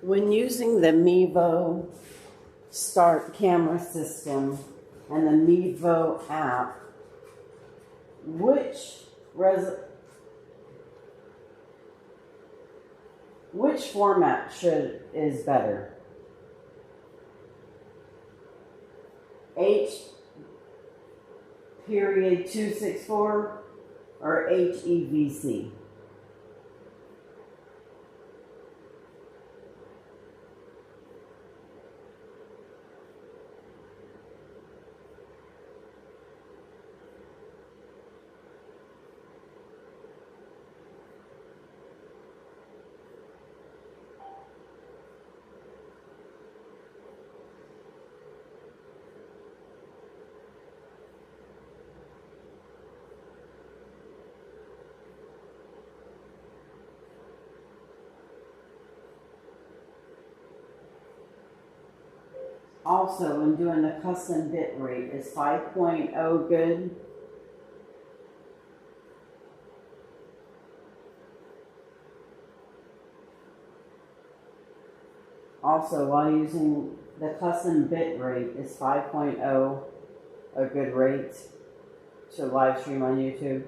When using the Mevo Start camera system and the Mevo app, which format is better? H.264 or HEVC? Also, when doing the custom bit rate, is 5.0 good? Also, while using the custom bit rate, is 5.0 a good rate to live stream on YouTube?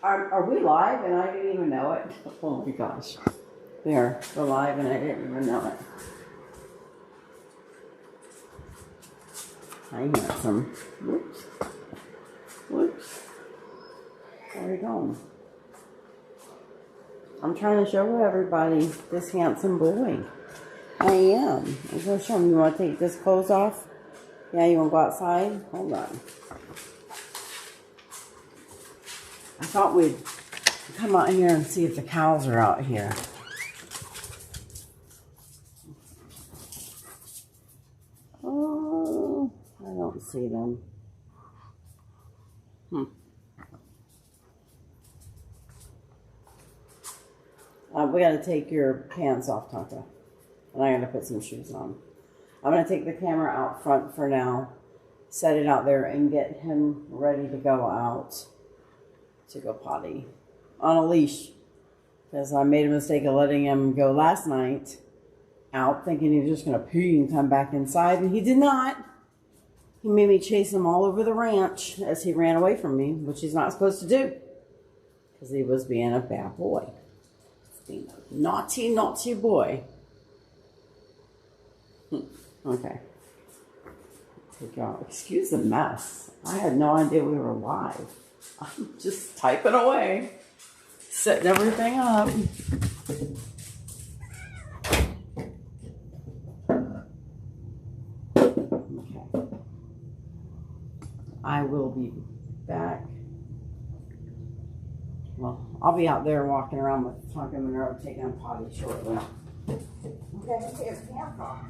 Are we live and I didn't even know it? Oh my gosh. There, we're live and I didn't even know it. Hi, handsome. Whoops. Whoops. Where are you going? I'm trying to show everybody this handsome boy. I am. I'm going to show him. You want to take this clothes off? Yeah, you want to go outside? Hold on. I thought we'd come out here and see if the cows are out here. Oh, I don't see them. We got to take your pants off, Tonka. And I got to put some shoes on. I'm going to take the camera out front for now. Set it out there and get him ready to go out to go potty on a leash, because I made a mistake of letting him go last night out thinking he was just going to pee and come back inside, and he did not. He made me chase him all over the ranch as he ran away from me, which he's not supposed to do, because he was being a bad boy. Being a naughty, naughty boy. Okay. Take y'all. Excuse the mess. I had no idea we were live. I'm just typing away, setting everything up. Okay. I will be back. Well, I'll be out there walking around with Tonka and Monroe taking a potty shortly. Okay, here's the camera.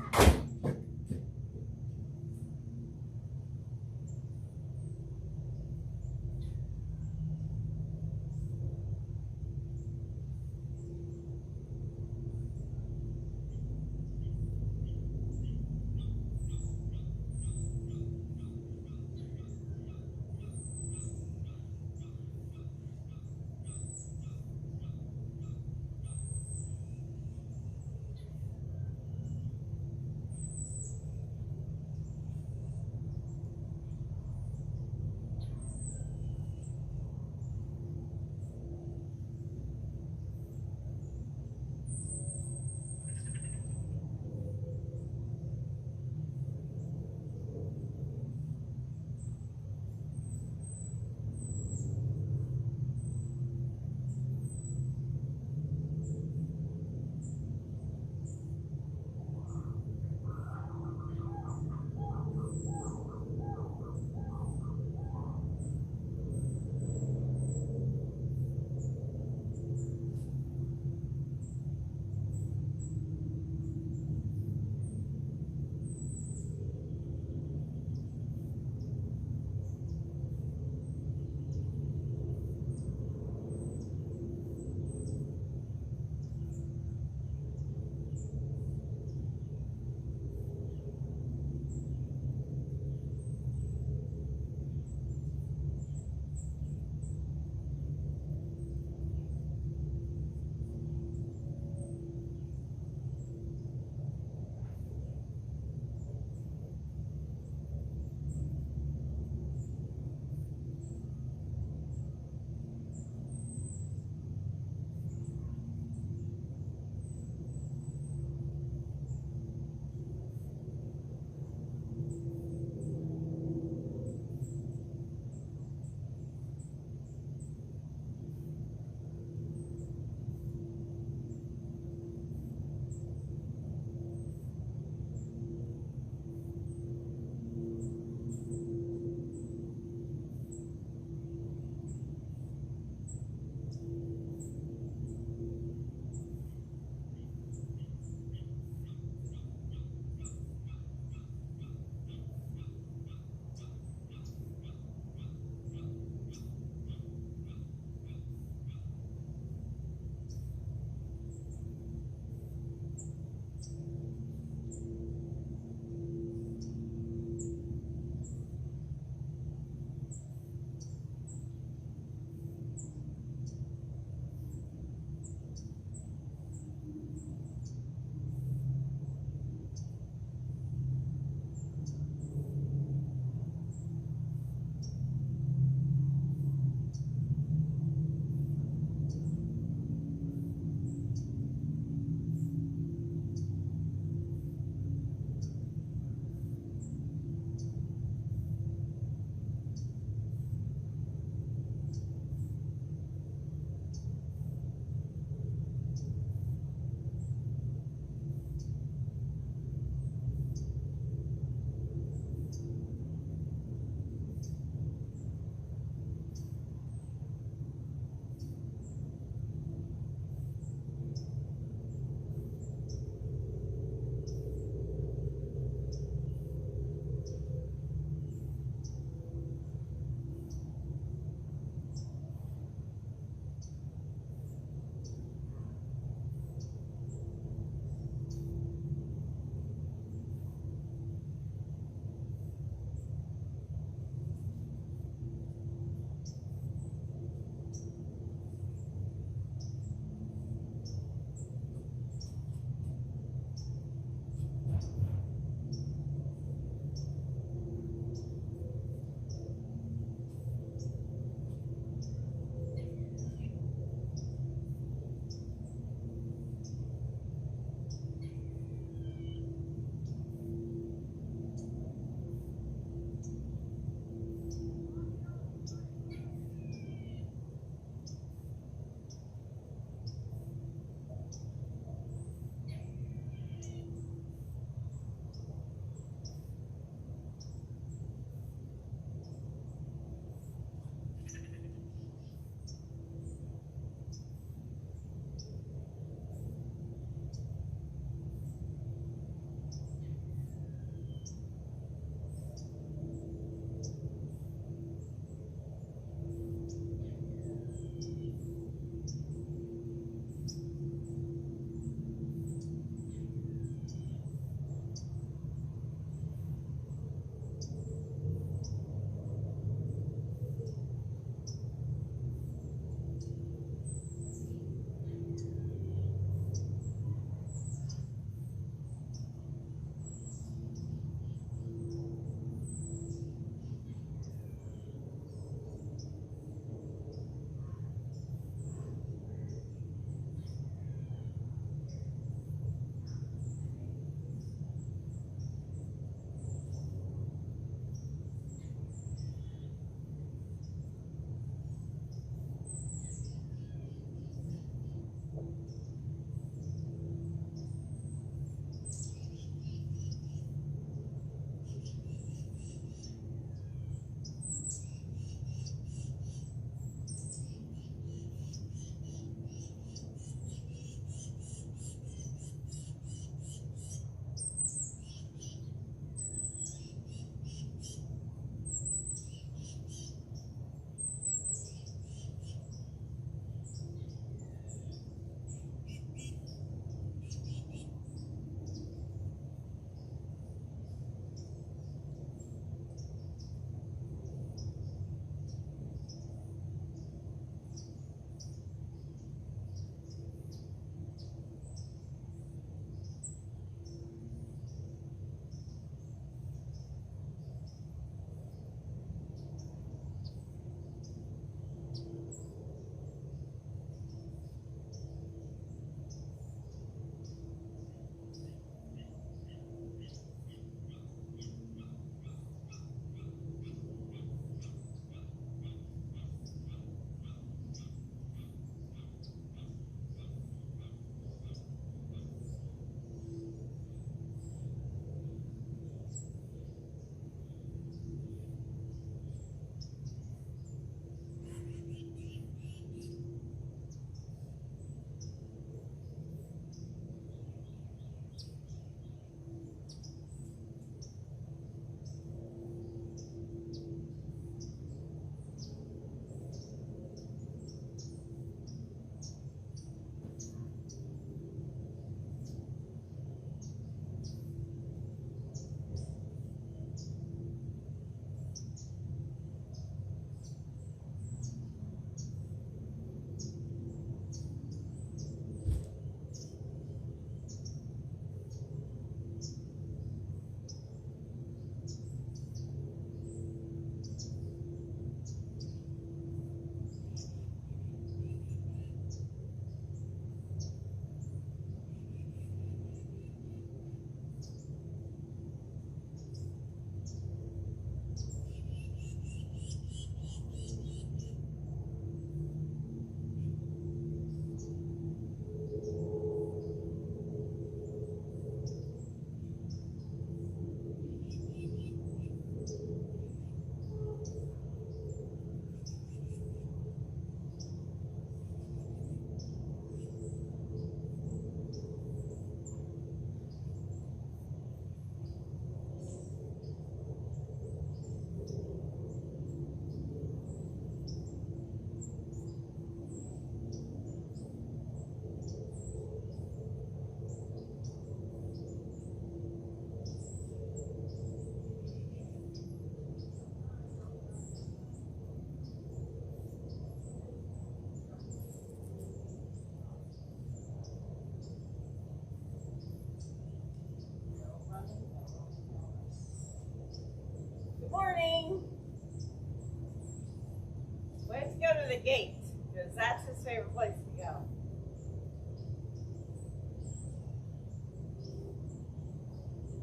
the gate, because that's his favorite place to go.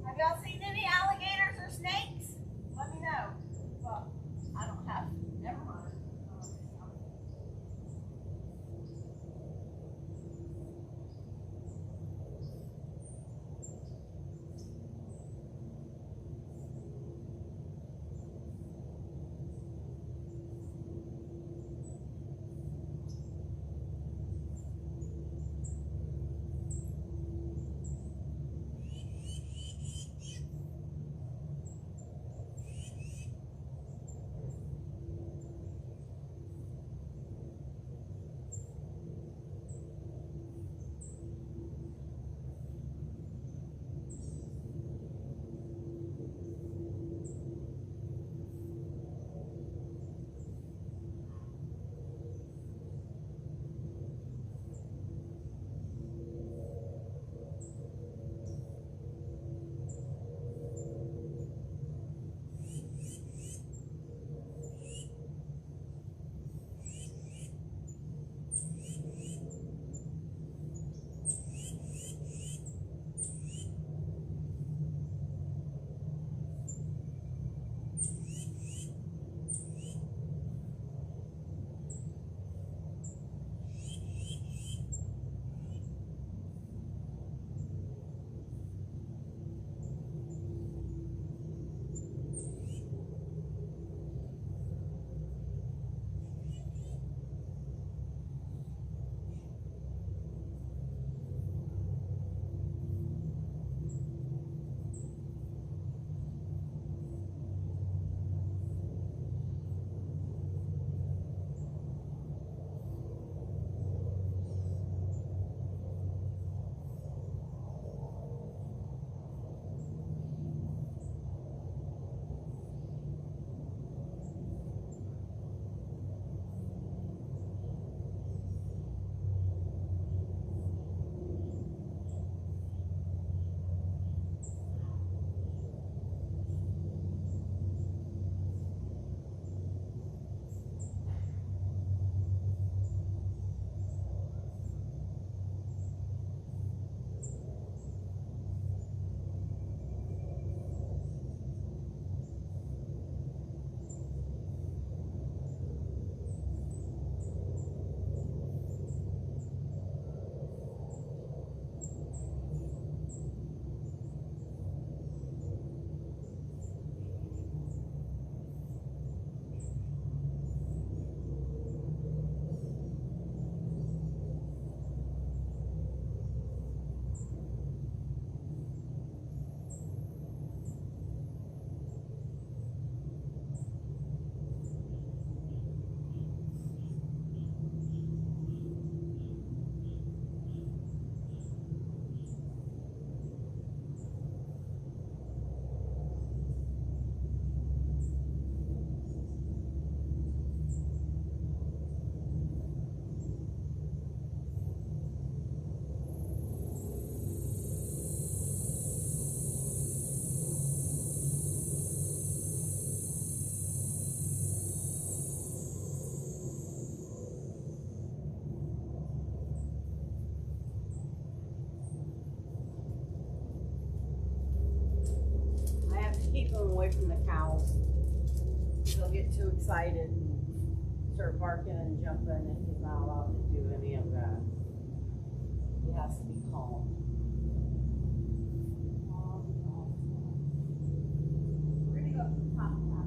Have y'all seen any alligators or snakes? Let me know. Well, I don't have. Never mind. Keep them away from the cows. They'll get too excited and start barking and jumping, and he's not allowed to do any of that. He has to be calm. We're gonna go to the top of the house.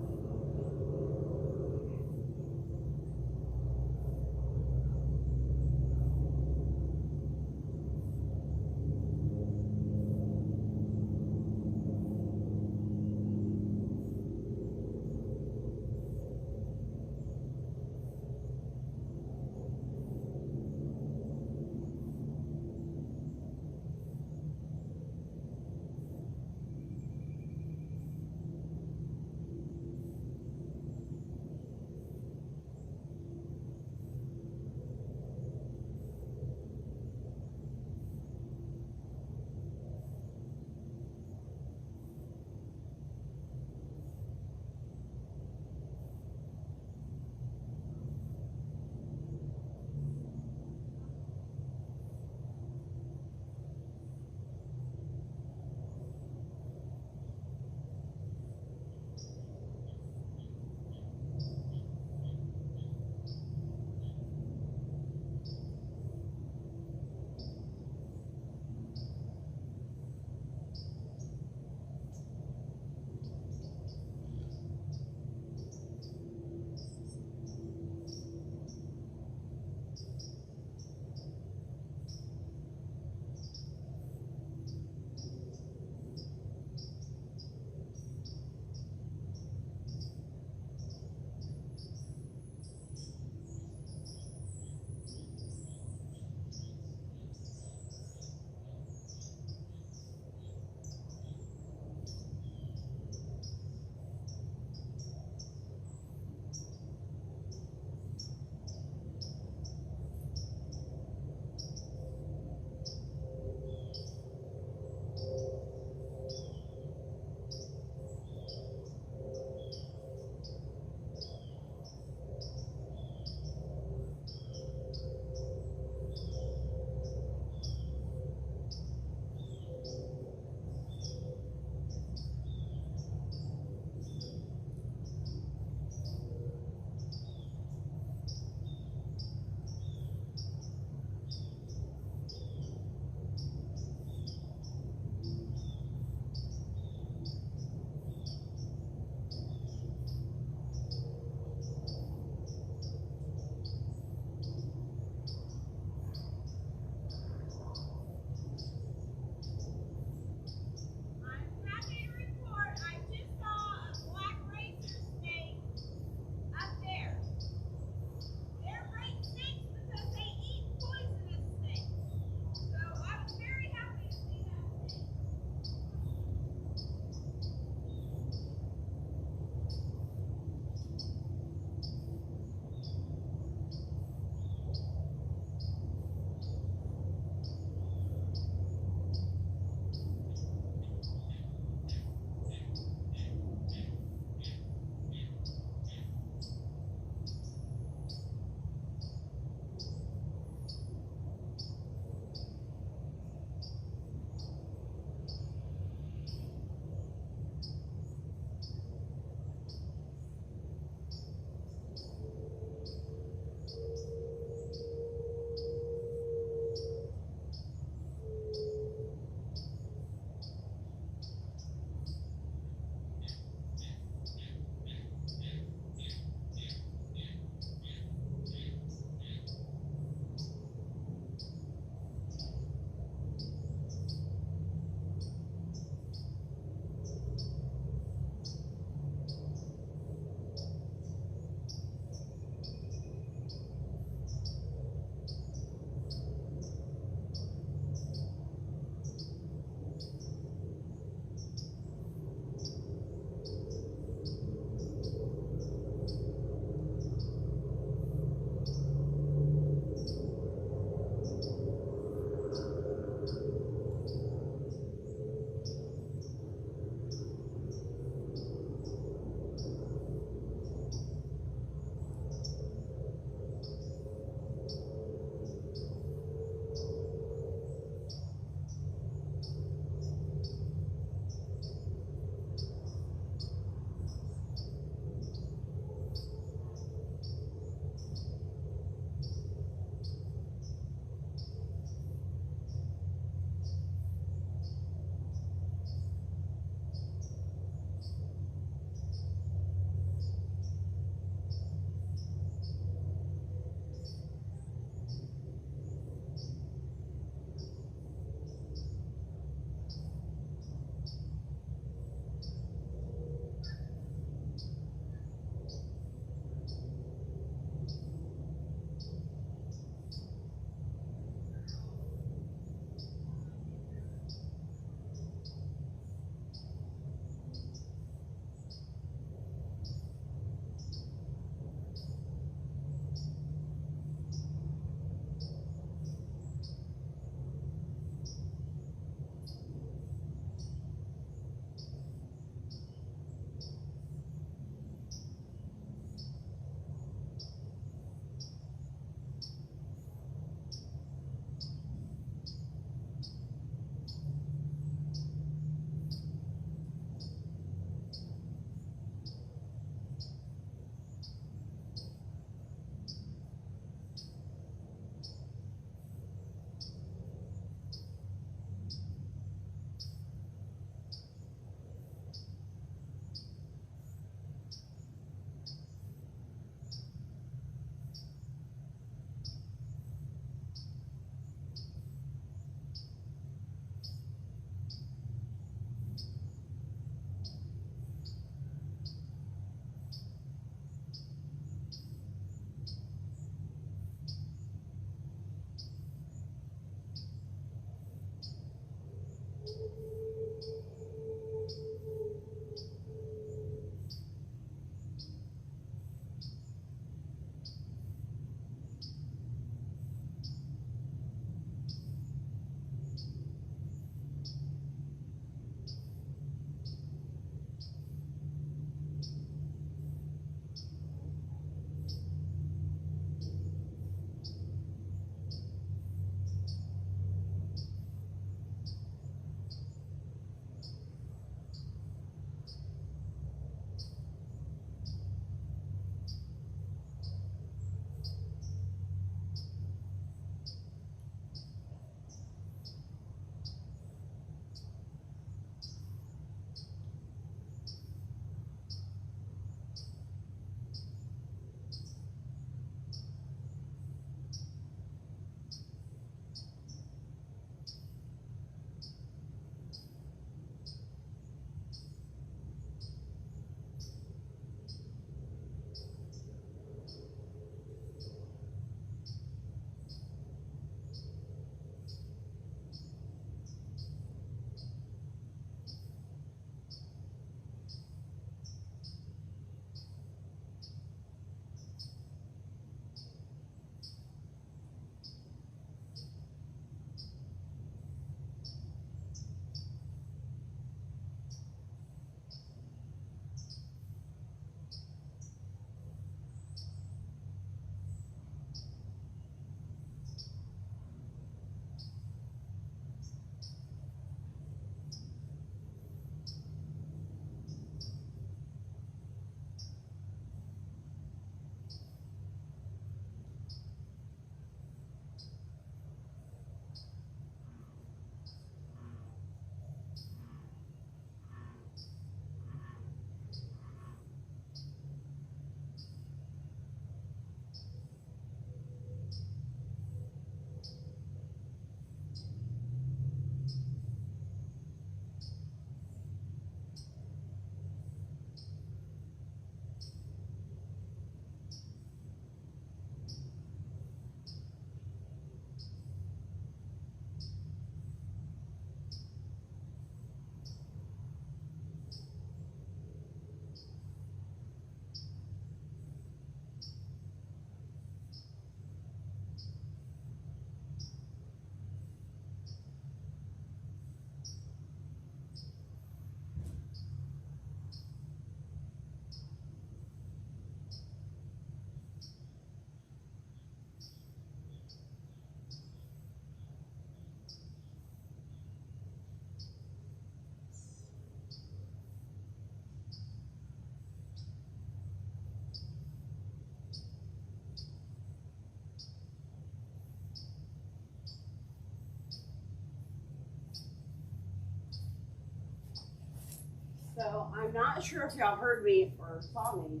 So I'm not sure if y'all heard me or saw me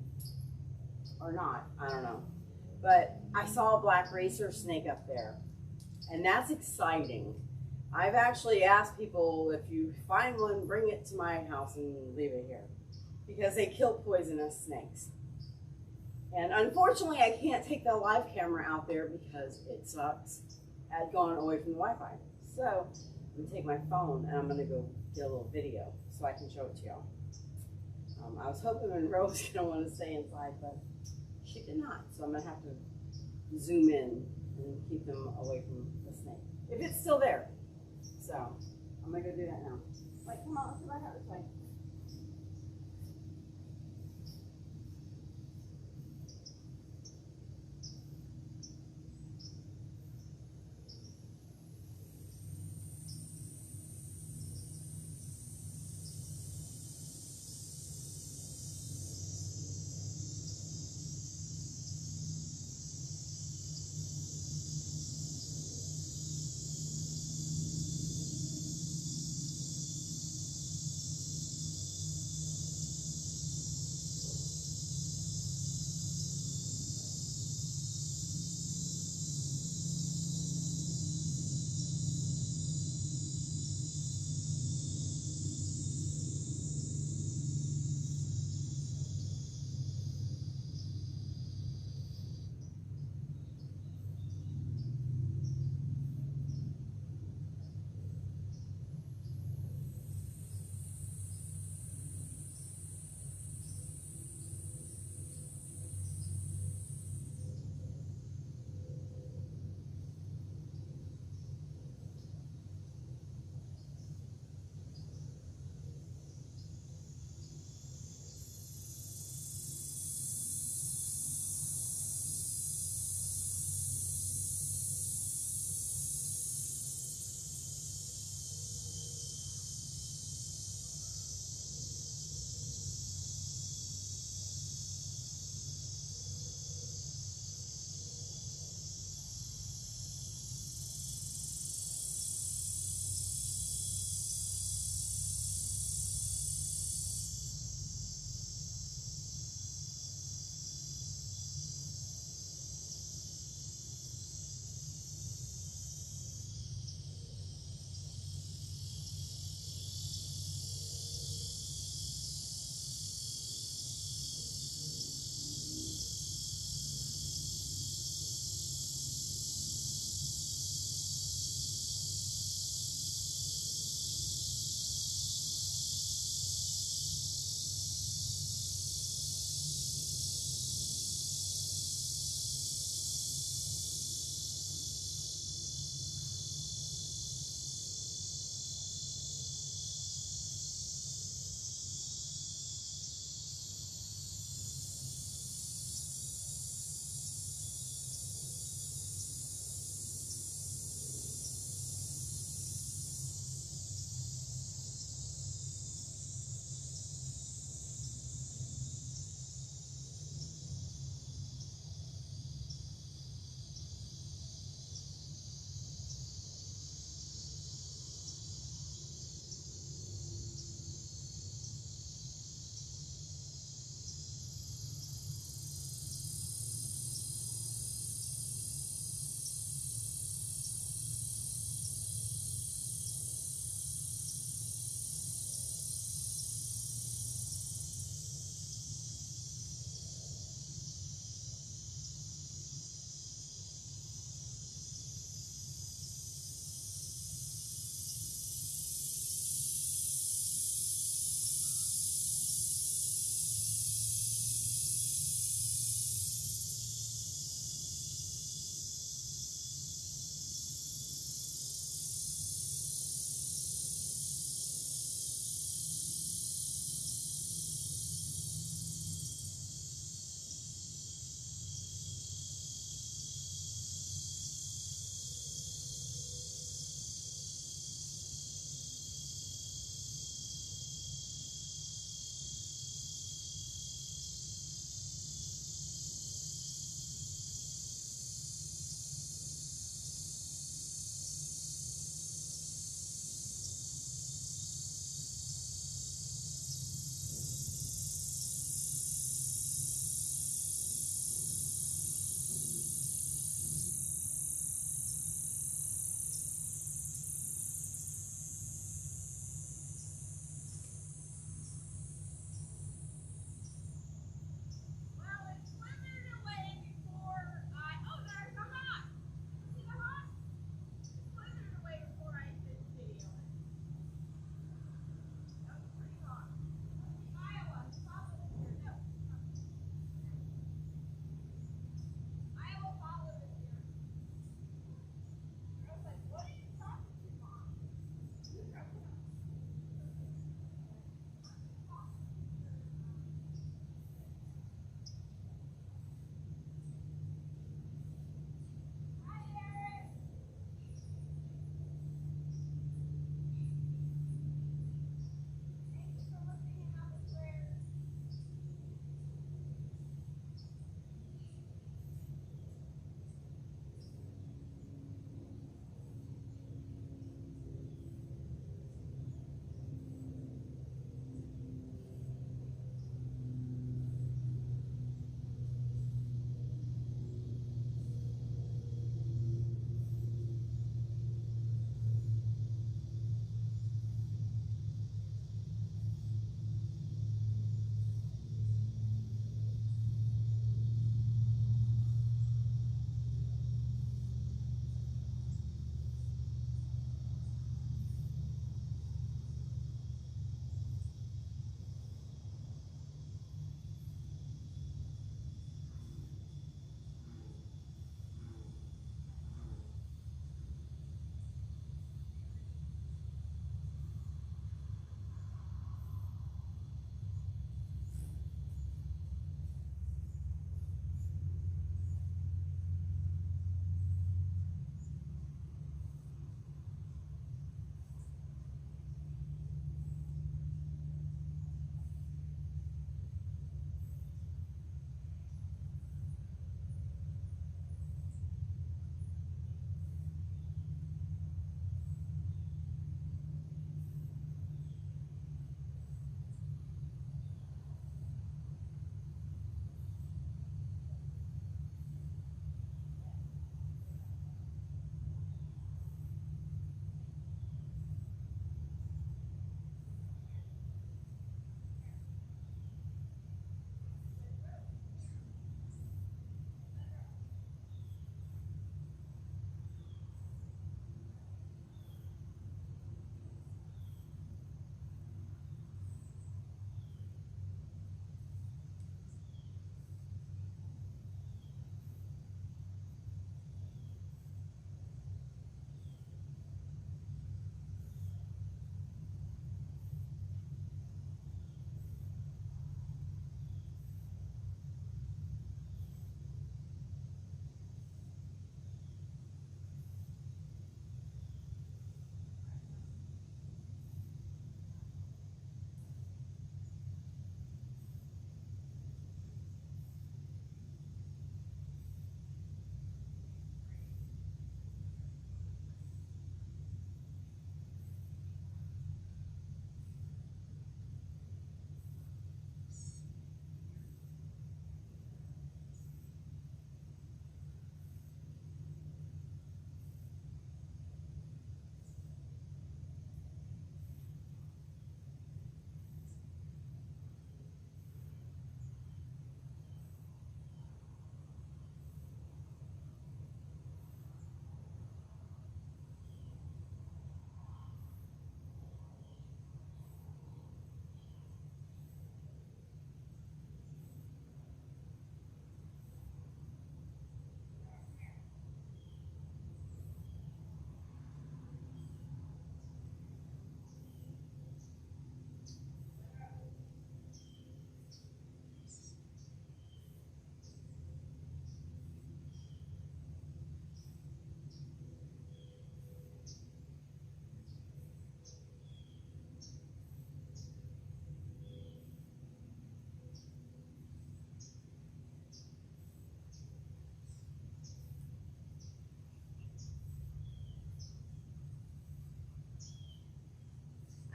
or not. I don't know. But I saw a black racer snake up there. And that's exciting. I've actually asked people, if you find one, bring it to my house and leave it here. Because they kill poisonous snakes. And unfortunately, I can't take the live camera out there because it sucks at going away from the Wi-Fi. So I'm going to take my phone and I'm going to go get a little video so I can show it to y'all. I was hoping Monroe was going to want to stay inside, but she did not. So I'm going to have to zoom in and keep them away from the snake. If it's still there. So I'm going to go do that now. Like, come on, let's go back out this way.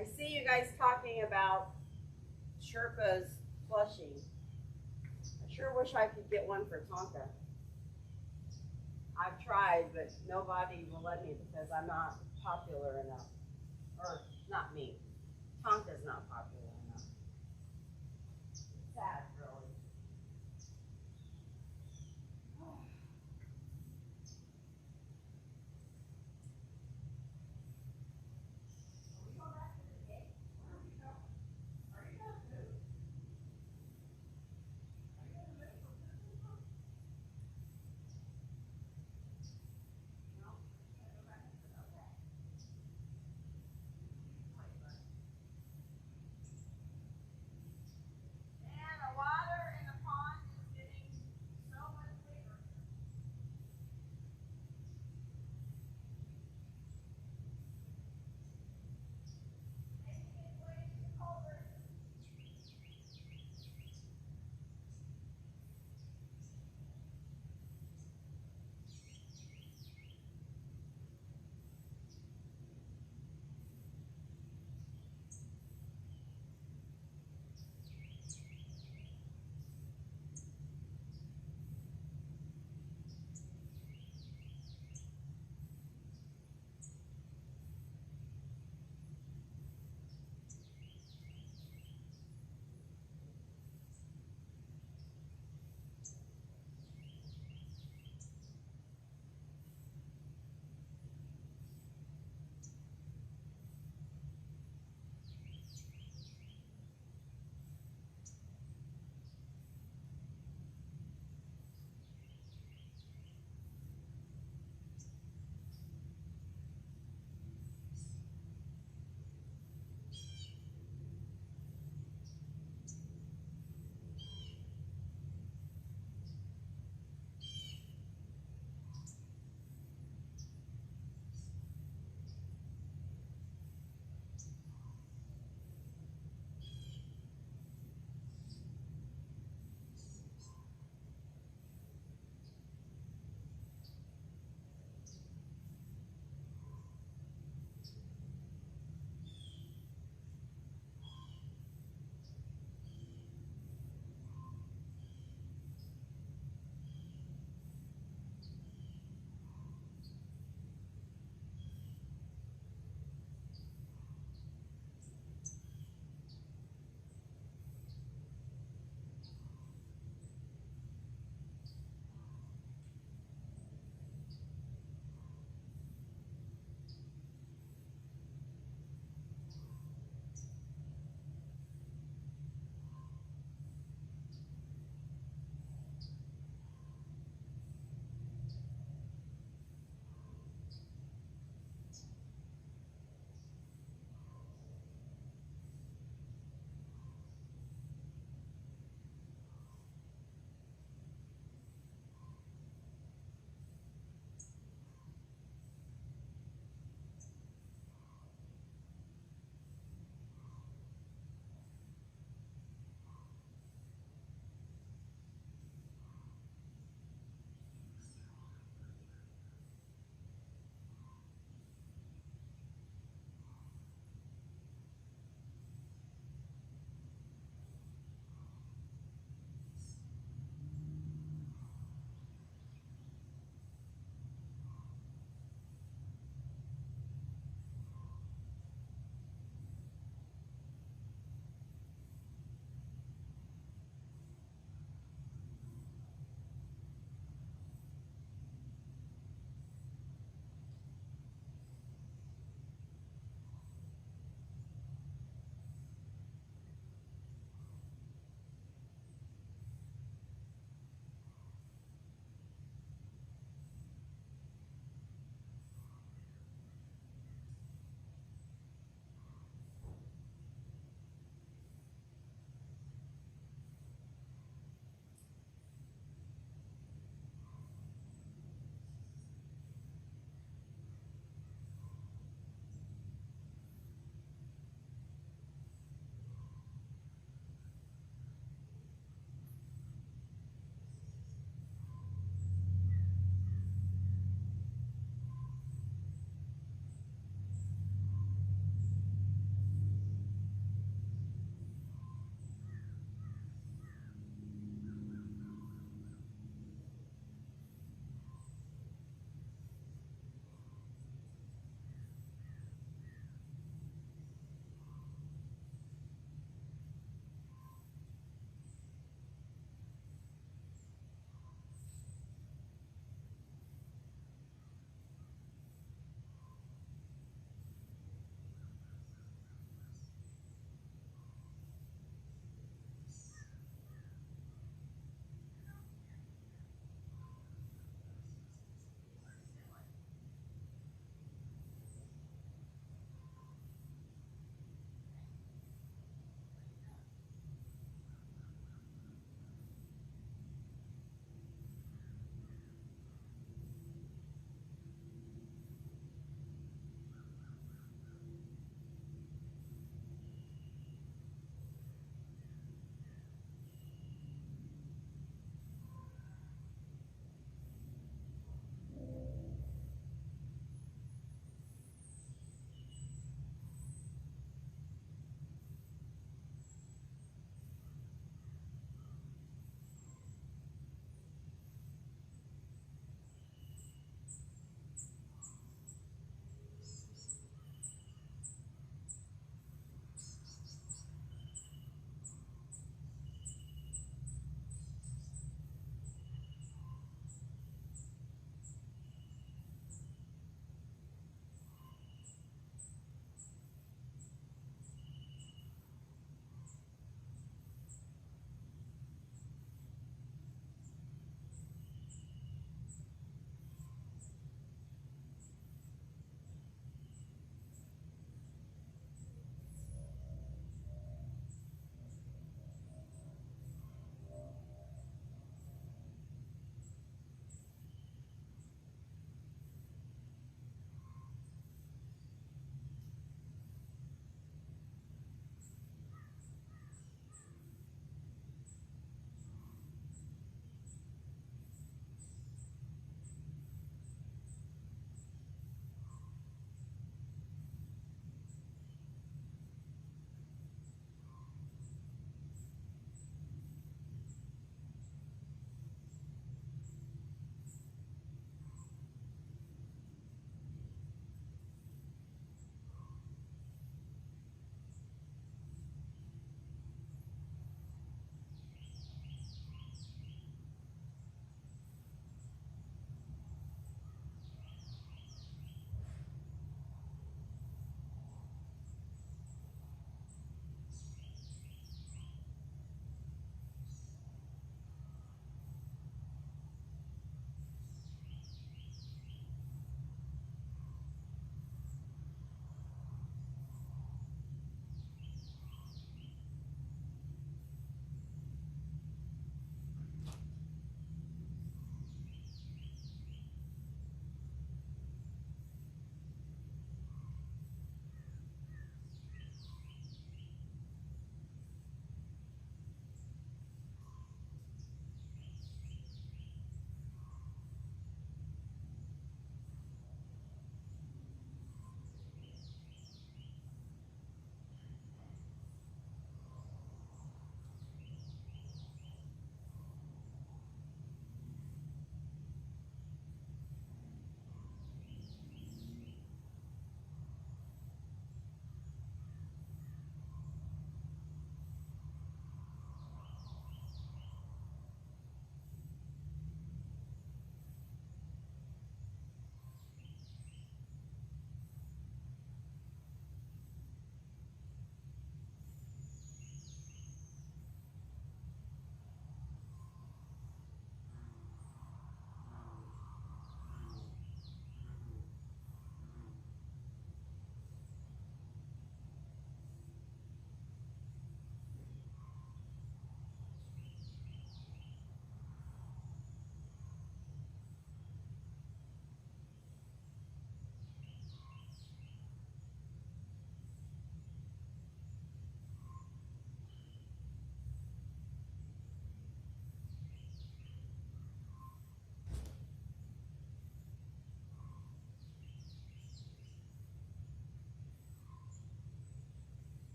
I see you guys talking about Sherpa's plushie. I sure wish I could get one for Tonka. I've tried, but nobody will let me because I'm not popular enough. Or, not me. Tonka's not popular enough. It's sad, really.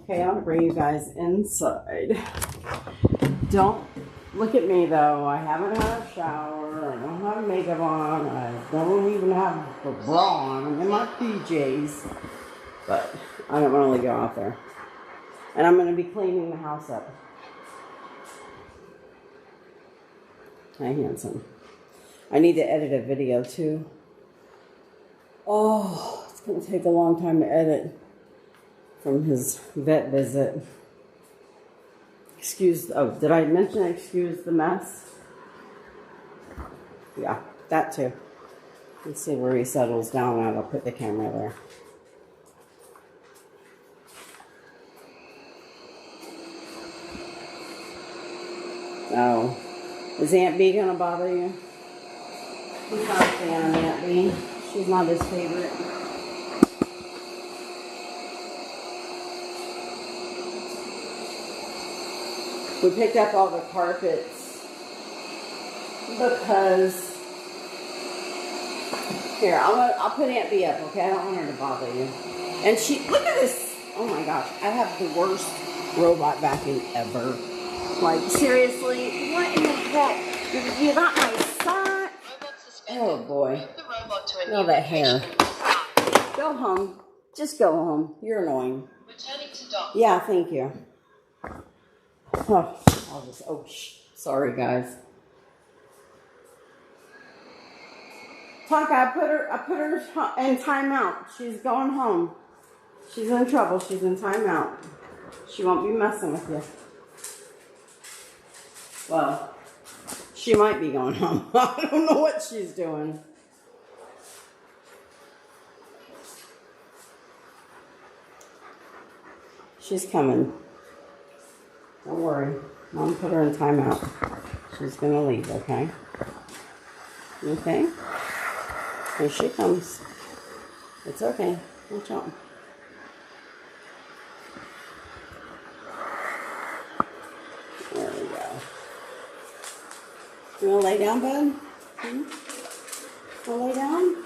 Okay, I'm gonna bring you guys inside. Don't look at me though. I haven't had a shower. I don't have makeup on. I don't even have a bra on. I'm in my PJs. But I don't want to go out there. And I'm going to be cleaning the house up. Hi, handsome. I need to edit a video too. Oh, it's going to take a long time to edit from his vet visit. Did I mention excuse the mess? Yeah, that too. Let's see where he settles down at. I'll put the camera there. Oh, is Aunt B gonna bother you? He's not a fan of Aunt B. She's not his favorite. We picked up all the carpets because here, I'll put Aunt B up, okay? I don't want her to bother you. And look at this. Oh my gosh, I have the worst robot vacuum ever. Like, seriously, what in the heck? You got my sock? Oh boy. Oh, that hair. Go home. Just go home. You're annoying. Yeah, thank you. Oh, sorry guys. Tonka, I put her in timeout. She's going home. She's in trouble. She's in timeout. She won't be messing with you. Well, she might be going home. I don't know what she's doing. She's coming. Don't worry. Mom put her in timeout. She's going to leave, okay? Okay? Here she comes. It's okay. Watch out. There we go. You want to lay down, bud? Want to lay down?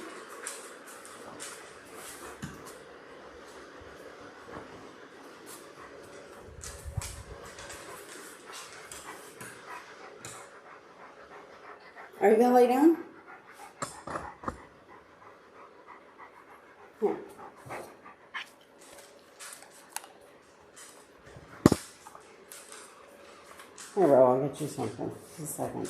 Are you going to lay down? Here. Here, bro, I'll get you something. Just a second.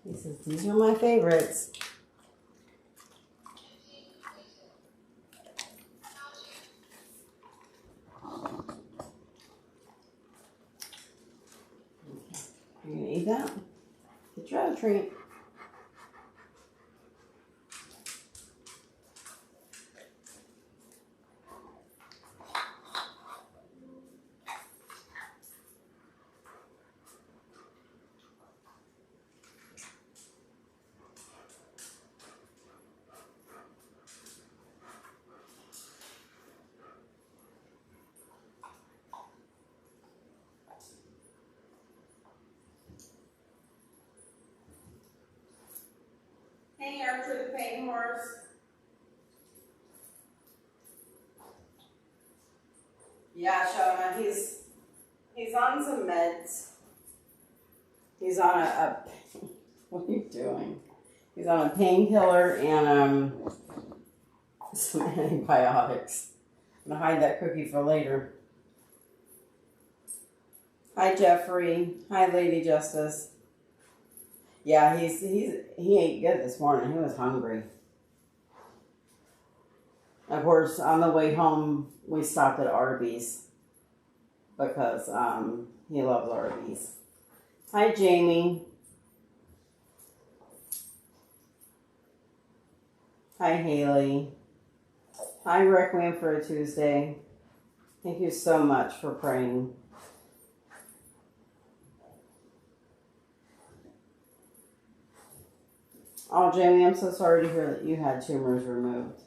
He says, these are my favorites. You gonna eat that? Get your other treat. Hey, here to the paint horse. Yeah, Shona, he's on some meds. He's on what are you doing? He's on a painkiller and some antibiotics. I'm gonna hide that cookie for later. Hi, Jeffrey. Hi, Lady Justice. Yeah, he ate good this morning. He was hungry. Of course, on the way home, we stopped at Arby's because he loves Arby's. Hi, Jamie. Hi, Haley. Hi, Requiem for a Tuesday. Thank you so much for praying. Oh, Jamie, I'm so sorry to hear that you had tumors removed.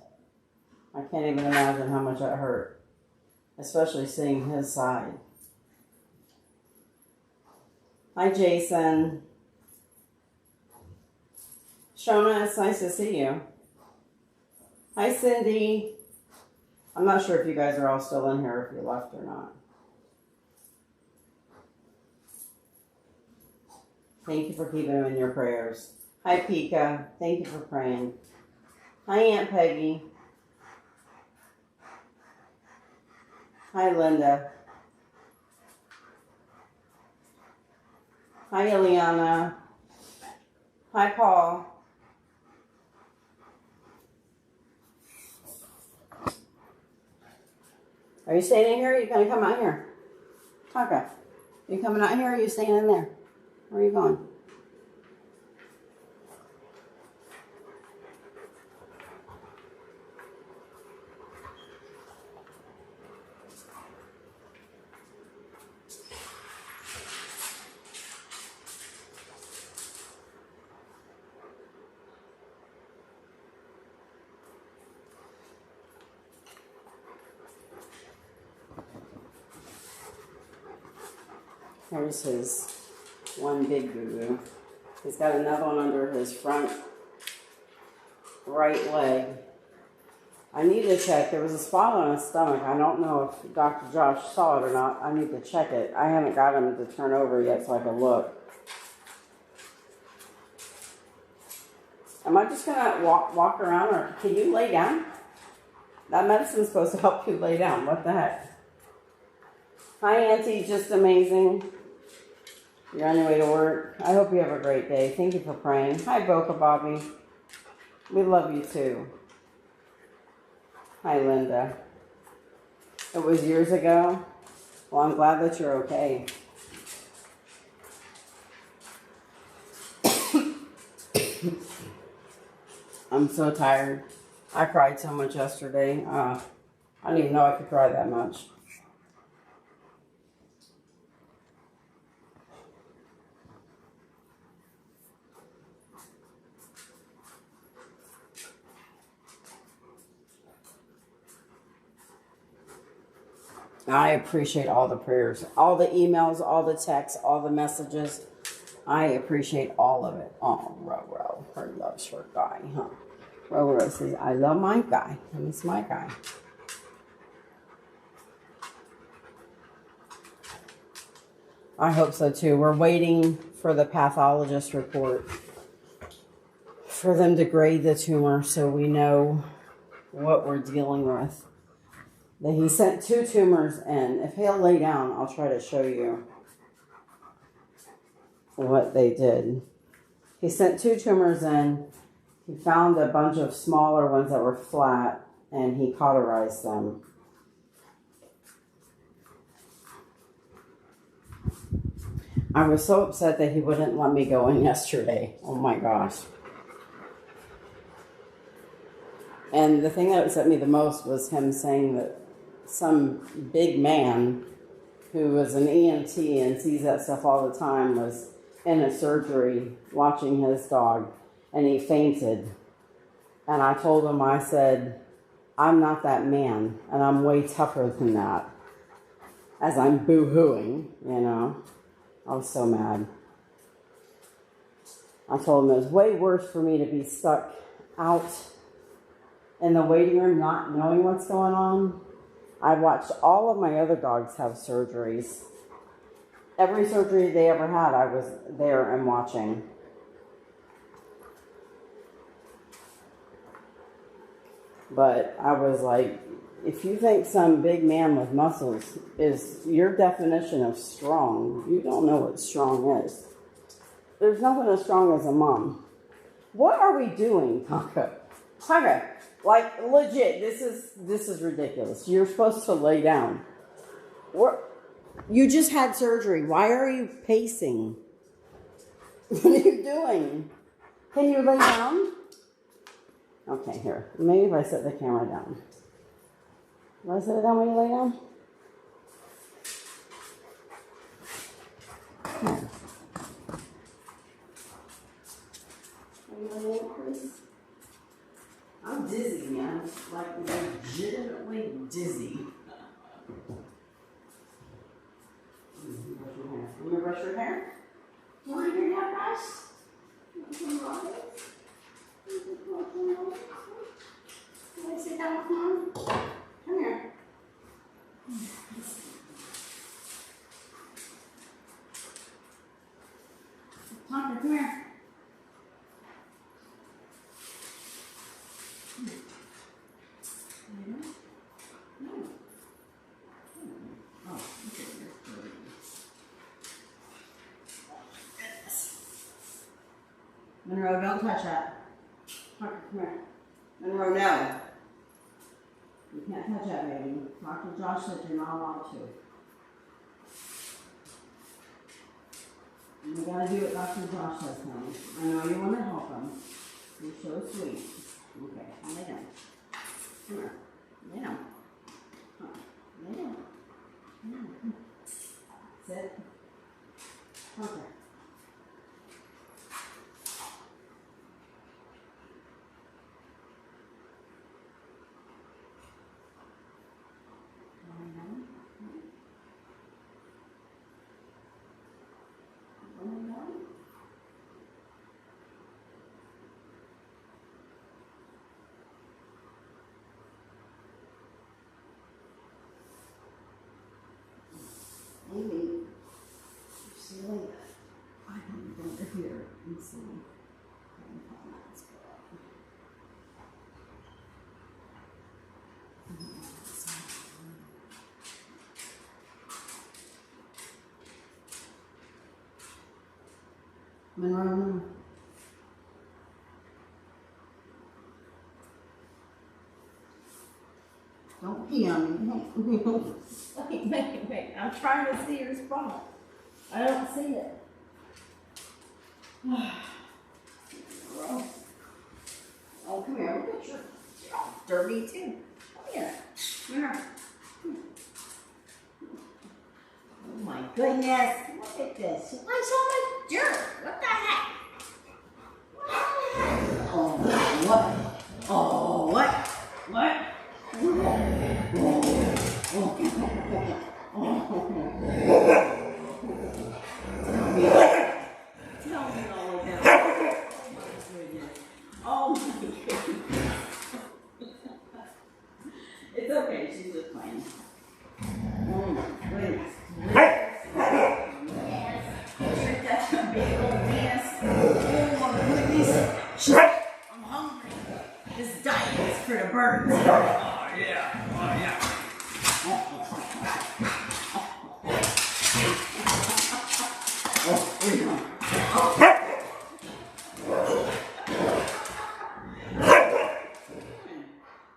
I can't even imagine how much that hurt, especially seeing his side. Hi, Jason. Shona, it's nice to see you. Hi, Cindy. I'm not sure if you guys are all still in here, if you left or not. Thank you for keeping them in your prayers. Hi, Pika. Thank you for praying. Hi, Aunt Peggy. Hi, Linda. Hi, Ileana. Hi, Paul. Are you staying in here or are you going to come out here? Tonka, you coming out here or are you staying in there? Where are you going? Here's his one big boo-boo. He's got another one under his front right leg. I need to check. There was a spot on his stomach. I don't know if Dr. Josh saw it or not. I need to check it. I haven't got him to turn over yet so I can look. Am I just going to walk around or can you lay down? That medicine's supposed to help you lay down. What the heck? Hi, Auntie. Just amazing. You're on your way to work. I hope you have a great day. Thank you for praying. Hi, Boca Bobby. We love you too. Hi, Linda. It was years ago. Well, I'm glad that you're okay. I'm so tired. I cried so much yesterday. I didn't even know I could cry that much. I appreciate all the prayers, all the emails, all the texts, all the messages. I appreciate all of it. Oh, Ro, her loves her guy, huh? Ro says, I love my guy, and it's my guy. I hope so too. We're waiting for the pathologist report for them to grade the tumor so we know what we're dealing with. He sent 2 tumors in. If he'll lay down, I'll try to show you what they did. He sent 2 tumors in. He found a bunch of smaller ones that were flat, and he cauterized them. I was so upset that he wouldn't let me go in yesterday. Oh my gosh. And the thing that upset me the most was him saying that some big man who was an EMT and sees that stuff all the time was in a surgery watching his dog and he fainted. And I told him, I said, I'm not that man and I'm way tougher than that. As I'm boo-hooing, you know. I was so mad. I told him it was way worse for me to be stuck out in the waiting room not knowing what's going on. I watched all of my other dogs have surgeries. Every surgery they ever had, I was there and watching. But I was like, if you think some big man with muscles is your definition of strong, you don't know what strong is. There's nothing as strong as a mom. What are we doing, Tonka? Tonka, like legit, this is ridiculous. You're supposed to lay down. You just had surgery. Why are you pacing? What are you doing? Can you lay down? Okay, here. Maybe if I set the camera down. Do I set it down when you lay down? Here. Are you laying? brush your hair? You want your hair brushed? Can I sit down with Mom? Come here. Tonka, come here. Monroe, don't touch that. Tonka, come here. Monroe, no. You can't touch that, baby. Dr. Josh said you're not allowed to. You gotta do what Dr. Josh says, honey. I know you want to help him. You're so sweet. Okay, lay down. Come here. Lay down. Lay down. Sit. Okay. Maybe, see like I can go over here and see. Monroe. Don't pee on me. Wait. I'm trying to see your spot. I don't see it. Oh, come here. Look at your dirty too. Come here. Come here. Oh my goodness. Look at this. Why so much dirt? What the heck? Oh, what? Oh, what? What? Tell me all about it. Oh my goodness. It's okay, she's just playing. Oh my goodness. That's a big old mess. Oh my goodness. I'm hungry. This diet is for the birds. Oh yeah.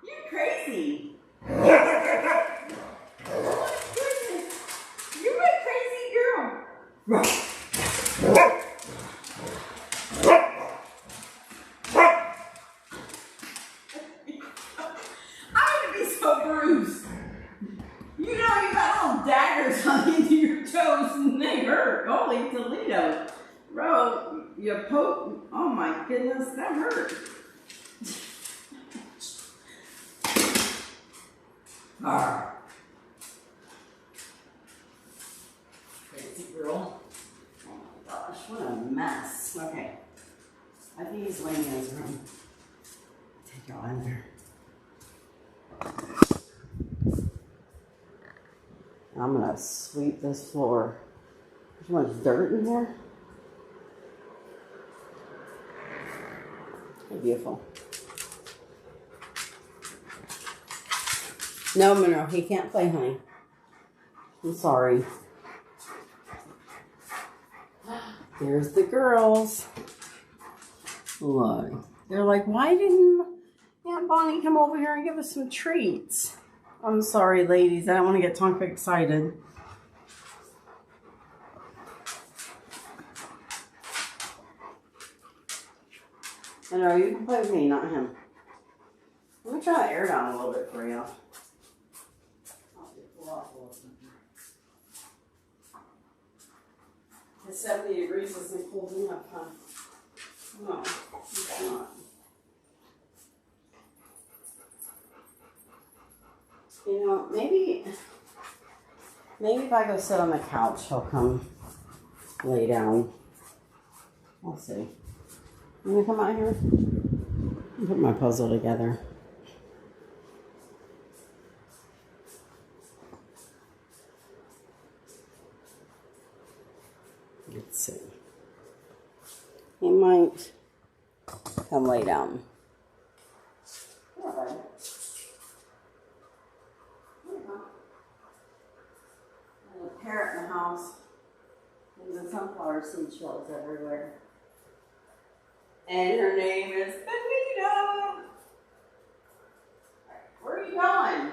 You're crazy. Oh my goodness. You're a crazy girl. I'm gonna be so bruised. You know you got little daggers on into your toes and they hurt. Holy Toledo. Bro, you poke. Oh my goodness, that hurt. Crazy girl. Oh my gosh, what a mess. Okay. I think he's laying in his room. Take y'all in there. I'm gonna sweep this floor. There's so much dirt in here. Beautiful. No, Monroe, he can't play, honey. I'm sorry. There's the girls. Look. They're like, why didn't Aunt Bonnie come over here and give us some treats? I'm sorry, ladies. I don't want to get Tonka excited. I know, you can play with me, not him. Let me try the air down a little bit for you. It's 70 degrees isn't cold enough, huh? No, it's not. You know, maybe if I go sit on the couch, he'll come lay down. We'll see. You gonna come out here? Put my puzzle together. Let's see. He might come lay down. There's a parrot in the house. There's the sunflower seed shells everywhere. And her name is Benita. Where are you going?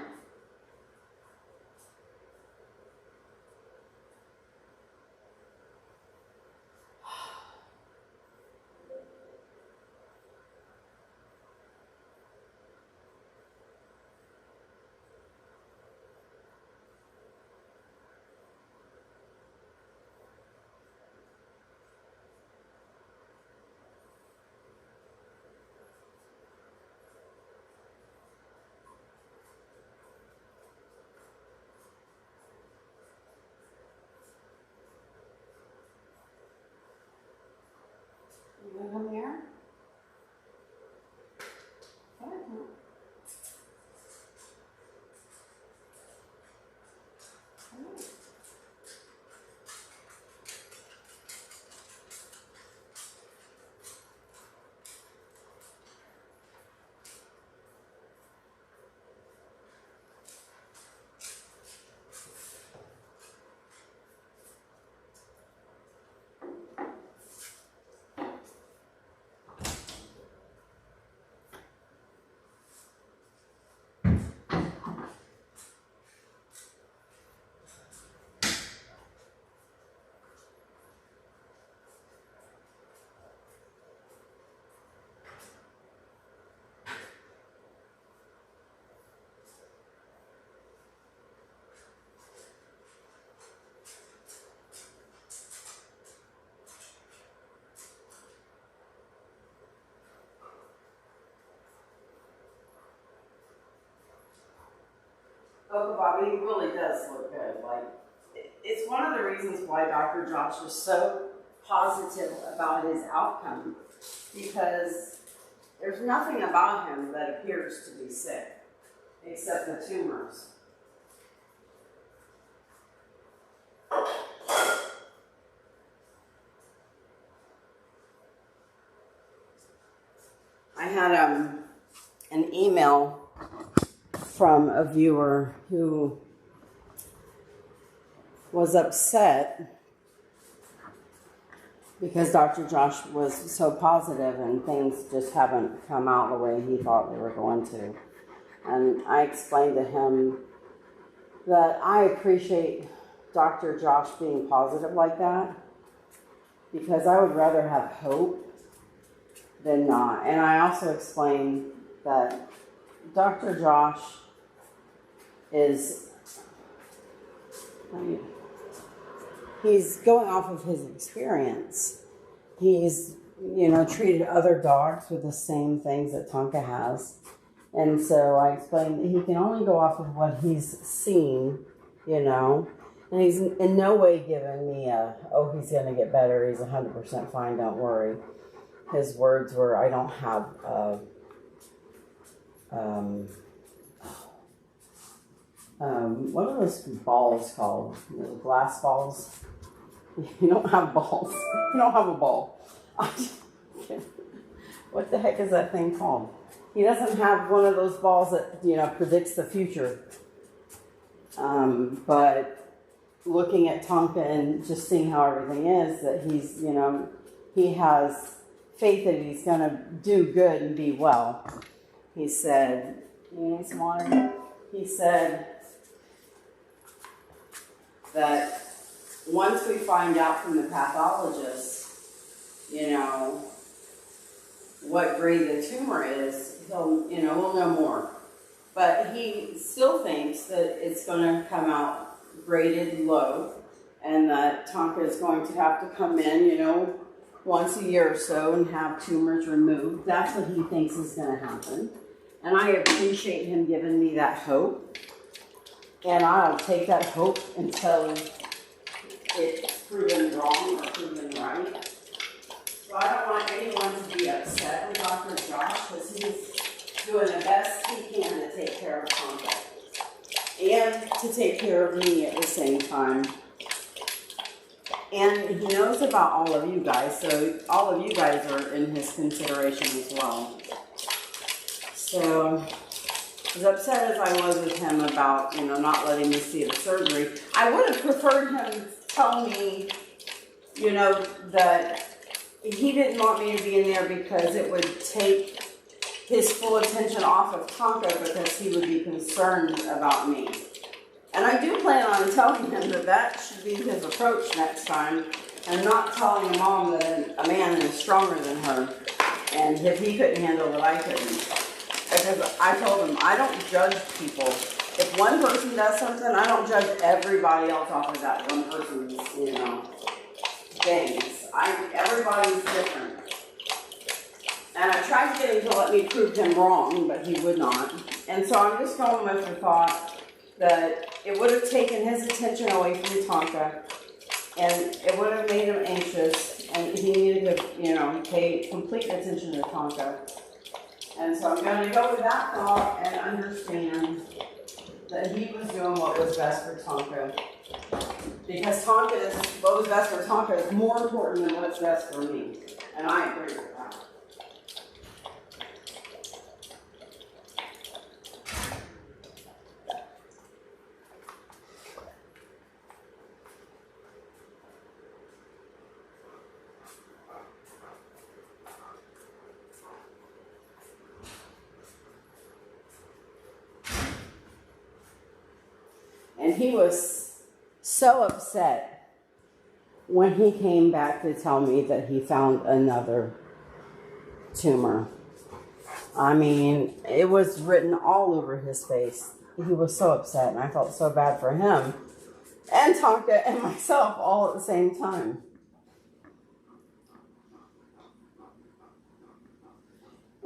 You want to come here? Come on. Come on. Oh, Bobby, he really does look good. Like, it's one of the reasons why Dr. Josh was so positive about his outcome, because there's nothing about him that appears to be sick, except the tumors. I had an email from a viewer who was upset because Dr. Josh was so positive and things just haven't come out the way he thought they were going to. And I explained to him that I appreciate Dr. Josh being positive like that, because I would rather have hope than not. And I also explained that Dr. Josh he's going off of his experience. He's, treated other dogs with the same things that Tonka has. And so I explained that he can only go off of what he's seen, and he's in no way giving me he's going to get better, he's 100% fine, don't worry. His words were, I don't have what are those balls called? Those glass balls? You don't have balls. You don't have a ball. What the heck is that thing called? He doesn't have one of those balls that, predicts the future. But looking at Tonka and just seeing how everything is, that he's, he has faith that he's going to do good and be well. He said, you need some water? He said that once we find out from the pathologist, what grade the tumor is, we'll know more. But he still thinks that it's going to come out graded low, and that Tonka is going to have to come in, once a year or so and have tumors removed. That's what he thinks is going to happen. And I appreciate him giving me that hope. And I'll take that hope until it's proven wrong or proven right. So I don't want anyone to be upset with Dr. Josh because he's doing the best he can to take care of Tonka and to take care of me at the same time. And he knows about all of you guys, so all of you guys are in his consideration as well. So, as upset as I was with him about, not letting me see the surgery, I would have preferred him tell me, that he didn't want me to be in there because it would take his full attention off of Tonka because he would be concerned about me. And I do plan on telling him that should be his approach next time, and not telling a mom that a man is stronger than her, and if he couldn't handle it, I couldn't. Because I told him, I don't judge people. If one person does something, I don't judge everybody else off of that one person's, things. Everybody's different. And I tried to get him to let me prove him wrong, but he would not. And so I'm just going with the thought that it would have taken his attention away from Tonka, and it would have made him anxious, and he needed to, pay complete attention to Tonka. And so I'm going to go with that thought and understand that he was doing what was best for Tonka. Because what was best for Tonka is more important than what's best for me. And I agree with that. And he was so upset when he came back to tell me that he found another tumor. I mean, it was written all over his face. He was so upset, and I felt so bad for him and Tonka and myself all at the same time.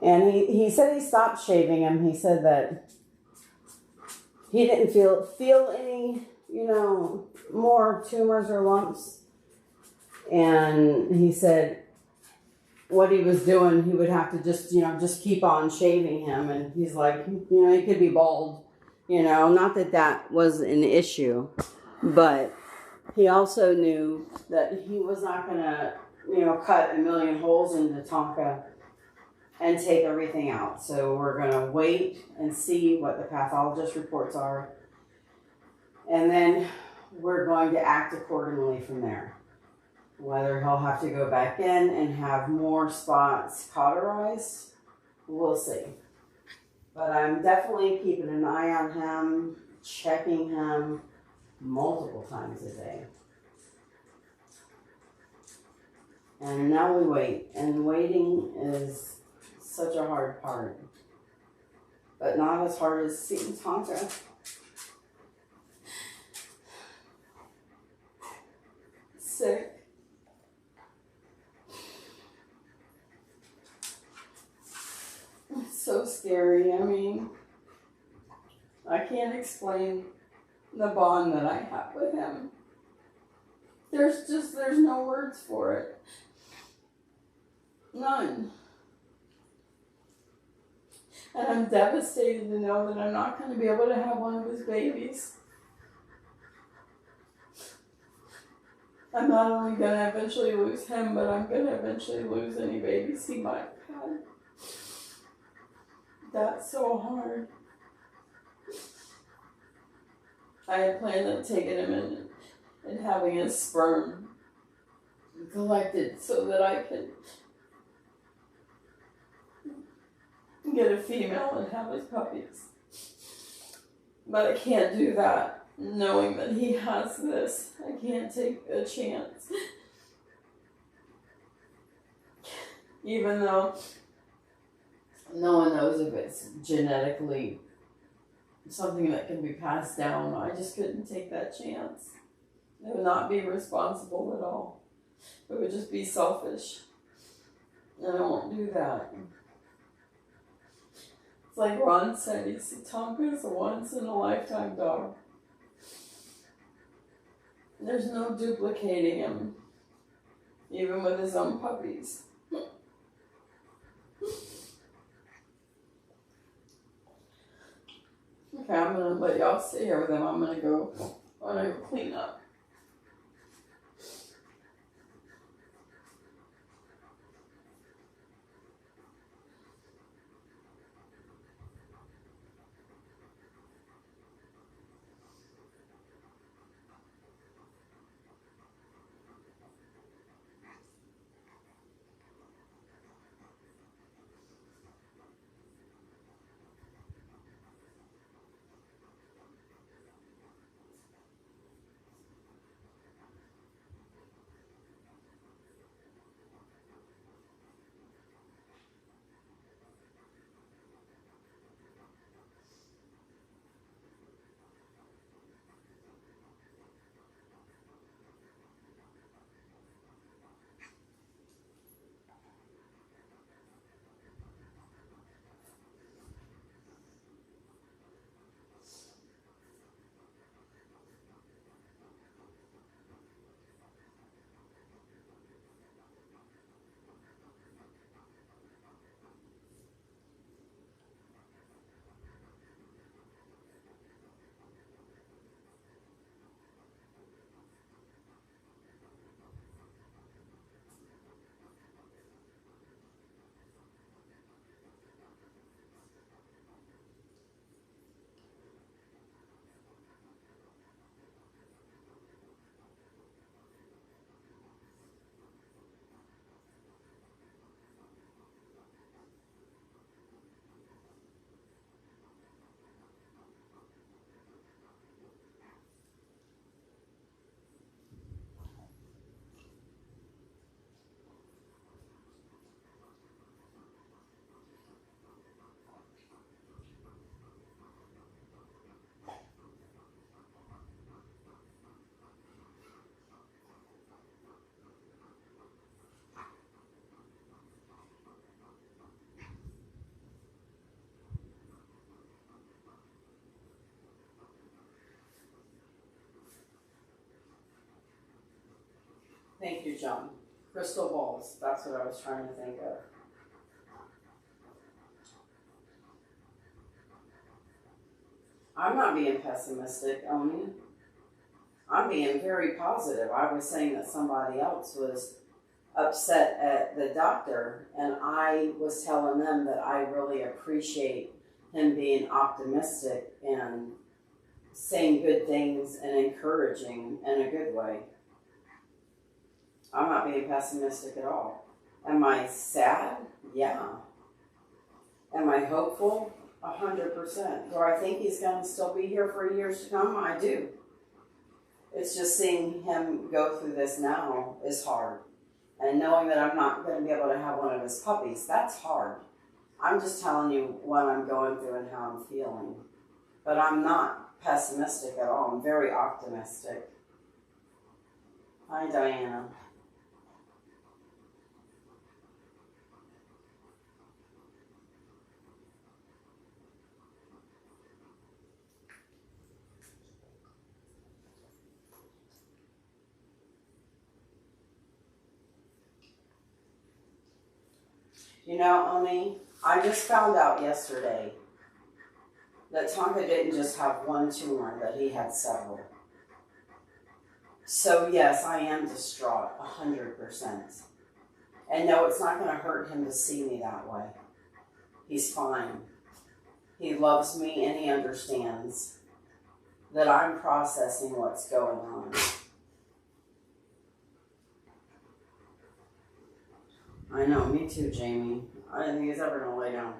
And he said he stopped shaving him. He said that he didn't feel any, more tumors or lumps. And he said what he was doing, he would have to just keep on shaving him. And he's like, he could be bald, not that was an issue. But he also knew that he was not going to, cut a million holes into Tonka and take everything out. So we're going to wait and see what the pathologist reports are. And then we're going to act accordingly from there. Whether he'll have to go back in and have more spots cauterized, we'll see. But I'm definitely keeping an eye on him, checking him multiple times a day. And now we wait. And waiting is such a hard part. But not as hard as seeing Tonka. Sick. It's so scary. I mean, I can't explain the bond that I have with him. There's no words for it. None. And I'm devastated to know that I'm not going to be able to have one of his babies. I'm not only going to eventually lose him, but I'm going to eventually lose any babies he might have had. That's so hard. I had planned on taking him in and having his sperm collected so that I could get a female and have his puppies. But I can't do that, knowing that he has this. I can't take a chance. Even though no one knows if it's genetically something that can be passed down, I just couldn't take that chance. It would not be responsible at all. It would just be selfish. And I won't do that. It's like Ron said, Tonka is a once-in-a-lifetime dog. There's no duplicating him, even with his own puppies. Okay, I'm gonna let y'all stay here with him. I'm gonna go clean up. Thank you, John. Crystal balls. That's what I was trying to think of. I'm not being pessimistic, Oni. I'm being very positive. I was saying that somebody else was upset at the doctor, and I was telling them that I really appreciate him being optimistic and saying good things and encouraging in a good way. I'm not being pessimistic at all. Am I sad? Yeah. Am I hopeful? 100%. Do I think he's going to still be here for years to come? I do. It's just seeing him go through this now is hard. And knowing that I'm not going to be able to have one of his puppies, that's hard. I'm just telling you what I'm going through and how I'm feeling. But I'm not pessimistic at all. I'm very optimistic. Hi, Diana. You know, Oni, I just found out yesterday that Tonka didn't just have one tumor, that he had several. So yes, I am distraught, 100%. And no, it's not going to hurt him to see me that way. He's fine. He loves me and he understands that I'm processing what's going on. I know, me too, Jamie. I didn't think he's ever going to lay down.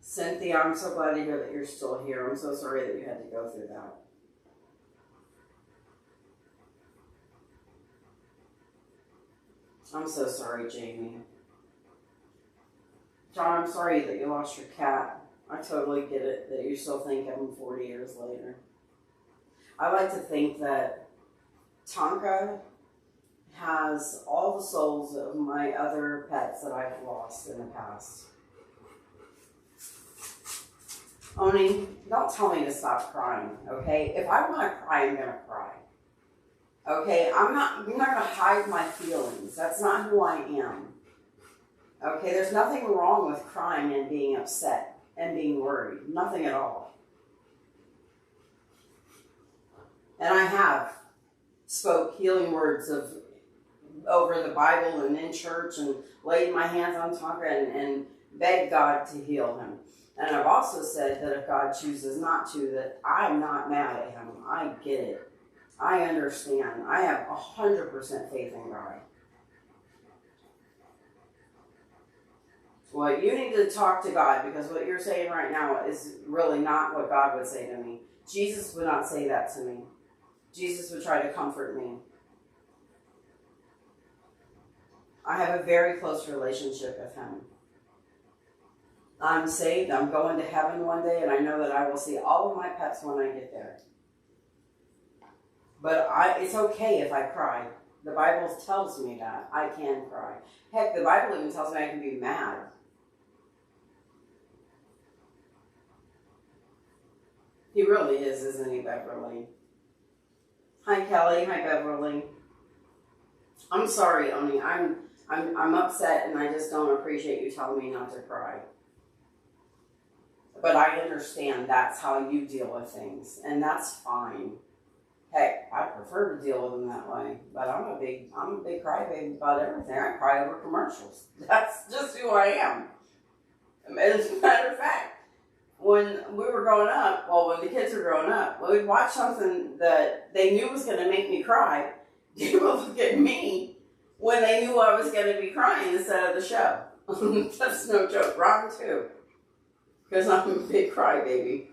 Cynthia, I'm so glad to hear that you're still here. I'm so sorry that you had to go through that. I'm so sorry, Jamie. John, I'm sorry that you lost your cat. I totally get it that you still think of him 40 years later. I like to think that Tonka has all the souls of my other pets that I've lost in the past. Oni, don't tell me to stop crying, okay? If I want to cry, I'm going to cry. Okay? I'm not going to hide my feelings. That's not who I am. Okay? There's nothing wrong with crying and being upset and being worried. Nothing at all. And I have spoke healing words over the Bible and in church and laid my hands on Tonka and begged God to heal him. And I've also said that if God chooses not to, that I'm not mad at him. I get it. I understand. I have 100% faith in God. Well, you need to talk to God, because what you're saying right now is really not what God would say to me. Jesus would not say that to me. Jesus would try to comfort me. I have a very close relationship with him. I'm saved. I'm going to heaven one day, and I know that I will see all of my pets when I get there. But it's okay if I cry. The Bible tells me that I can cry. Heck, the Bible even tells me I can be mad. He really is, isn't he, Beverly? Hi, Kelly. Hi, Beverly. I'm sorry, Oni. I'm upset, and I just don't appreciate you telling me not to cry. But I understand that's how you deal with things, and that's fine. Heck, I prefer to deal with them that way. But I'm a big crybaby about everything. I cry over commercials. That's just who I am. As a matter of fact, when we were growing up, when the kids were growing up, when we'd watch something that they knew was going to make me cry, they would look at me when they knew I was going to be crying instead of the show. That's no joke. Ron, too. Because I'm a big crybaby.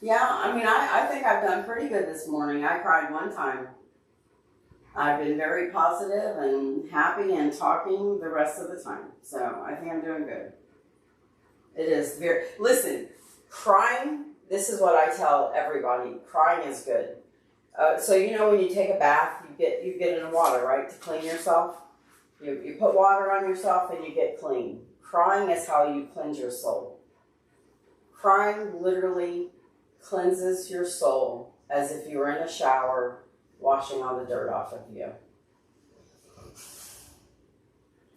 Yeah, I mean, I think I've done pretty good this morning. I cried one time. I've been very positive and happy and talking the rest of the time. So I think I'm doing good. It is very... Listen, crying, this is what I tell everybody. Crying is good. So you know when you take a bath, you get in water, right, to clean yourself? You put water on yourself and you get clean. Crying is how you cleanse your soul. Crying literally cleanses your soul as if you were in a shower washing all the dirt off of you.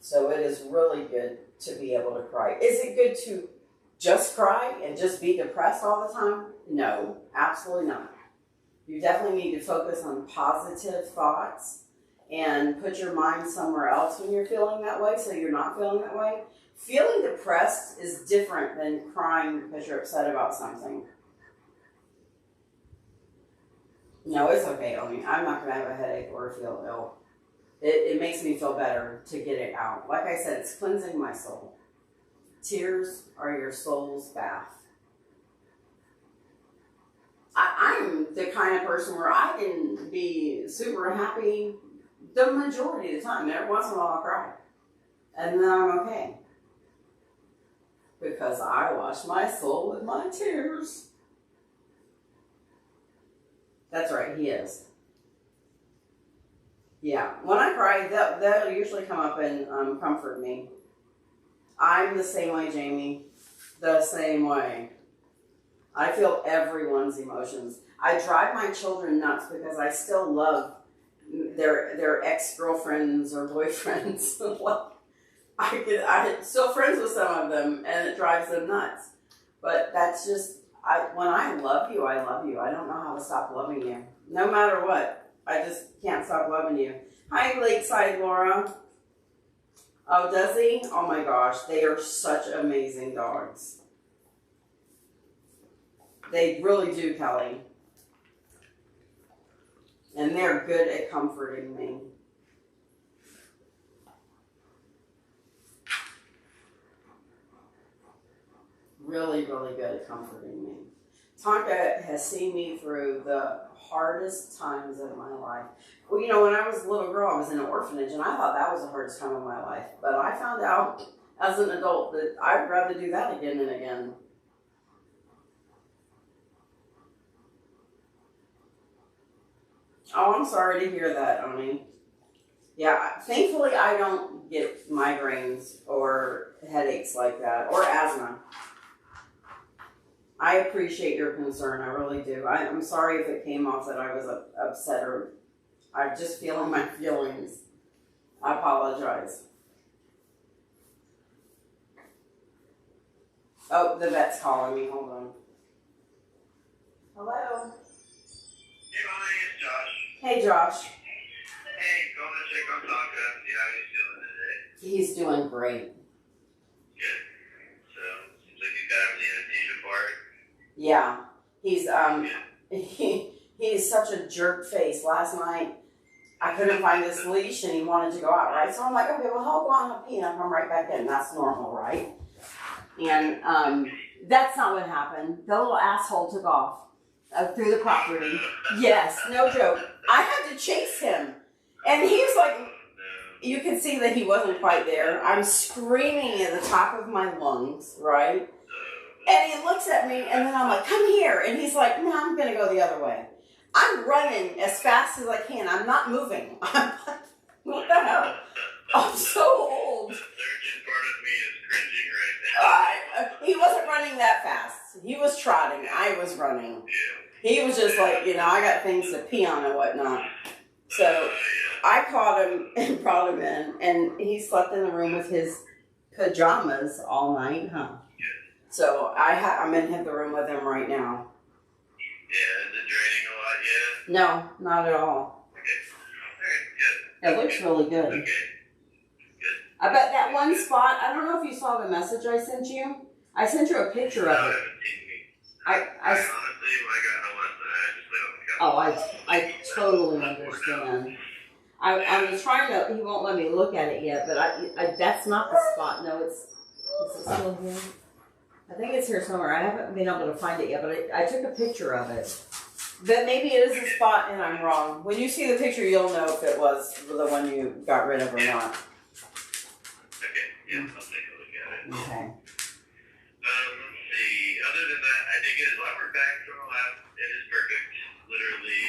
So it is really good to be able to cry. Is it good to just cry and just be depressed all the time? No, absolutely not. You definitely need to focus on positive thoughts and put your mind somewhere else when you're feeling that way, so you're not feeling that way. Feeling depressed is different than crying because you're upset about something. No, it's okay, Oni. I'm not going to have a headache or feel ill. It makes me feel better to get it out. Like I said, it's cleansing my soul. Tears are your soul's bath. I'm the kind of person where I can be super happy the majority of the time. Every once in a while I'll cry. And then I'm okay. Because I wash my soul with my tears. That's right, he is. Yeah, when I cry, they'll usually come up and comfort me. I'm the same way, Jamie. The same way. I feel everyone's emotions. I drive my children nuts because I still love their ex-girlfriends or boyfriends. I'm still friends with some of them, and it drives them nuts. But that's just, when I love you, I love you. I don't know how to stop loving you. No matter what. I just can't stop loving you. Hi, Lakeside Laura. Oh, does he? Oh my gosh, they are such amazing dogs. They really do, Kelly. And they're good at comforting me. Really, really good at comforting me. Tonka has seen me through the hardest times of my life. Well, you know, when I was a little girl, I was in an orphanage, and I thought that was the hardest time of my life. But I found out as an adult that I'd rather do that again and again. Oh, I'm sorry to hear that, Oni. Yeah, thankfully I don't get migraines or headaches like that, or asthma. I appreciate your concern, I really do. I'm sorry if it came off that I was upset or I'm just feeling my feelings. I apologize. Oh, the vet's calling me, hold on. Hello? Hey, Molly, it's Josh. Hey, Josh. Hey, going to check on Tonka, see how he's doing today. He's doing great. Good. So, seems like he's got everything in the Asia part. Yeah, he's such a jerk face. Last night, I couldn't find this leash and he wanted to go out, right? So I'm like, okay, well, I'll go out and I'll pee and I'll come right back in. That's normal, right? And that's not what happened. The little asshole took off through the property. Yes, no joke. I had to chase him. And he was like, you can see that he wasn't quite there. I'm screaming at the top of my lungs, right? And he looks at me, and then I'm like, come here. And he's like, no, I'm going to go the other way. I'm running as fast as I can. I'm not moving. I'm like, what the hell? I'm so old. The surgeon part of me is cringing right now. He wasn't running that fast. He was trotting. I was running. Yeah. He was just like, you know, I got things to pee on and whatnot. So I caught him and brought him in, and he slept in the room with his pajamas all night, huh? So I'm in the room with him right now. Yeah, is it draining a lot yet? No, not at all. Okay. Alright, good. It looks really good. Okay. Good. I bet that one spot, I don't know if you saw the message I sent you. I sent you a picture No, I of it. haven't seen me. I honestly, when I got home last night, I just laid on the couch. I totally understand. I was trying to, he won't let me look at it yet, but I that's not the spot. No, is it still here? I think it's here somewhere. I haven't been able to find it yet, but I took a picture of it. But maybe it is a spot and I'm wrong. When you see the picture, you'll know if it was the one you got rid of or not. Okay, yeah, I'll take a look at it. Okay. Let's see. Other than that, I did get his lab work back from the lab. It is perfect. Literally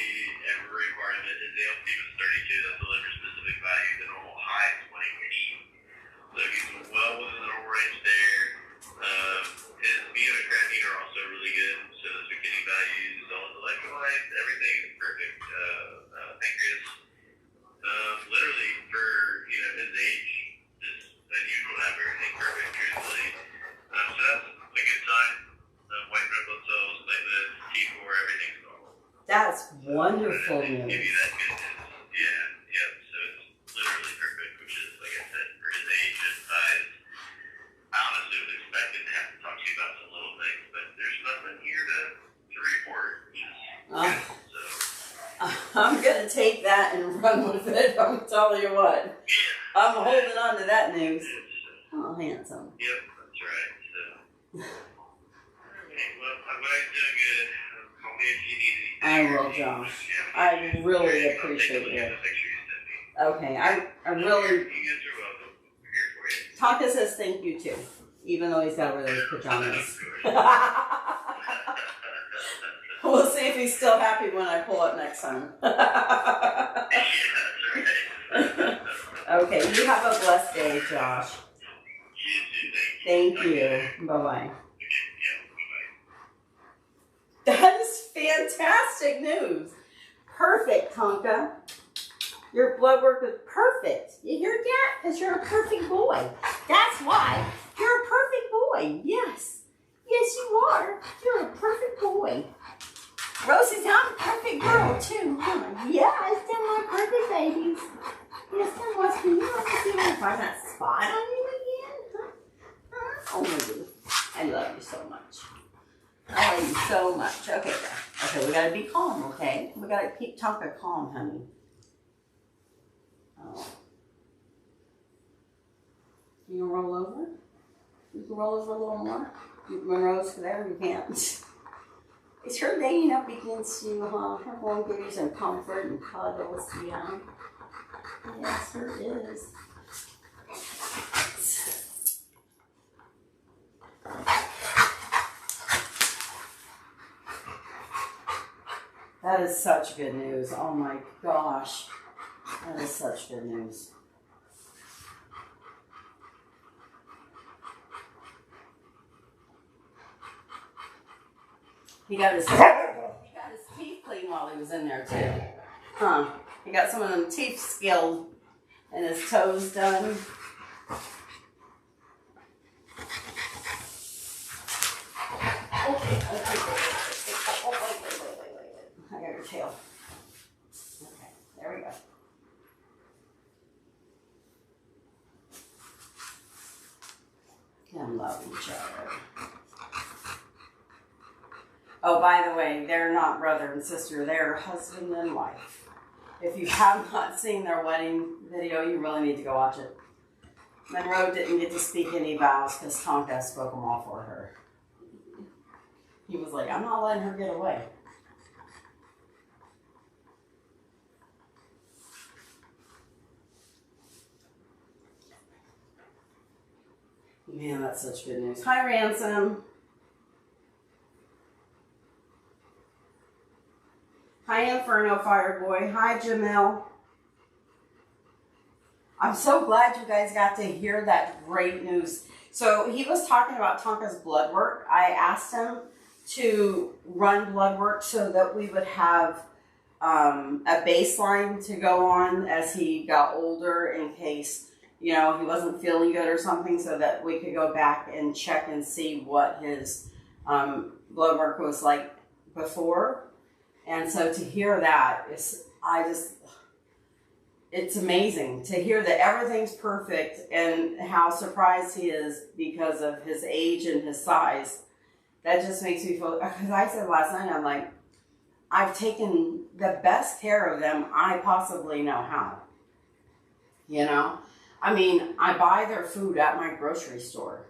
every part of it. His ALT was 32. That's the liver specific value. The normal high is 118. So he's well within the normal range there. His meat and creatinine are also really good. So those are kidney values, all his electrolytes, everything is perfect. Pancreas. Literally for his age, just unusual to have everything perfect, truthfully. So that's a good sign. White red blood cells, platelets, T4, everything's normal. That's wonderful Give news. you that good news. Yeah. So it's literally perfect, which is, like I said, for his age and size. I honestly was expecting to have to talk to you about some little things, but there's nothing here to report, which is good. So, I'm going to take that and run with it. I'm telling you what. yeah. I'm holding on to that news. Oh, handsome. Yep, that's right. So, okay, well, I'm glad you're doing good. Call me if you need anything. I will, Josh. I really appreciate it. Okay, I really. You guys are welcome. We're here for you. Tonka says thank you too, even though he's got to wear those pajamas. We'll see if he's still happy when I pull up next time. Yeah, that's right. Okay, you have a blessed day, Josh. You too, Thank you. Okay. Bye-bye. Yeah, bye-bye. That is fantastic news. Perfect, Tonka. Your blood work is perfect. You hear that? Because you're a perfect boy. That's why. You're a perfect boy. Yes. Yes, you are. You're a perfect boy. Rosie's not a perfect girl, too. Huh? Yes, they're my perfect babies. Yes, they must be. You want to see if I can find that spot on you again? Huh? Oh, my goodness. I love you so much. I love you so much. Okay, we got to be calm, okay? We got to keep Tonka calm, honey. Oh. You gonna roll over? You can roll over a little more. You can rose there. You can't. Is her laying up against you, huh? Her mom give you some comfort and cuddles, yeah. Yes, her is. That is such good news. Oh my gosh. That is such good news. He got his teeth cleaned while he was in there too. Huh. He got some of them teeth skilled and his toes done. Okay. I got your tail. Okay, there we go. Them love each other. Oh, by the way, they're not brother and sister. They're husband and wife. If you have not seen their wedding video, you really need to go watch it. Monroe didn't get to speak any vows because Tonka spoke them all for her. He was like, I'm not letting her get away. Man, that's such good news. Hi, Ransom. Hi, Inferno Fireboy. Hi, Jamil. I'm so glad you guys got to hear that great news. So he was talking about Tonka's blood work. I asked him to run blood work so that we would have a baseline to go on as he got older in case, you know, he wasn't feeling good or something, so that we could go back and check and see what his blood work was like before. And so to hear that it's amazing to hear that everything's perfect and how surprised he is because of his age and his size. That just makes me feel, because I said last night, I'm like, I've taken the best care of them I possibly know how. You know? I mean, I buy their food at my grocery store,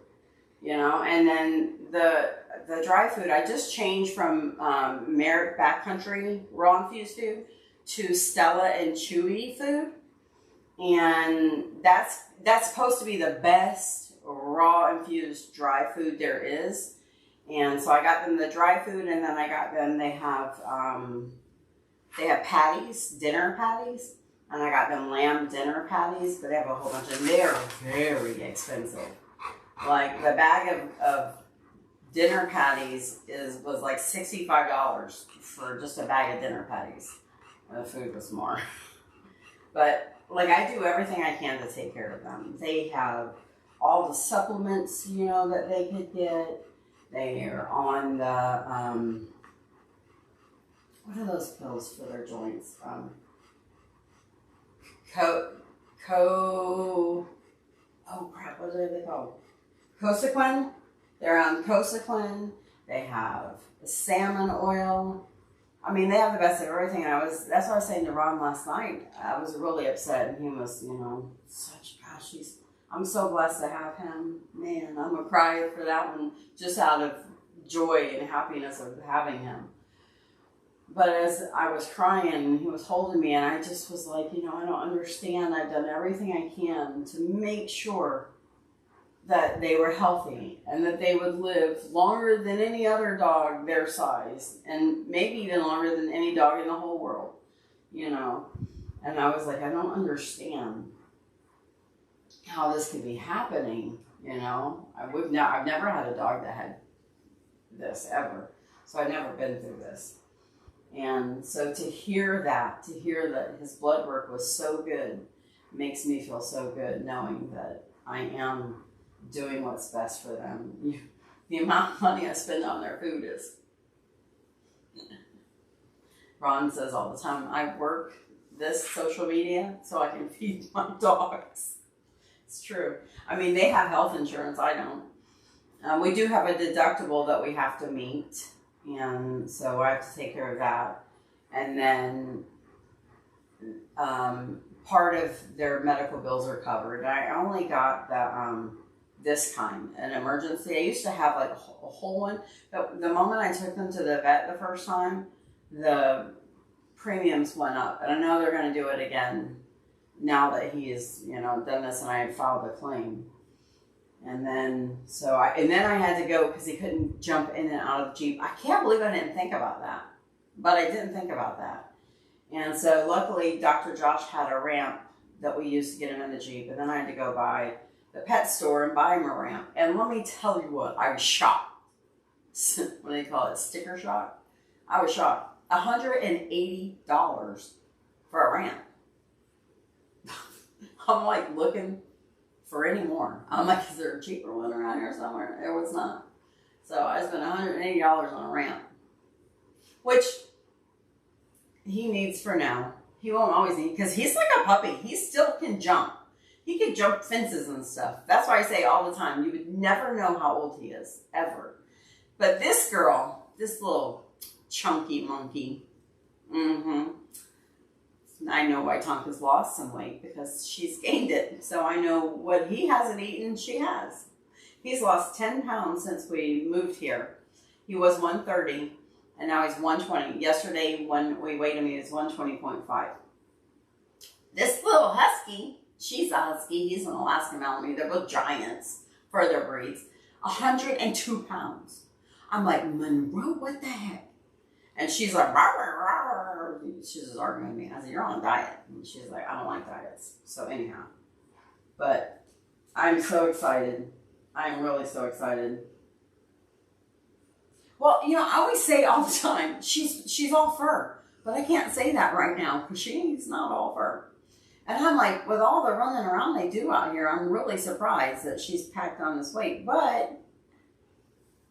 you know, and then the dry food, I just changed from Merrick Backcountry raw infused food to Stella and Chewy food. And that's supposed to be the best raw infused dry food there is. And so I got them the dry food, and then I got them, they have patties, dinner patties. And I got them lamb dinner patties, but they have a whole bunch of them. They're very expensive. Like the bag of dinner patties was like $65 for just a bag of dinner patties. And the food was more. But like I do everything I can to take care of them. They have all the supplements, you know, that they could get. They are on the what are those pills for their joints? Oh crap, what are they called? Cosequin. They're on Cosequin. They have salmon oil. I mean, they have the best of everything. That's what I was saying to Ron last night. I was really upset, and he was, you know, I'm so blessed to have him. Man, I'm gonna cry for that one just out of joy and happiness of having him. But as I was crying, he was holding me, and I just was like, you know, I don't understand. I've done everything I can to make sure that they were healthy and that they would live longer than any other dog their size, and maybe even longer than any dog in the whole world, you know. And I was like, I don't understand how this could be happening, you know. I've never had a dog that had this ever, so I've never been through this. And so to hear that his blood work was so good, makes me feel so good knowing that I am doing what's best for them. The amount of money I spend on their food is... Ron says all the time, I work this social media so I can feed my dogs. It's true. I mean, they have health insurance, I don't. We do have a deductible that we have to meet. And so I have to take care of that. And then part of their medical bills are covered. I only got this kind, an emergency. I used to have like a whole one, but the moment I took them to the vet the first time, the premiums went up, and I know they're going to do it again now that he's, you know, done this, and I had filed a claim. And then, then I had to go because he couldn't jump in and out of the Jeep. I can't believe I didn't think about that, but I didn't think about that. And so luckily, Dr. Josh had a ramp that we used to get him in the Jeep, and then I had to go by the pet store and buy him a ramp. And let me tell you what, I was shocked. What do they call it? Sticker shock? I was shocked. $180 for a ramp. I'm like looking for any more. I'm like, is there a cheaper one around here somewhere? There was not. So I spent $180 on a ramp, which he needs for now. He won't always need, because he's like a puppy. He still can jump. He can jump fences and stuff. That's why I say all the time, you would never know how old he is, ever. But this girl, this little chunky monkey, I know why Tonka's lost some weight, because she's gained it. So I know what he hasn't eaten, she has. He's lost 10 pounds since we moved here. He was 130, and now he's 120. Yesterday, when we weighed him, he was 120.5. This little husky, she's a husky, he's an Alaskan Malamute. They're both giants for their breeds. 102 pounds. I'm like, Monroe, what the heck? And she's like, rawr, rawr, rawr. She's just arguing with me. I said, you're on a diet. And she's like, I don't like diets. So anyhow, but I'm so excited. I'm really so excited. Well, you know, I always say all the time, she's all fur. But I can't say that right now because she's not all fur. And I'm like, with all the running around they do out here, I'm really surprised that she's packed on this weight. But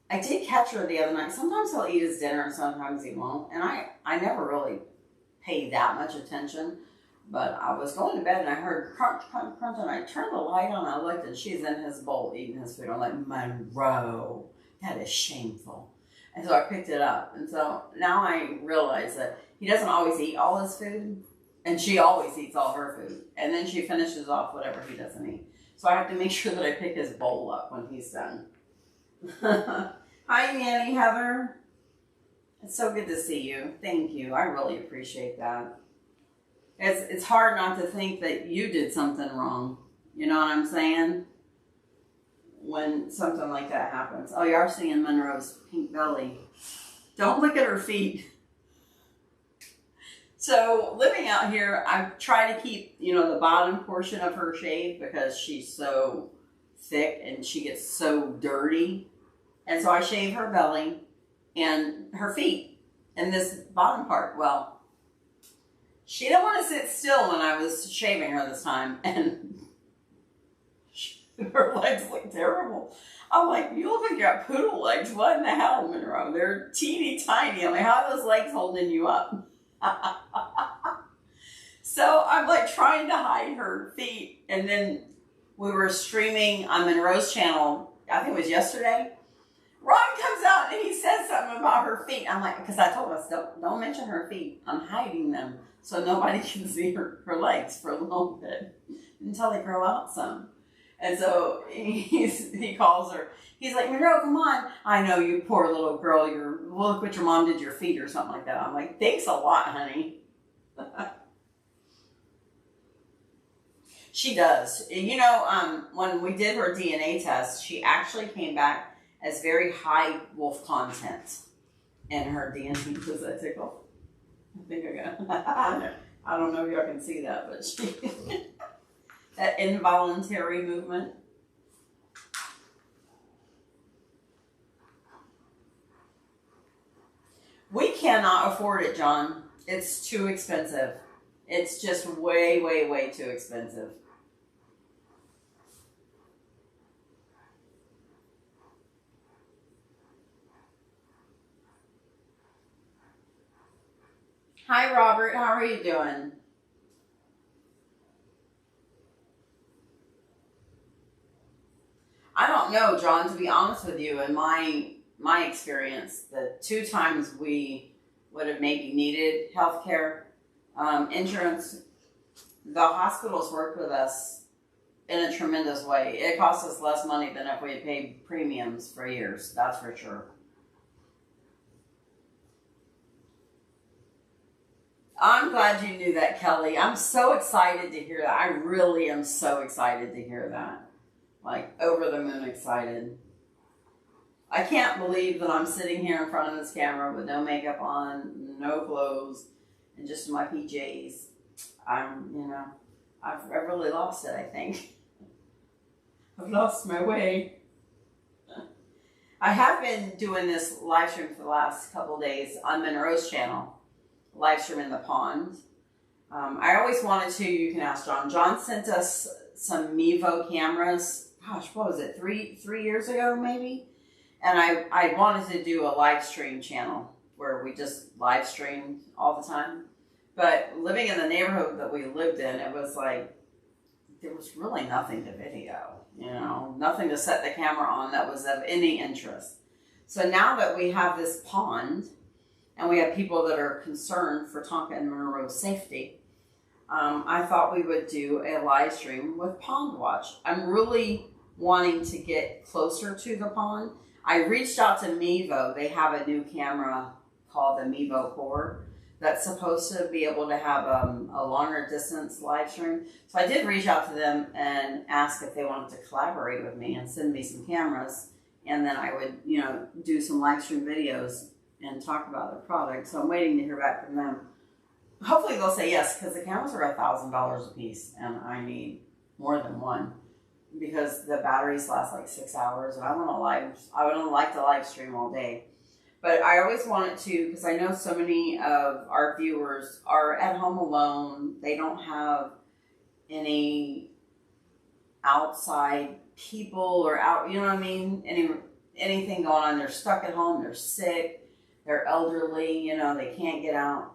I did catch her the other night. Sometimes he'll eat his dinner and sometimes he won't. And I never really paid that much attention. But I was going to bed and I heard crunch, crunch, crunch. And I turned the light on and I looked and she's in his bowl eating his food. I'm like, Monroe, that is shameful. And so I picked it up. And so now I realize that he doesn't always eat all his food. And she always eats all her food. And then she finishes off whatever he doesn't eat. So I have to make sure that I pick his bowl up when he's done. Hi, Nanny Heather. It's so good to see you. Thank you. I really appreciate that. It's hard not to think that you did something wrong. You know what I'm saying? When something like that happens. Oh, you are seeing Monroe's pink belly. Don't look at her feet. So living out here, I try to keep, you know, the bottom portion of her shaved because she's so thick and she gets so dirty. And so I shave her belly and her feet and this bottom part. Well, she didn't want to sit still when I was shaving her this time. And her legs look terrible. I'm like, you look like you got poodle legs. What in the hell, Monroe? They're teeny tiny. I'm like, how are those legs holding you up? So I'm like trying to hide her feet. And then we were streaming on Monroe's channel, I think it was yesterday. Ron comes out and he says something about her feet. I'm like, because I told us, don't mention her feet. I'm hiding them so nobody can see her legs for a little bit until they grow out some. And so he calls her. He's like, Monroe, come on. I know, you poor little girl. Look what your mom did to your feet or something like that. I'm like, thanks a lot, honey. She does. You know, when we did her DNA test, she actually came back as very high wolf content in her DNA. Does that tickle? I think I got I don't know if y'all can see that, but she that involuntary movement. We cannot afford it, John. It's too expensive. It's just way, way, way too expensive. Hi, Robert. How are you doing? I don't know, John, to be honest with you. In my experience, the 2 times we would have maybe needed health care, insurance, the hospitals worked with us in a tremendous way. It costs us less money than if we had paid premiums for years. That's for sure. I'm glad you knew that, Kelly. I'm so excited to hear that. I really am so excited to hear that. Like, over the moon excited. I can't believe that I'm sitting here in front of this camera with no makeup on, no clothes, and just my PJs. I've really lost it, I think. I've lost my way. I have been doing this live stream for the last couple of days on Monroe's channel. Live stream in the pond. I always wanted to, you can ask John. John sent us some Mevo cameras, gosh, what was it, three years ago maybe? And I wanted to do a live stream channel where we just live streamed all the time. But living in the neighborhood that we lived in, it was like, there was really nothing to video, nothing to set the camera on that was of any interest. So now that we have this pond, and we have people that are concerned for Tonka and Monroe's safety, I thought we would do a live stream with Pond Watch. I'm really wanting to get closer to the pond. I reached out to Mevo. They have a new camera called the Mevo Core that's supposed to be able to have a longer distance live stream. So I did reach out to them and ask if they wanted to collaborate with me and send me some cameras. And then I would, do some live stream videos and talk about the product. So I'm waiting to hear back from them. Hopefully they'll say yes, because the cameras are $1,000 a piece, and I need more than one because the batteries last like 6 hours, and I would like to live stream all day. But I always wanted to, because I know so many of our viewers are at home alone. They don't have any outside people or anything going on. They're stuck at home. They're sick. They're elderly, they can't get out.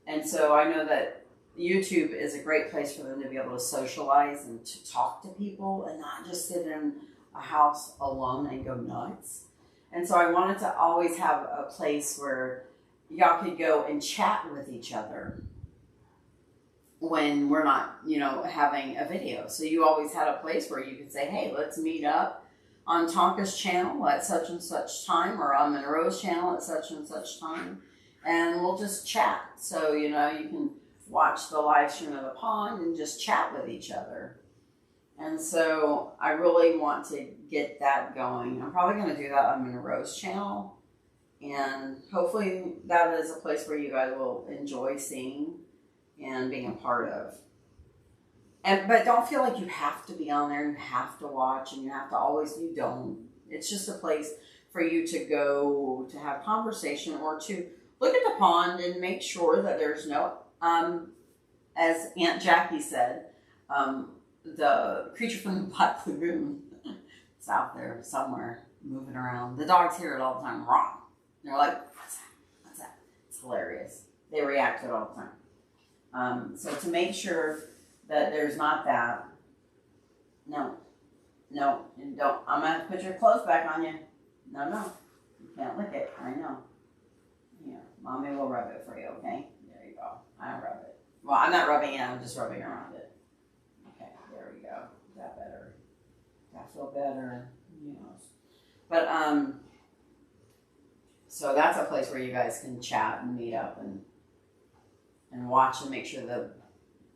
And so I know that YouTube is a great place for them to be able to socialize and to talk to people and not just sit in a house alone and go nuts. And so I wanted to always have a place where y'all could go and chat with each other when we're not, having a video. So you always had a place where you could say, hey, let's meet up on Tonka's channel at such and such time, or on Monroe's channel at such and such time, and we'll just chat. So, you can watch the live stream of the pond and just chat with each other. And so I really want to get that going. I'm probably going to do that on Monroe's channel, and hopefully that is a place where you guys will enjoy seeing and being a part of. But don't feel like you have to be on there, you have to watch, and you don't. It's just a place for you to go to have conversation or to look at the pond and make sure that there's no, as Aunt Jackie said, the creature from the Black Lagoon. It's out there somewhere moving around. The dogs hear it all the time. Wrong. They're like, what's that? What's that? It's hilarious. They react to it all the time. So to make sure that there's not that. No, and don't. I'm going to have to put your clothes back on you. No. You can't lick it. I know. Here, Mommy will rub it for you, okay? There you go. I'll rub it. Well, I'm not rubbing it. I'm just rubbing around it. Okay, there we go. Is that better? That feel better? But, so that's a place where you guys can chat and meet up and watch and make sure the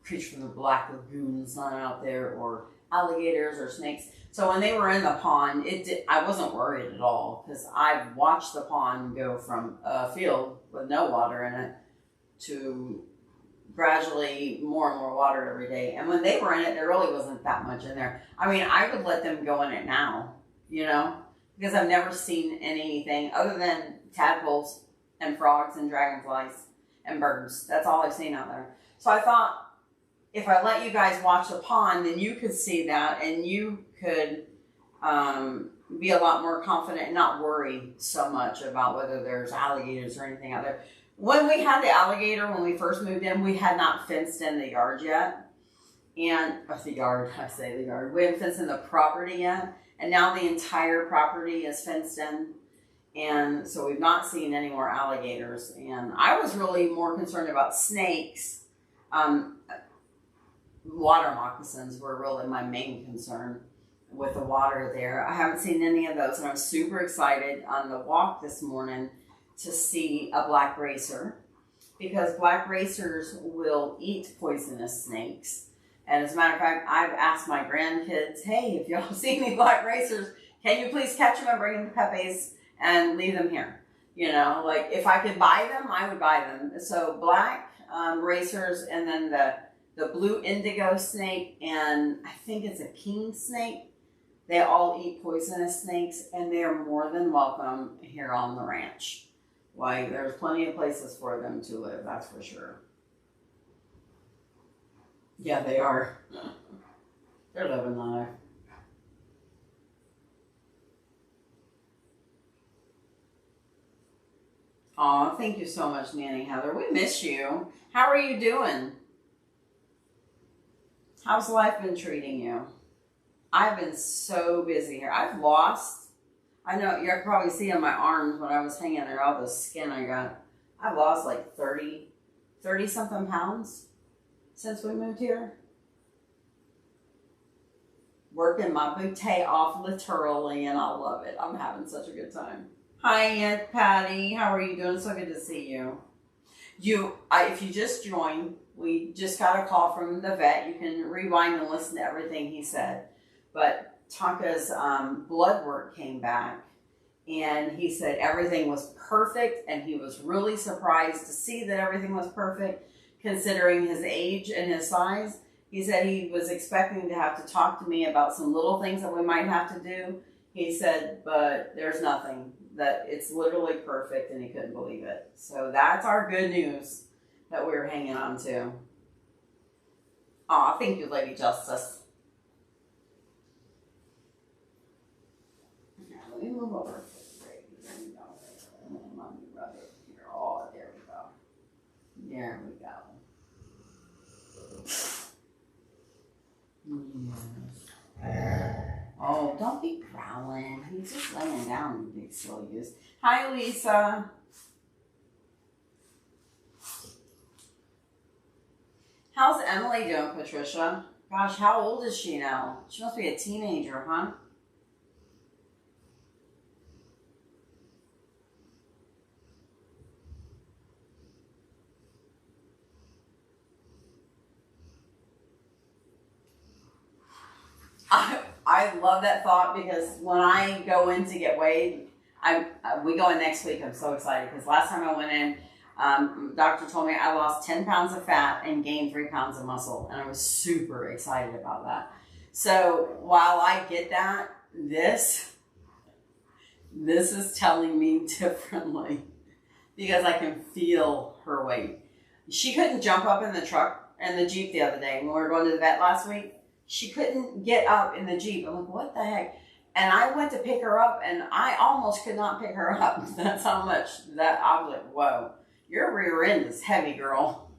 creature from the Black Lagoon's not out there, or alligators or snakes. So when they were in the pond, I wasn't worried at all, because I've watched the pond go from a field with no water in it to gradually more and more water every day. And when they were in it, there really wasn't that much in there. I mean, I would let them go in it now, because I've never seen anything other than tadpoles and frogs and dragonflies and birds. That's all I've seen out there. So I thought, if I let you guys watch the pond, then you could see that, and you could be a lot more confident and not worry so much about whether there's alligators or anything out there. When we had the alligator, when we first moved in, we had not fenced in the yard yet. And, the yard. We haven't fenced in the property yet. And now the entire property is fenced in. And so we've not seen any more alligators. And I was really more concerned about snakes. water moccasins were really my main concern with the water there. I haven't seen any of those, and I'm super excited on the walk this morning to see a black racer, because black racers will eat poisonous snakes. And as a matter of fact, I've asked my grandkids, hey, if y'all see any black racers, can you please catch them and bring them to Pepe's and leave them here? You know, like if I could buy them, I would buy them. So black racers, and then the blue indigo snake, and I think it's a king snake. They all eat poisonous snakes, and they are more than welcome here on the ranch. Like, there's plenty of places for them to live, that's for sure. Yeah, they are. They're living life. Aw, thank you so much, Nanny Heather. We miss you. How are you doing? How's life been treating you? I've been so busy here. I've lost, I know you can probably see on my arms when I was hanging there, all the skin I got. I've lost like 30 something pounds since we moved here. Working my booty off literally, and I love it. I'm having such a good time. Hi, Aunt Patty. How are you doing? So good to see you. If you just joined, we just got a call from the vet. You can rewind and listen to everything he said. But Tonka's blood work came back, and he said everything was perfect, and he was really surprised to see that everything was perfect considering his age and his size. He said he was expecting to have to talk to me about some little things that we might have to do. He said, but there's nothing, that it's literally perfect, and he couldn't believe it. So that's our good news that we're hanging on to. Aw, thank you, Lady Justice. Let me move over. There we go. Let me rub it here. Oh, there we go. There we go. Yes. Oh, don't be growling. He's just laying down, you big silly goose. Hi, Lisa. How's Emily doing, Patricia? Gosh, how old is she now? She must be a teenager, huh? I love that thought, because when I go in to get weighed, we go in next week. I'm so excited because last time I went in, doctor told me I lost 10 pounds of fat and gained 3 pounds of muscle, and I was super excited about that. So while I get that, this is telling me differently, because I can feel her weight. She couldn't jump up in the truck and the Jeep the other day when we were going to the vet last week. She couldn't get up in the Jeep. I'm like, what the heck? And I went to pick her up, and I almost could not pick her up. That's how much that I was like, whoa, your rear end is heavy, girl.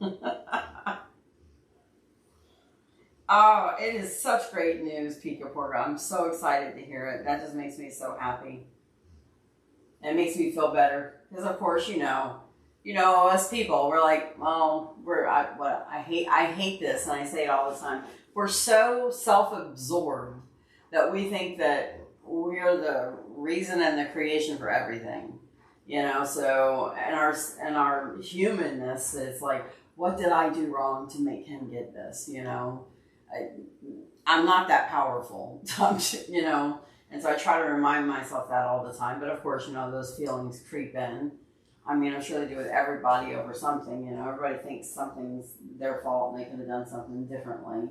Oh, it is such great news, Pika Porga. I'm so excited to hear it. That just makes me so happy. It makes me feel better. Because, of course, you know, us people, we're like, well, I hate this, and I say it all the time. We're so self-absorbed that we think that we're the reason and the creation for everything, you know. So, and our humanness, it's like, what did I do wrong to make him get this? You know, I'm not that powerful, you know. And so I try to remind myself that all the time. But of course, you know, those feelings creep in. I mean, I'm sure they do with everybody over something. You know, everybody thinks something's their fault and they could have done something differently.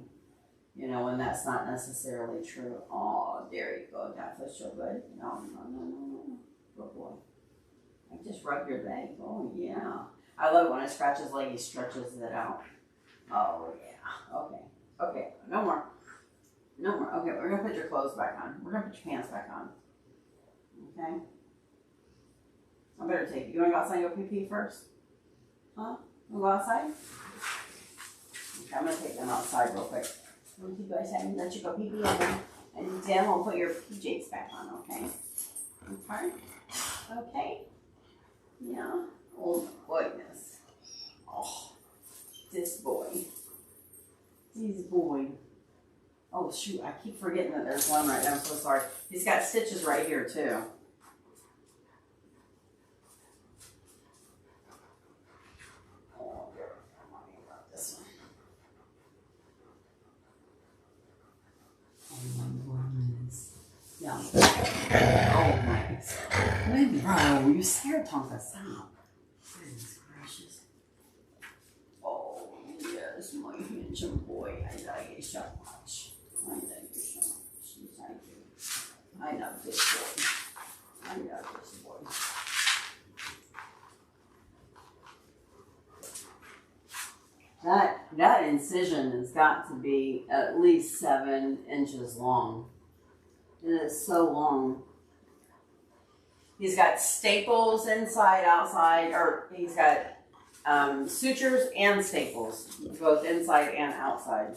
You know, and that's not necessarily true. Oh, there you go. That feels so good. No. Good boy. I just rub your leg. Oh, yeah. I love it when I scratch his leg, he stretches it out. Oh, yeah. Okay. No more. Okay, we're going to put your clothes back on. We're going to put your pants back on. Okay? I better take you. You want to go outside and go pee-pee first? Huh? You want to go outside? Okay, I'm going to take them outside real quick. I'm going to keep you outside and let you go pee-pee, and then we'll put your PJs back on, okay? Okay? Yeah? Oh, goodness. Oh, this boy. He's a boy. Oh shoot, I keep forgetting that there's one right now. I'm so sorry. He's got stitches right here too. Oh, this one. Oh my goodness. Yeah. Oh my. Bro, you're scared, Tonka. Stop. Goodness gracious. Oh yes, my handsome boy. I love you so much. I love you so much. Thank you. I love this boy. I love this boy. That incision has got to be at least 7 inches long. It is so long. He's got staples inside, outside, or he's got sutures and staples, both inside and outside.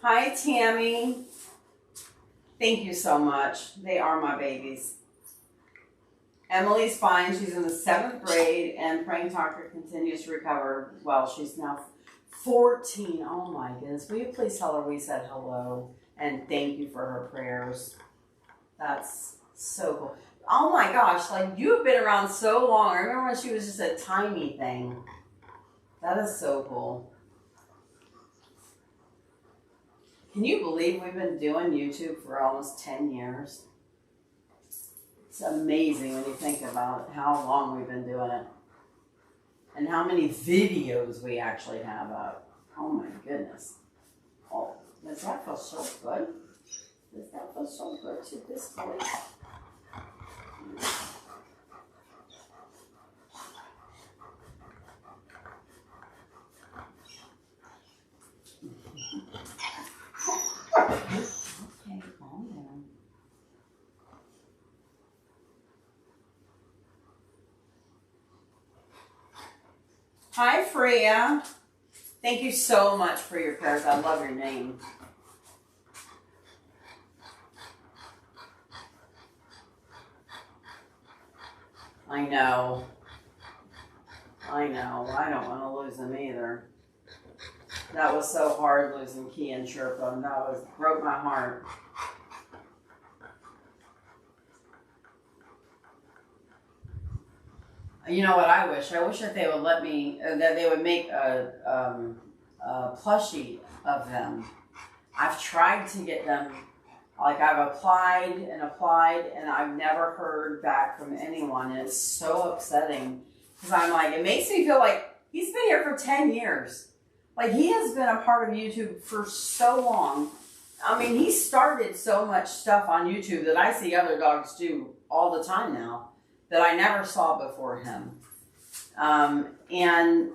Hi, Tammy. Thank you so much. They are my babies. Emily's fine. She's in the 7th grade, and praying Tonka continues to recover. Well, she's now 14. Oh my goodness. Will you please tell her we said hello and thank you for her prayers? That's so cool. Oh my gosh, like you've been around so long. I remember when she was just a tiny thing. That is so cool. Can you believe we've been doing YouTube for almost 10 years? It's amazing when you think about how long we've been doing it. And how many videos we actually have up. Oh my goodness. Oh, does that feel so good? Does that feel so good to this boy? Okay, calm down. Hi, Freya. Thank you so much for your prayers. I love your name. I know. I know. I don't want to lose him either. That was so hard losing Key and Sherpa. That broke my heart. You know what I wish? I wish that they would let me, that they would make a plushie of them. I've tried to get them, like I've applied, and I've never heard back from anyone. And it's so upsetting because I'm like, it makes me feel like he's been here for 10 years. Like he has been a part of YouTube for so long. I mean, he started so much stuff on YouTube that I see other dogs do all the time now that I never saw before him. And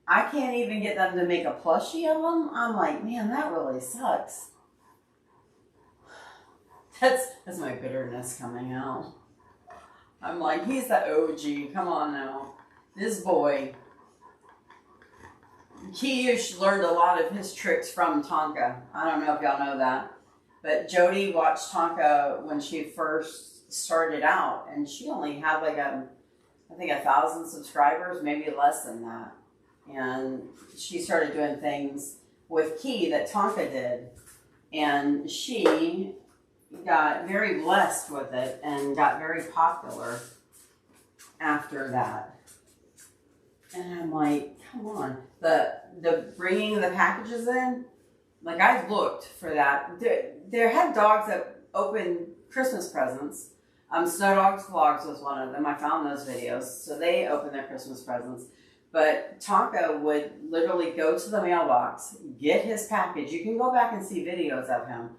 I can't even get them to make a plushie of him. I'm like, man, that really sucks. That's my bitterness coming out. I'm like, he's the OG. Come on now. This boy. Kiyush learned a lot of his tricks from Tonka. I don't know if y'all know that. But Jody watched Tonka when she first started out. And she only had like I think 1,000 subscribers, maybe less than that. And she started doing things with Key that Tonka did. And she got very blessed with it and got very popular after that. And I'm like, come on. The bringing the packages in, like I looked for that. There had dogs that opened Christmas presents. Snow Dogs Vlogs was one of them. I found those videos. So they opened their Christmas presents. But Tonka would literally go to the mailbox, get his package. You can go back and see videos of him.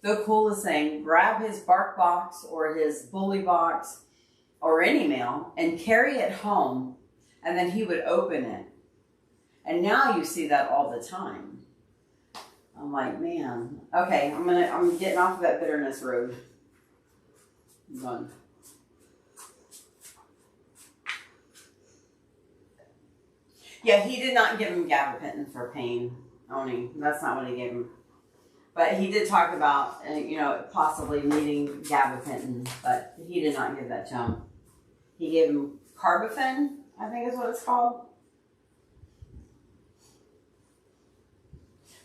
The coolest thing, grab his bark box or his bully box or any mail and carry it home. And then he would open it. And now you see that all the time. I'm like, man. Okay, I'm getting off of that bitterness road. I'm done. Yeah, he did not give him gabapentin for pain, Oni. That's not what he gave him. But he did talk about, possibly needing gabapentin, but he did not give that to him. He gave him carbafen, I think is what it's called.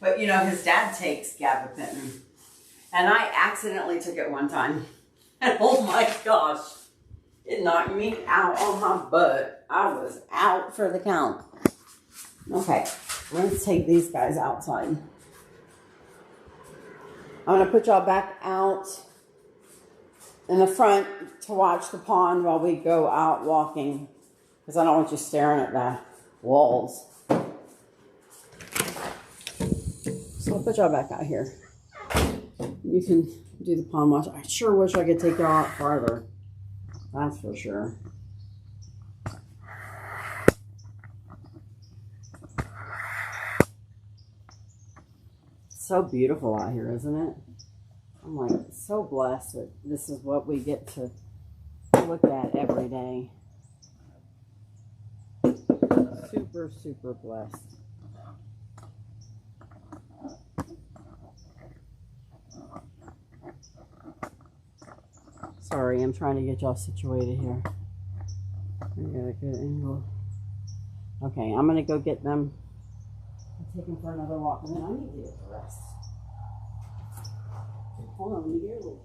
But you know, his dad takes gabapentin. And I accidentally took it one time. And oh my gosh, it knocked me out on my butt. I was out for the count. Okay, let's take these guys outside. I'm going to put y'all back out in the front to watch the pond while we go out walking. Because I don't want you staring at the walls. So I'll put y'all back out here. You can do the pond watch. I sure wish I could take y'all out farther. That's for sure. So beautiful out here, isn't it? I'm like so blessed that this is what we get to look at every day. Super, super blessed. Sorry, I'm trying to get y'all situated here. I got a good angle. Okay, I'm going to go get them. I'll take them for another walk, and then I need to get the rest. Hold on, let me get a little.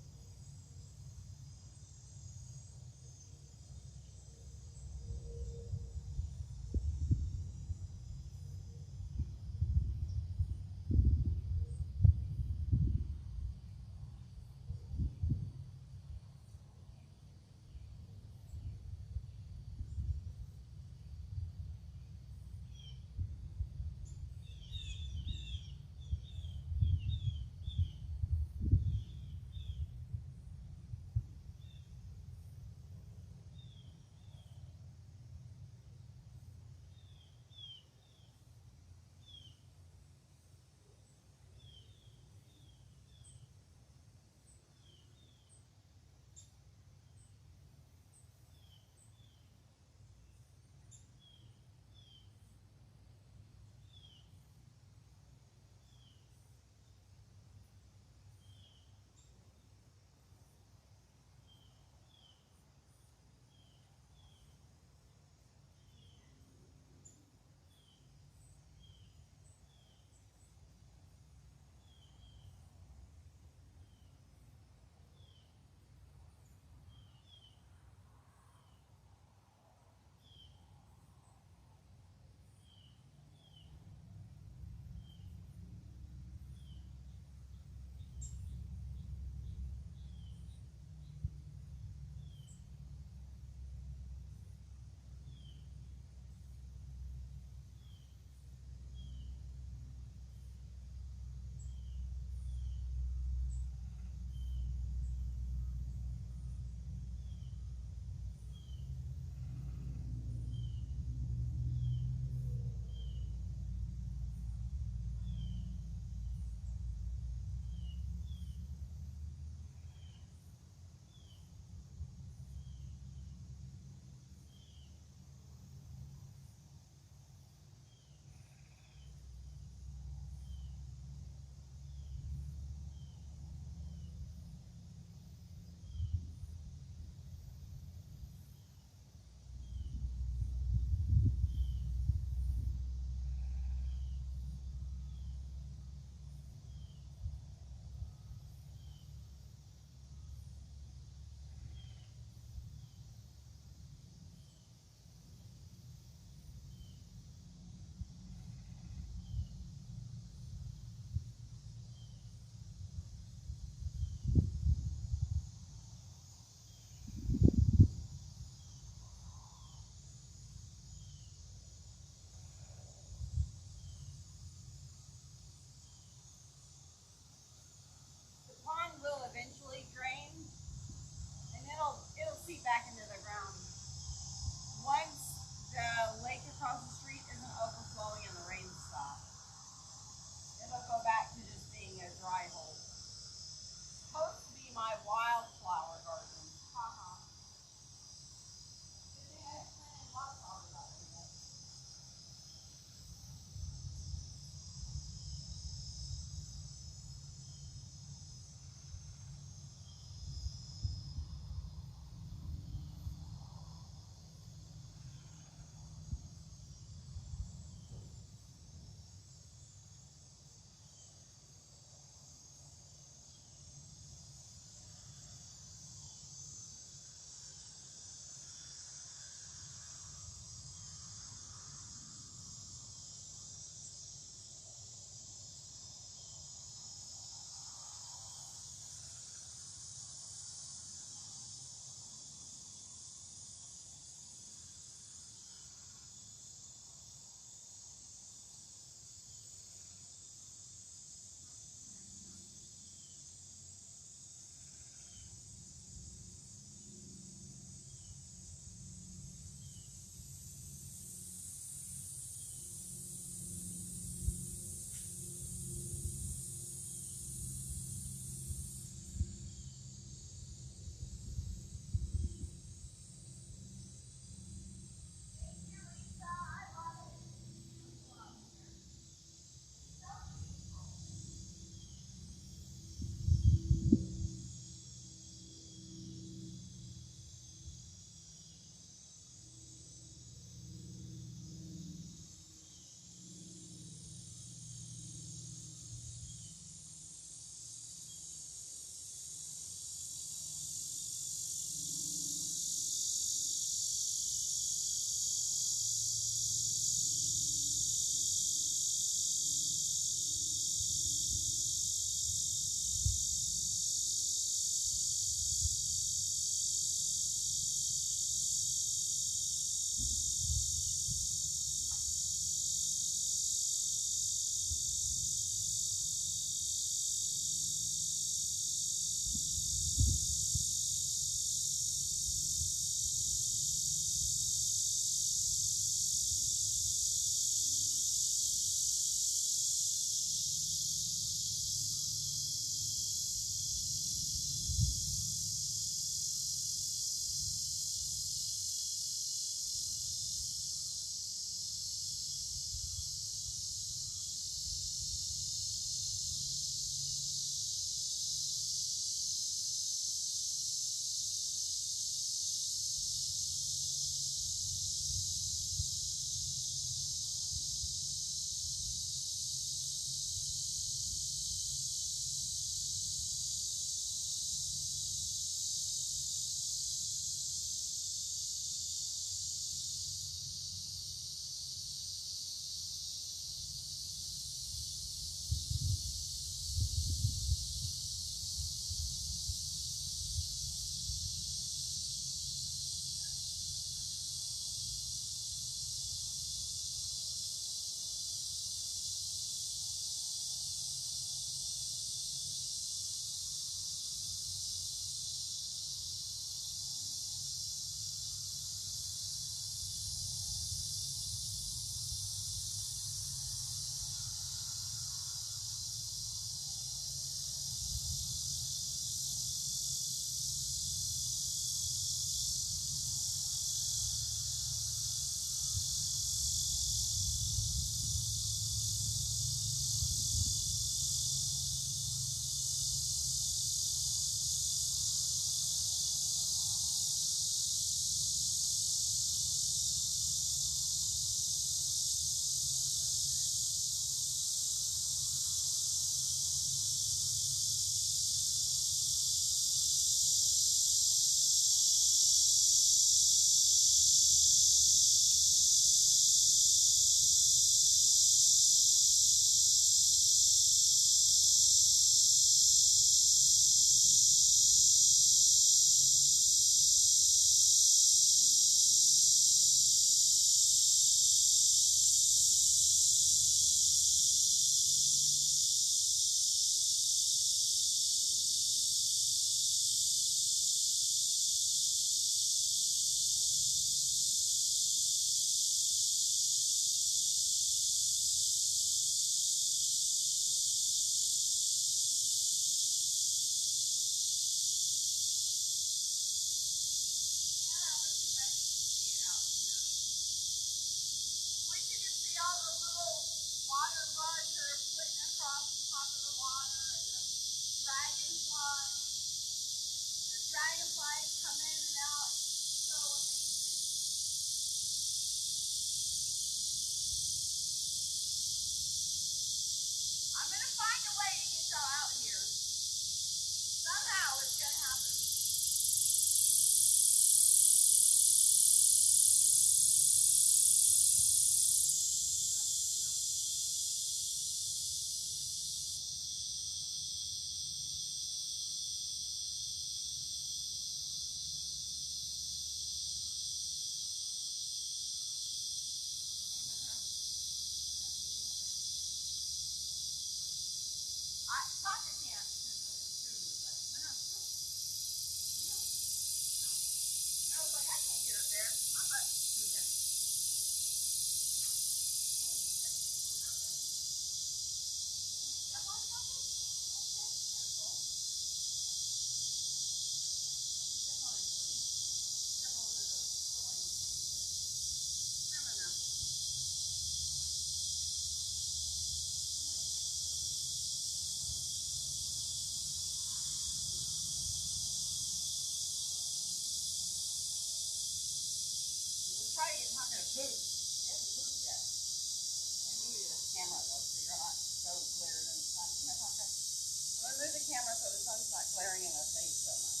pooped. He hasn't pooped yet. I'm gonna move the camera though, so you're not so glared in the sun. Come here, Tonka. I'm gonna move the camera so the sun's not glaring in the face so much.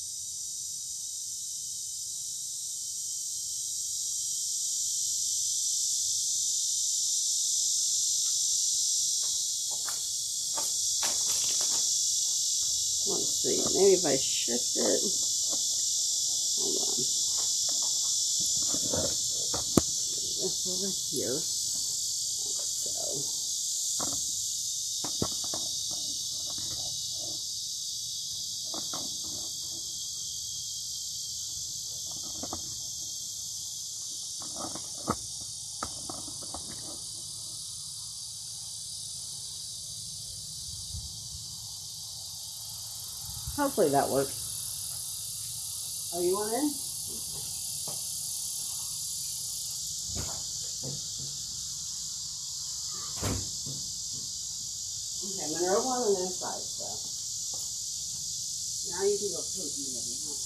Let's see, maybe if I shift it. Hold on. This over here. So. Hopefully that works. Oh, you want in? Okay, I'm gonna roll on the inside, so. Now you can go poop maybe, huh?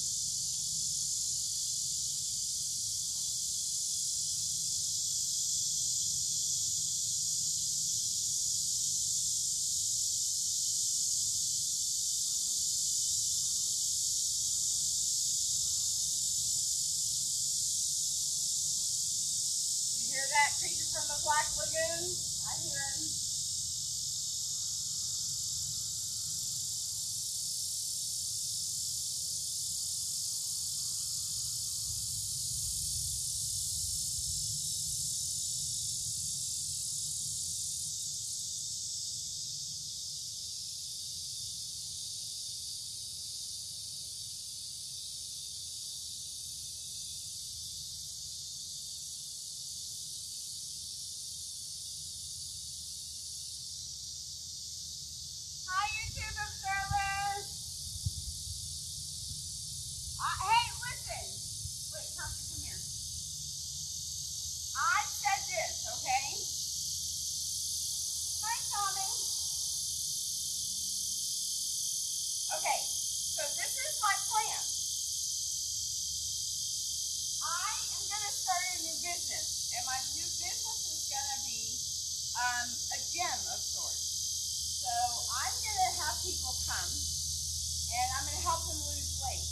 You hear that creature from the Black Lagoon? I hear him. Hi, YouTube observers. Hey, listen. Wait, Tonka, come here. I said this, okay? Hi, Tommy. Okay, so this is my plan. I am going to start a new business, and my new business is going to be a gym of sorts. So I'm going to have people come, and I'm going to help them lose weight.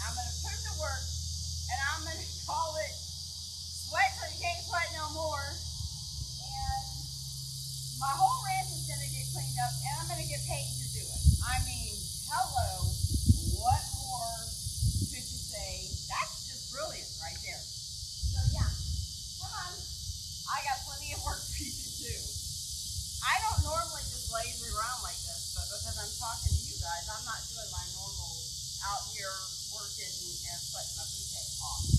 I'm going to put them to work, and I'm going to call it Sweat Till You Can't Sweat No More. And my whole ranch is going to get cleaned up, and I'm going to get paid to do it. I mean, hello, what more could you say? That's just brilliant right there. So yeah, come on. I got plenty of work for you to do. I don't normally just laze around like this, but because I'm talking to you guys, I'm not doing my normal out here working and sweating my bouquet off.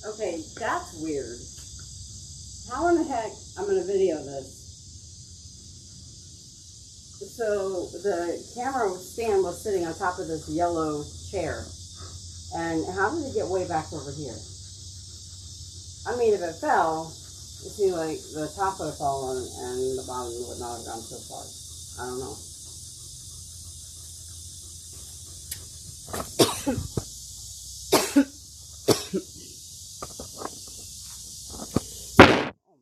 Okay, that's weird. How in the heck, I'm going to video this. So the camera stand was sitting on top of this yellow chair. And how did it get way back over here? I mean, if it fell, it seemed like the top would have fallen and the bottom would not have gone so far. I don't know. Oh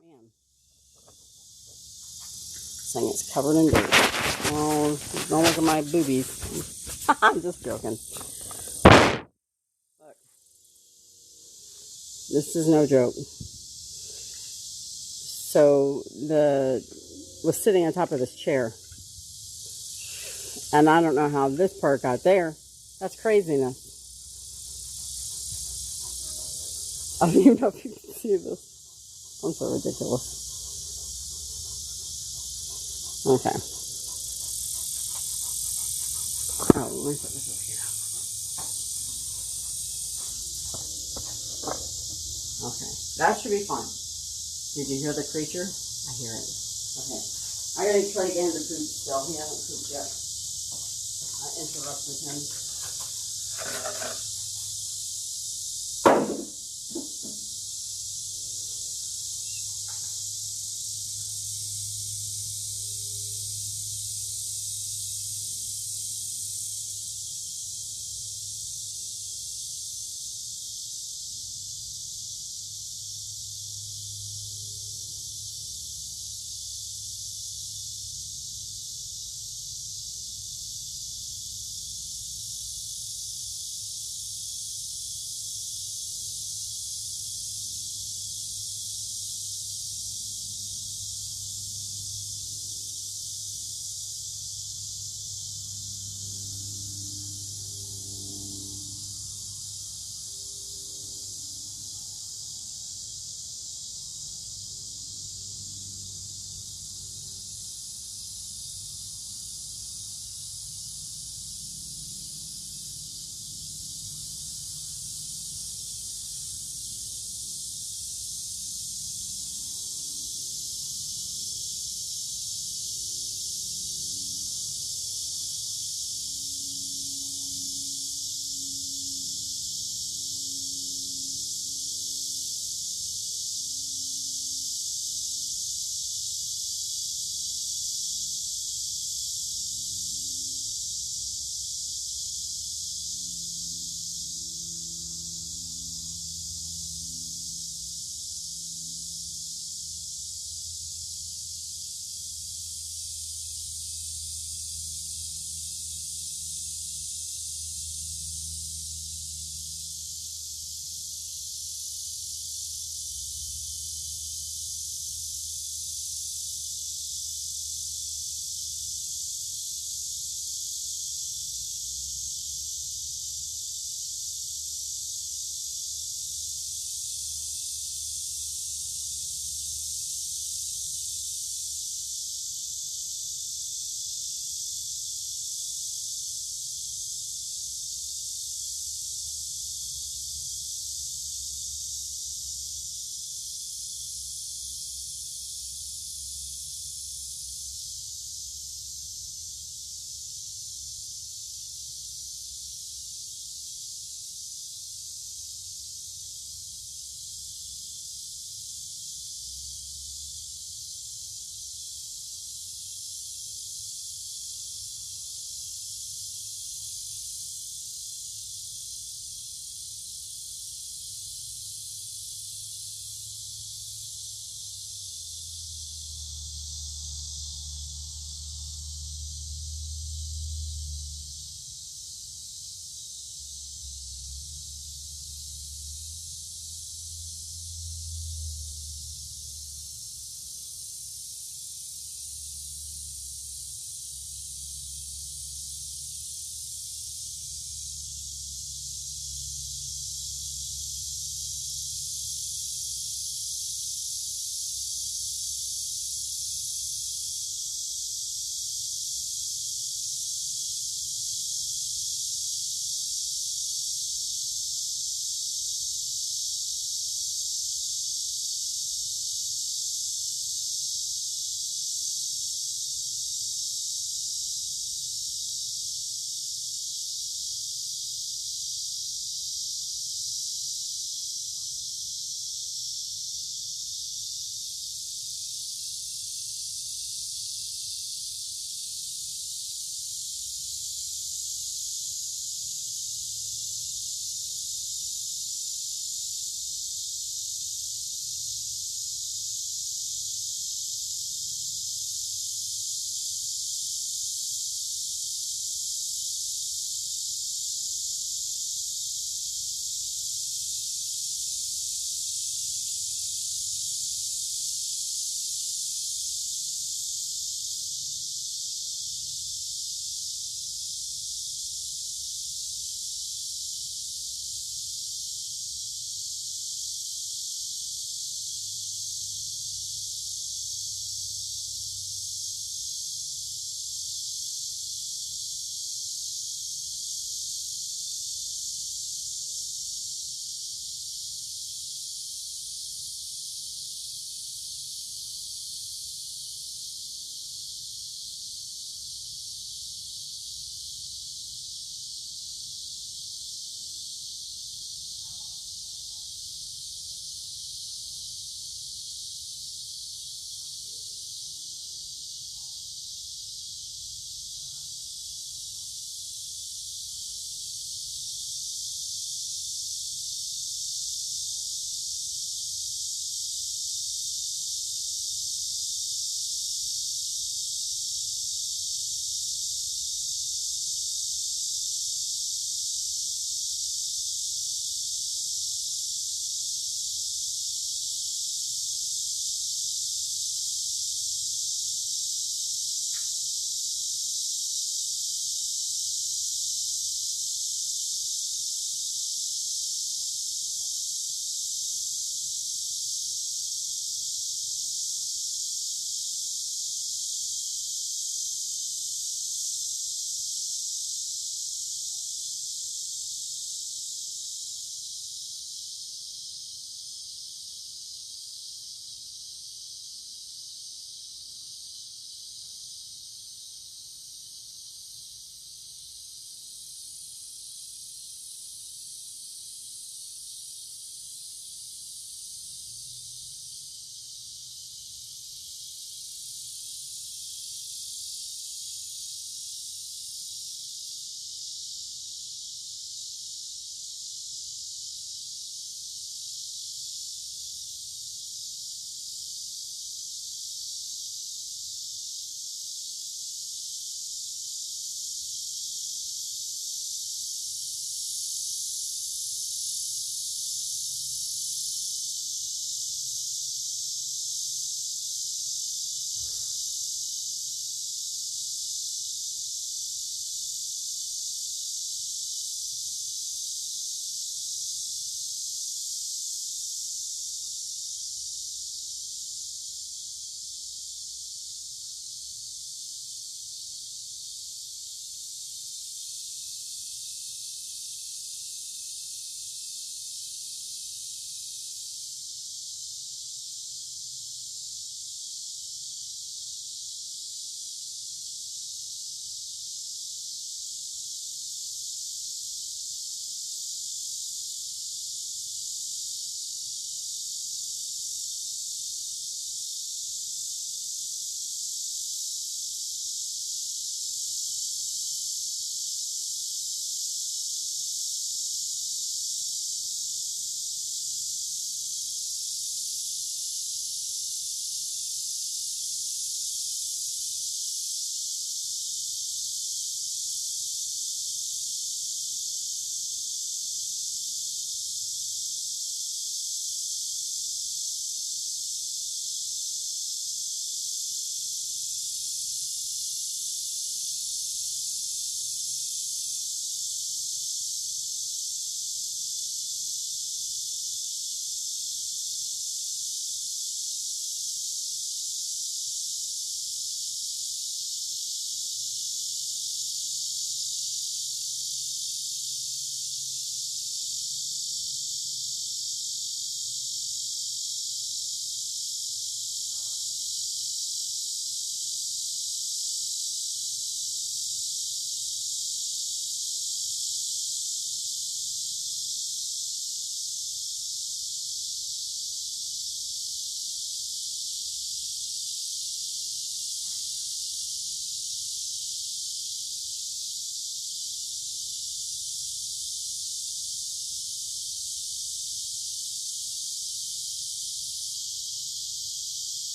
man. This thing is covered in dirt. Oh, don't look at my boobies. I'm just joking. Look. This is no joke. So was sitting on top of this chair. And I don't know how this part got there. That's craziness. I don't even know if you can see this. I'm so ridiculous. Okay. Oh, let me put this over here. Okay. That should be fine. Did you hear the creature? I hear it. Okay. I gotta try to get him to poop still. He hasn't pooped yet. I interrupted him.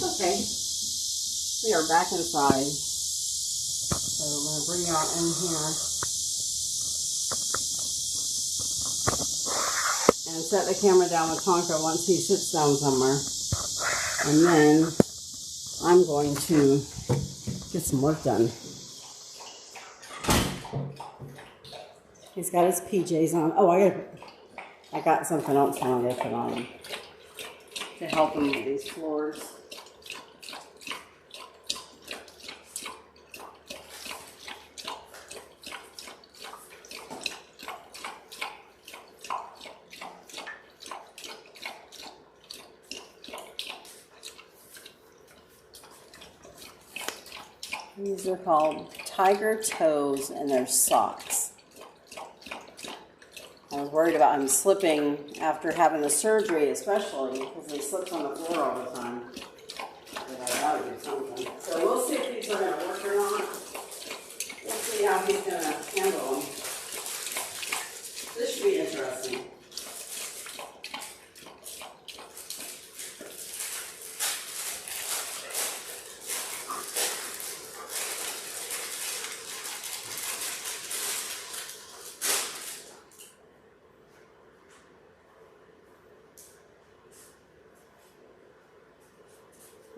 It's okay. We are back inside. So I'm going to bring y'all in here and set the camera down with Tonka once he sits down somewhere. And then I'm going to get some work done. He's got his PJs on. Oh, I got something else I want to put on him to help him with these floors. These are called Tiger Toes, and they're socks. I was worried about him slipping after having the surgery, especially because he slips on the floor all the time. But I gotta do something. So we'll see if these are going to work or not. We'll see how he's going to handle them. This should be interesting.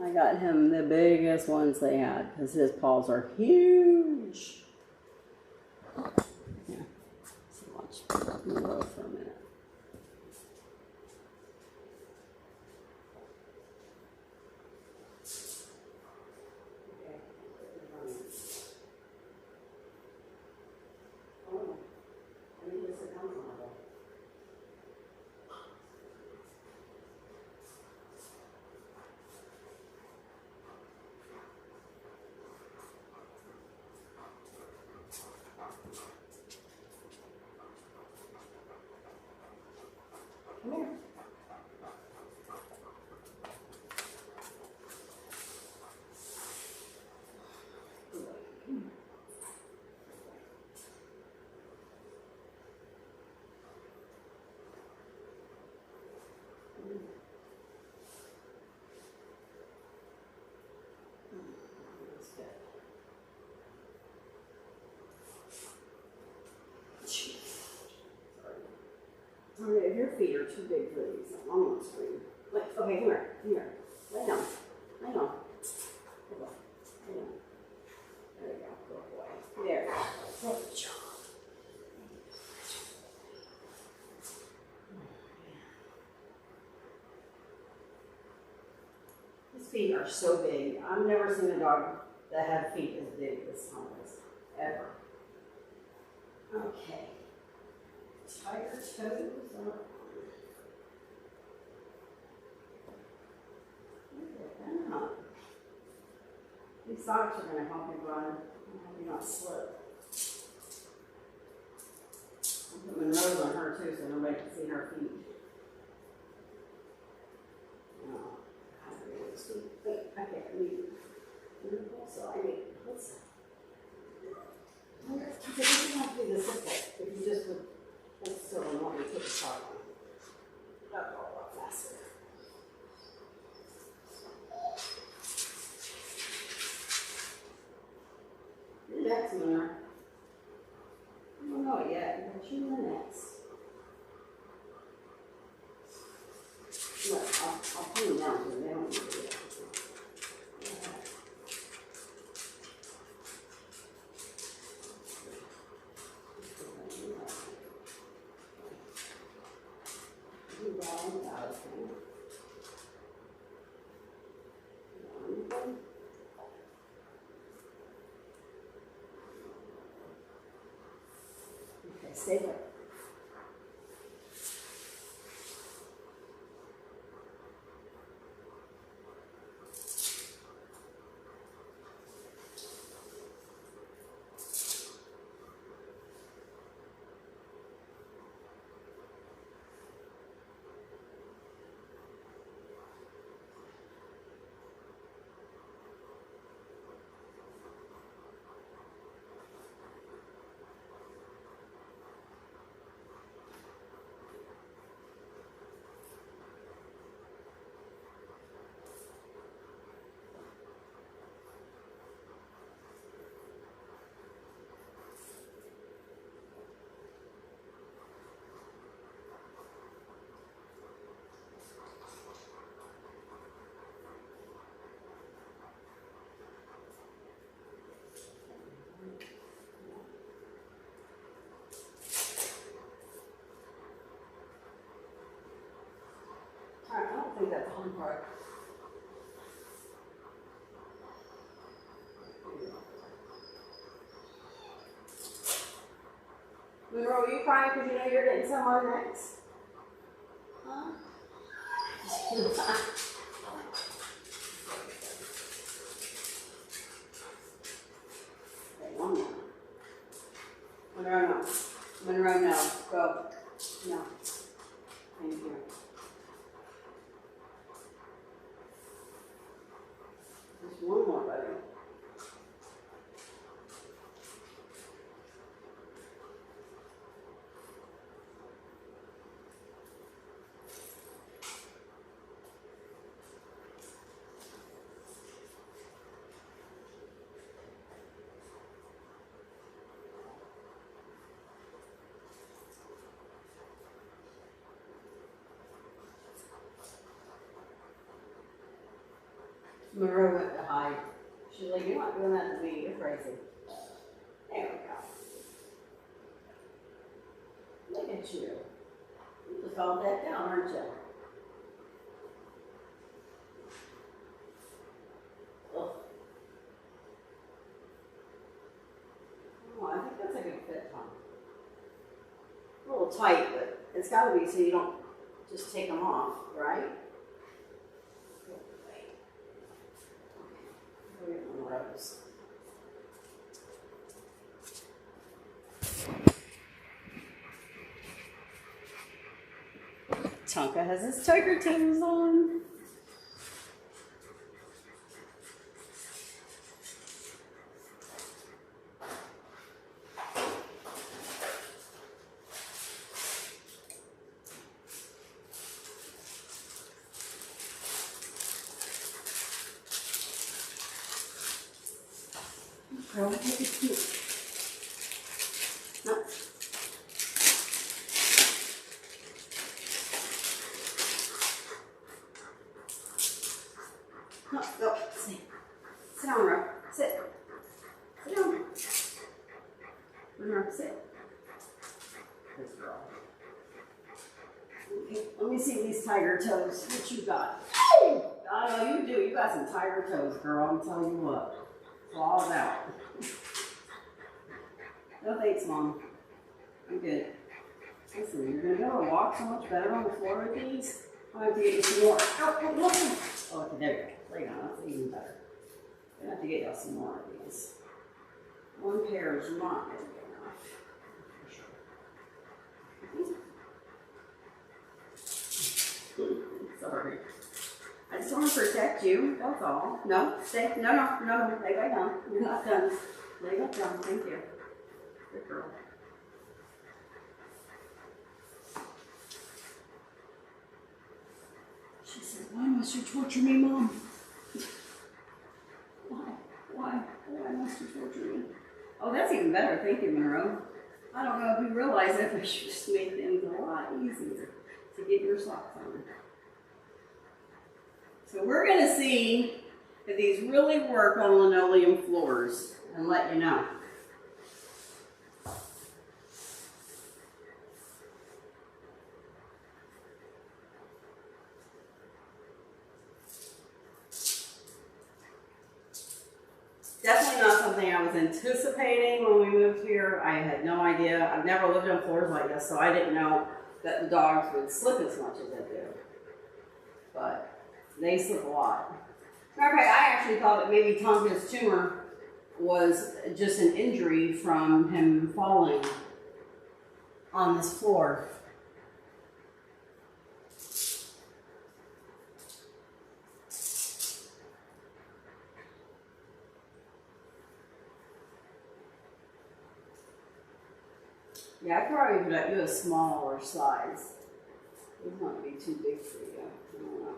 I got him the biggest ones they had because his paws are huge. Yeah. So watch me low for a minute. Okay. Oh, I need to sit down a little. Come here. Sorry, if your feet are too big for these, I'm on the screen. Like, okay, come here, come here. Lay down. Lay down. Good boy. Lay down. There we go. Good boy. There. Good job. His feet are so big. I've never seen a dog that had feet as big as Tonka's. Ever. Okay. Tiger toes up. Look at that. These socks are going to help you run and help you not slip. I'll put my nose on her too so nobody can see her feet. Oh, I have to get those feet. Wait, okay, I need so I need, let's see. It doesn't have to be this simple. If you just would hold still and want me to put the sock on. That'll go a lot faster. You're next, Mona. I don't know it yet, but you're next. Look, I'll put them down so they don't need to do it. Okay, stay there. think that's on part. Monroe, are you crying because you know you're getting some on next? Huh? Okay, one more. Monroe, no. Monroe, no. Go. No. Thank you. Just one more, buddy. Monroe went to hide. She's like, you're not doing that to me. You're crazy. There we go. Look at you. You just calmed that down, aren't you? Ugh. Oh, I think that's a good fit, Tom. A little tight, but it's got to be so you don't just take them off, right? Rose. Tonka has his tiger toes on. Girl, take a peek. No. No, go. Sit. Sit down, Ro. Sit. Sit down. Ro, sit. Good girl. Okay, let me see these tiger toes. What you got? I know you do. You got some tiger toes, girl. I'm telling you what. Claws out. No thanks, Mom. I'm good. Listen, you're going to be able to walk so much better on the floor with these. I have to get you some more. Oh, okay, there you go. There you go. That's even better. I'm going to have to get y'all some more of these. One pair is not going to be enough. For sure. Sorry. I just want to protect you. That's all. No, stay. No. Lay back down. You're not done. Lay back down. Thank you. Good girl. She said, why must you torture me, Mom? Why must you torture me? Oh, that's even better. Thank you, Monroe. I don't know if you realize it, but you just made things a lot easier to get your socks on. So we're going to see if these really work on linoleum floors and let you know. Definitely not something I was anticipating when we moved here. I had no idea. I've never lived on floors like this, so I didn't know that the dogs would slip as much as they do. But they slip a lot. Okay, I actually thought that maybe Tonka's tumor was just an injury from him falling on this floor. Yeah, I could probably put you a smaller size. It's not going to be too big for you. I don't know.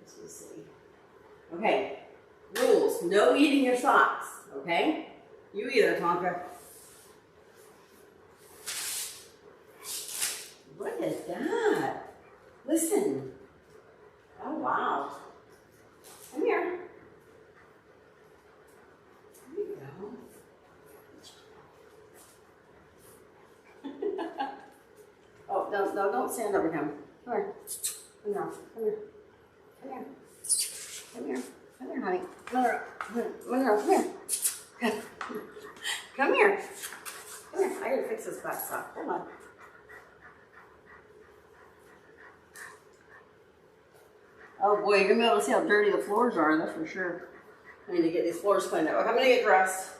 Let's see. Okay, rules. No eating your socks, okay? You either, Tonka. What is that? Listen. Oh, wow. Come here. There you go. Oh, don't stand over him. Come here. Come here. Come here. Come here. Come here. Come here, honey. Monroe. Monroe, come here. Come here. Come here. I gotta fix this back stop. Hold on. Oh boy, you're gonna be able to see how dirty the floors are, that's for sure. I need to get these floors cleaned up. Okay, I'm gonna get dressed.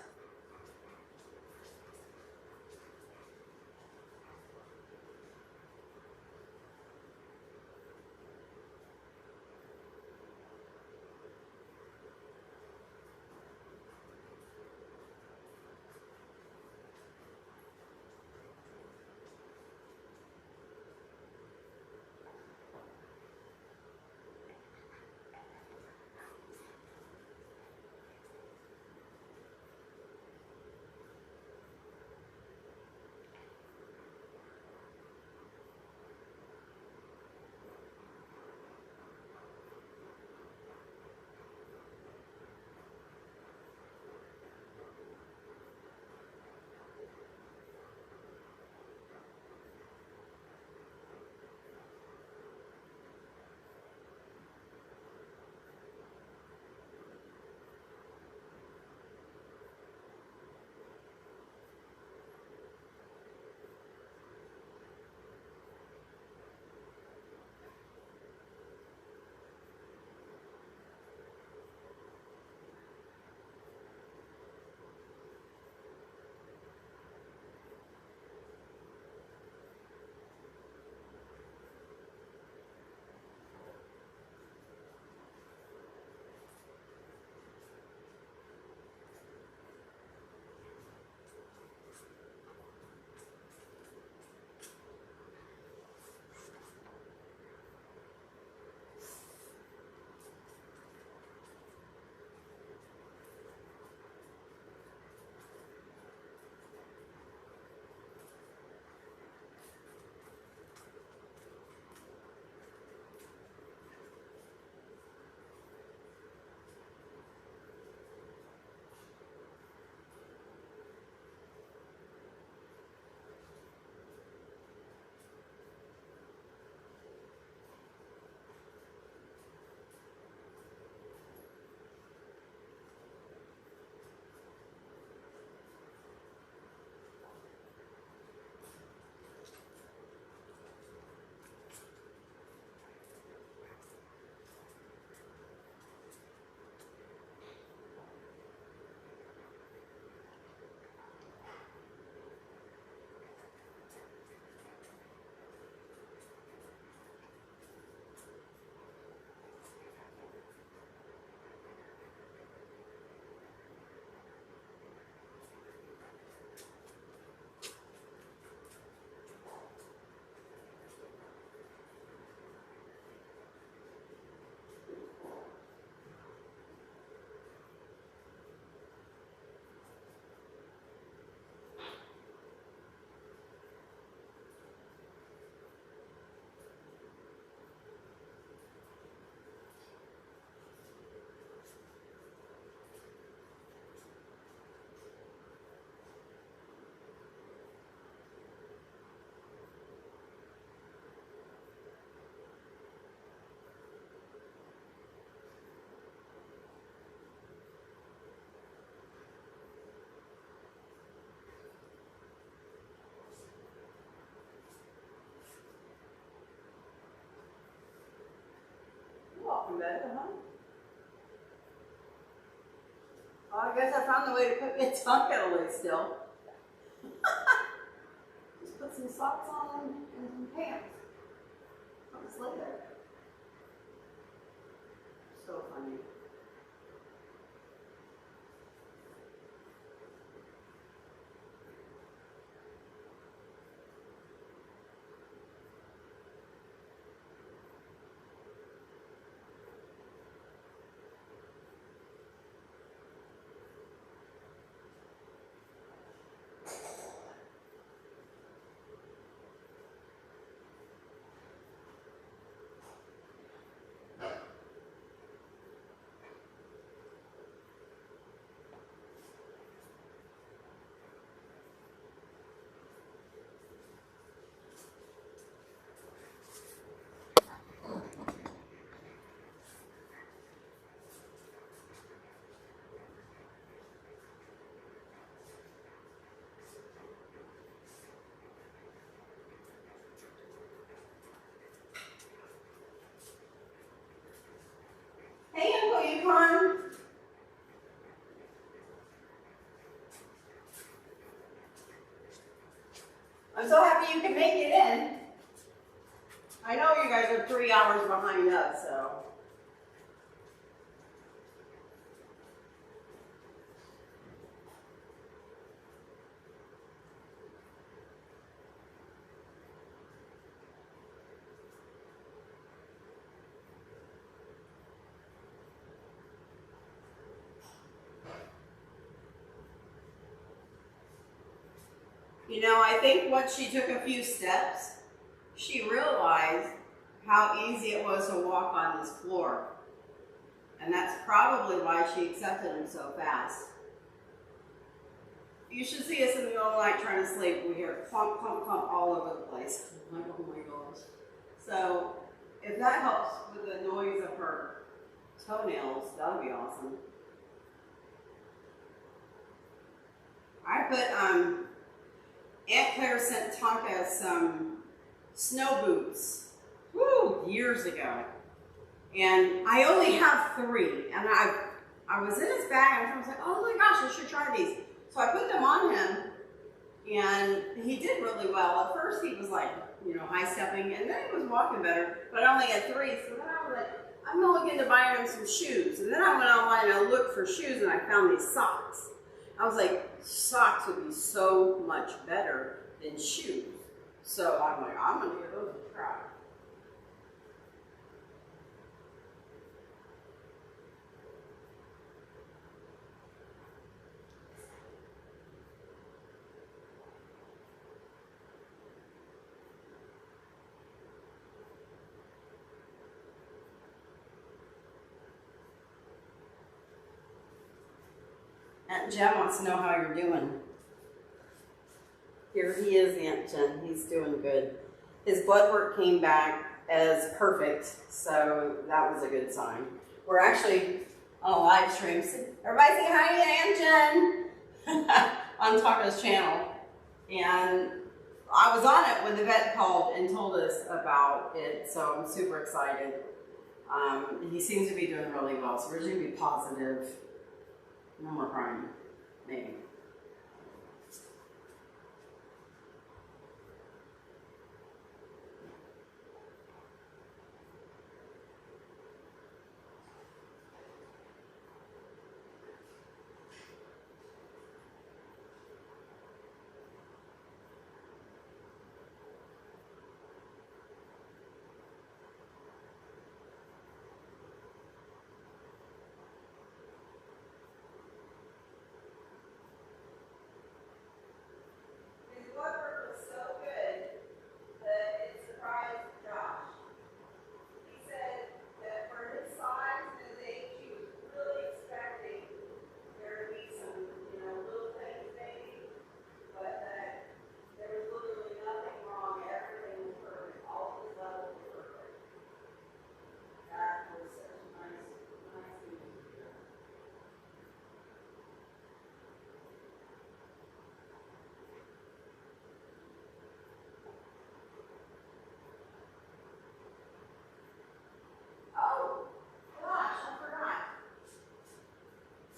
Welcome back, huh? Well, I guess I found the way to put my Tonka away still. Just put some socks on and some pants. I'll just lay there. So funny. hon? I'm so happy you can make it in. I know you guys are 3 hours behind us, so. You know, I think once she took a few steps, she realized how easy it was to walk on this floor. And that's probably why she accepted him so fast. You should see us in the middle of the night trying to sleep. We hear clunk, clunk, clunk all over the place. I'm like, oh my gosh. So, if that helps with the noise of her toenails, that would be awesome. I put, Aunt Claire sent Tonka some snow boots, years ago. And I only have 3. And I was in his bag and I was like, oh my gosh, I should try these. So I put them on him and he did really well. At first he was like, you know, high stepping, and then he was walking better, but I only had 3. So then I was like, I'm looking to buy him some shoes. And then I went online and I looked for shoes and I found these socks. I was like, socks would be so much better than shoes. So I'm like, I'm going to give those a try. Aunt Jen wants to know how you're doing. Here he is, Aunt Jen. He's doing good. His blood work came back as perfect, so that was a good sign. We're actually on a live stream. Everybody say hi to Aunt Jen on Tonka's channel. And I was on it when the vet called and told us about it, so I'm super excited. He seems to be doing really well, so we're just going to be positive. No more crying, maybe.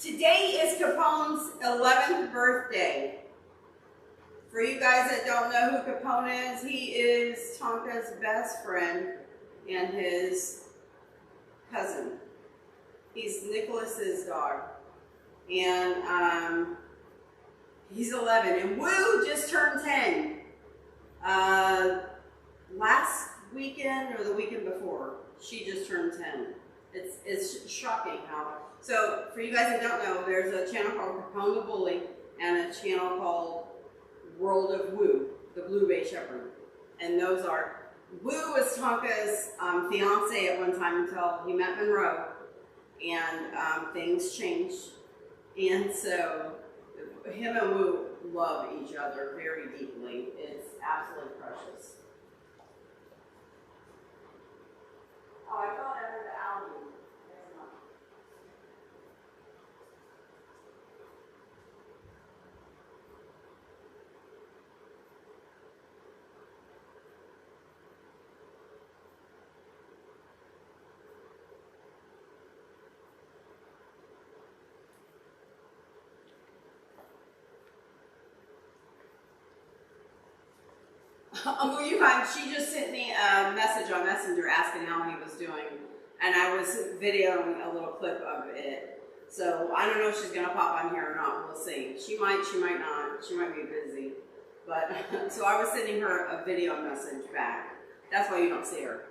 Today is Capone's 11th birthday. For you guys that don't know who Capone is, he is Tonka's best friend and his cousin. He's Nicholas's dog. And he's 11. And Woo just turned 10. Last weekend or the weekend before, she just turned 10. It's shocking how. So for you guys that don't know, there's a channel called Capone the Bully and a channel called World of Woo, the Blue Bay Shepherd. And those are, Woo was Tonka's fiance at one time until he met Monroe, and things changed. And so him and Woo love each other very deeply. It's absolutely precious. Oh, I thought I heard the album. There's not. Well, you kind. She just sent me a message on Messenger asking how he was doing, and I was videoing a little clip of it. So I don't know if she's gonna pop on here or not. We'll see. She might not. She might be busy. But so I was sending her a video message back. That's why you don't see her.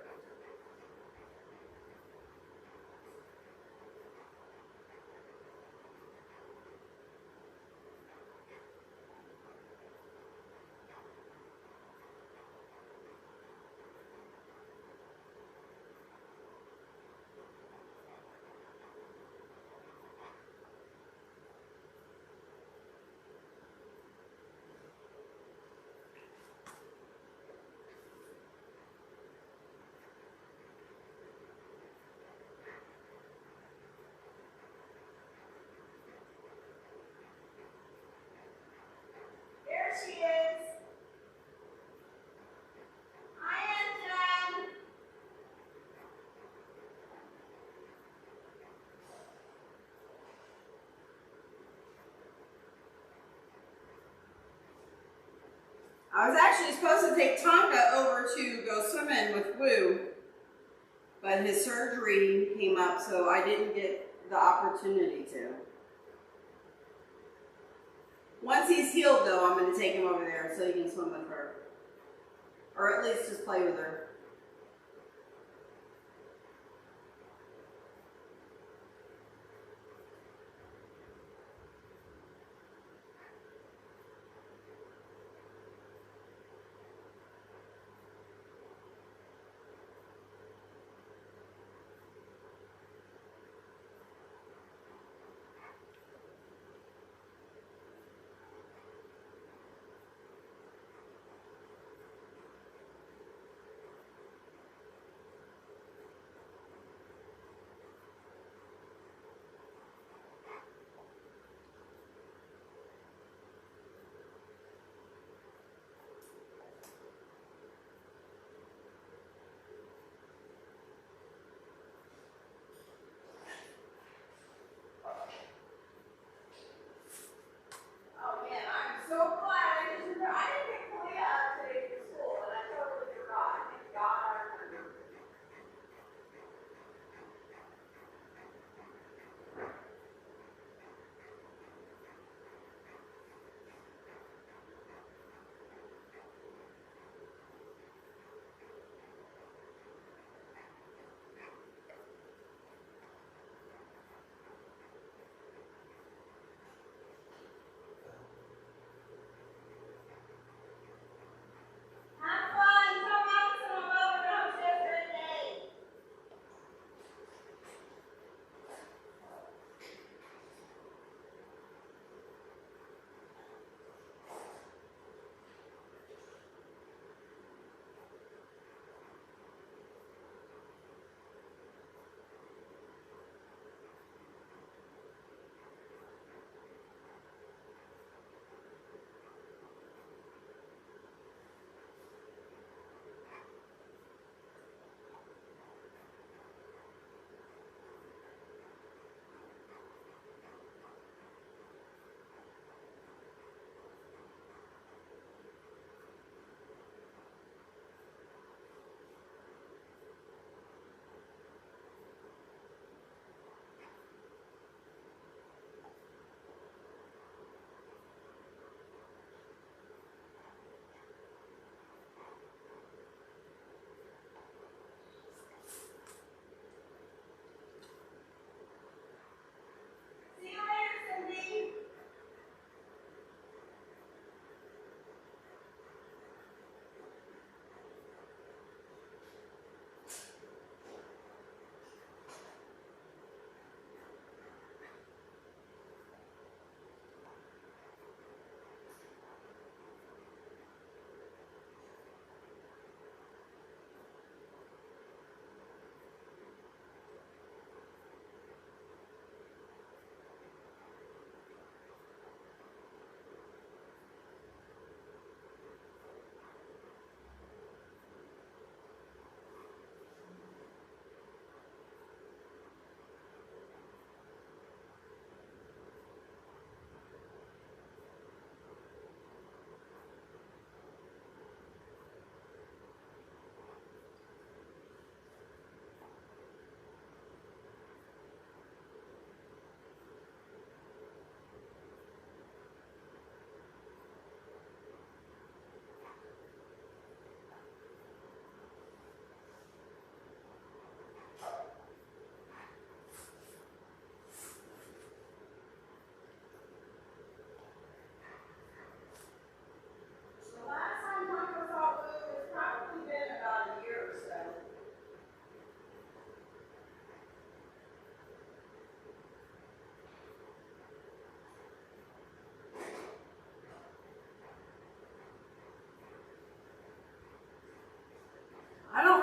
She is. Hi, Anton. I was actually supposed to take Tonka over to go swimming with Woo, but his surgery came up, so I didn't get the opportunity to. Once he's healed, though, I'm going to take him over there so he can swim with her. Or at least just play with her.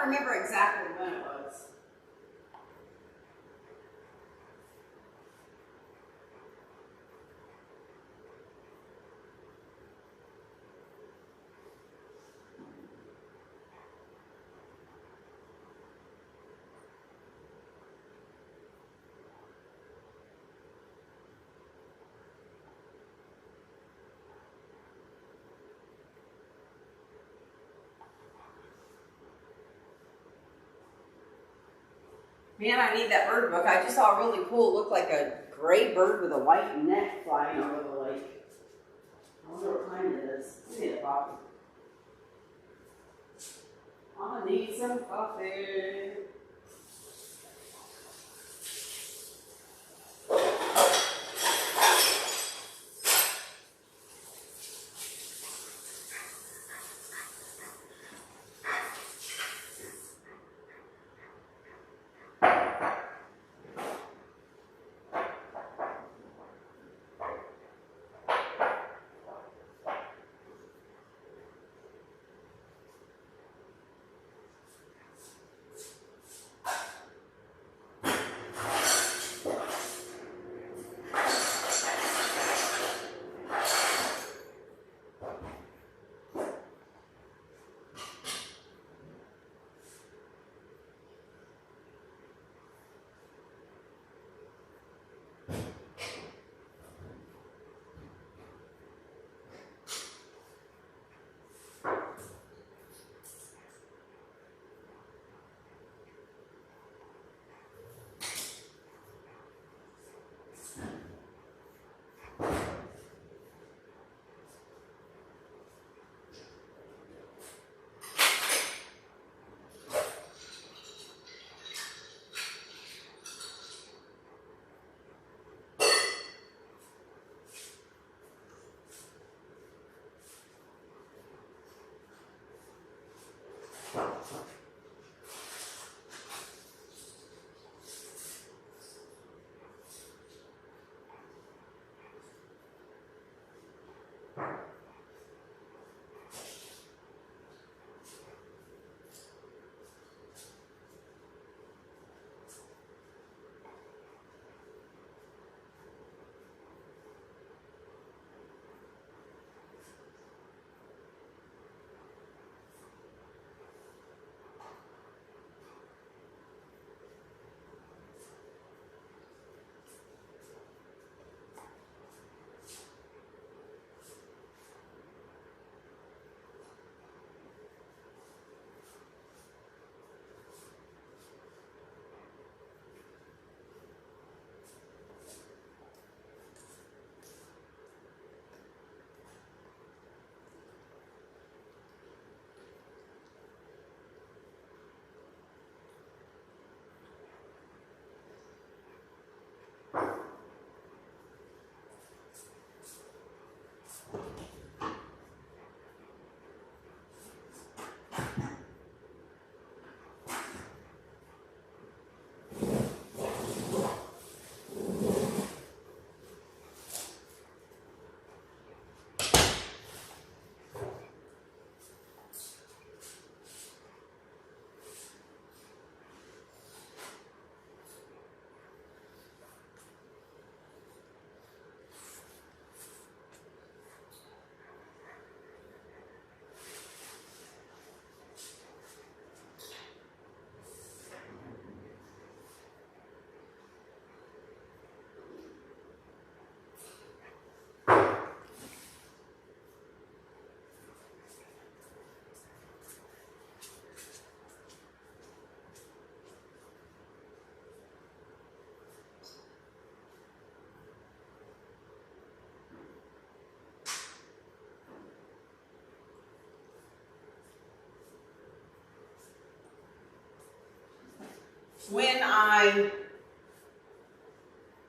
remember exactly when it was. Man, I need that bird book. I just saw a really cool, looked like a gray bird with a white neck flying over the lake. I wonder what kind it is. I need a copy. I need some coffee.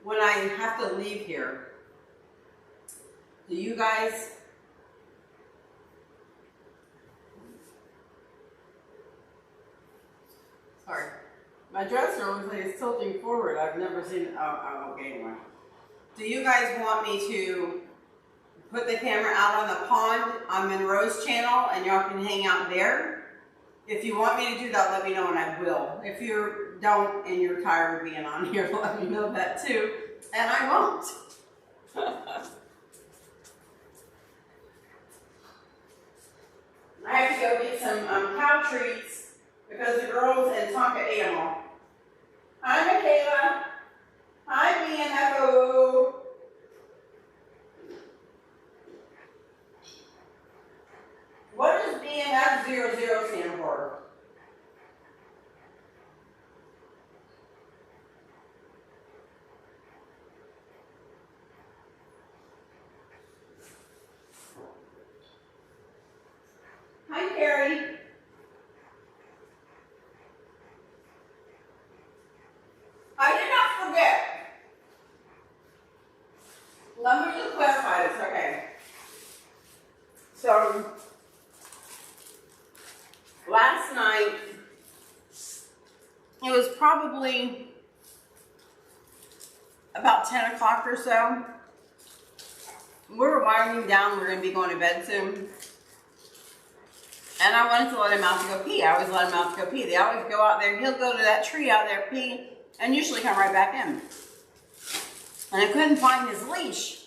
When I have to leave here, do you guys sorry, my dresser looks like it's tilting forward. I've never seen it. Oh, okay, anyway. Do you guys want me to put the camera out on the pond on Monroe's channel and y'all can hang out there? If you want me to do that, let me know and I will. If you don't and you're tired of being on here, let me know that too. And I won't. I have to go get some cow treats because the girls and Tonka ate them all. Hi, Michaela. Hi, BNFO. What does BNF00 stand for? Hi, Carrie. I did not forget. Let me just clarify this, okay? So, last night, it was probably about 10 o'clock or so. We were winding down, we're going to be going to bed soon. And I wanted to let him out to go pee. I always let him out to go pee. They always go out there, he'll go to that tree out there, pee, and usually come right back in. And I couldn't find his leash.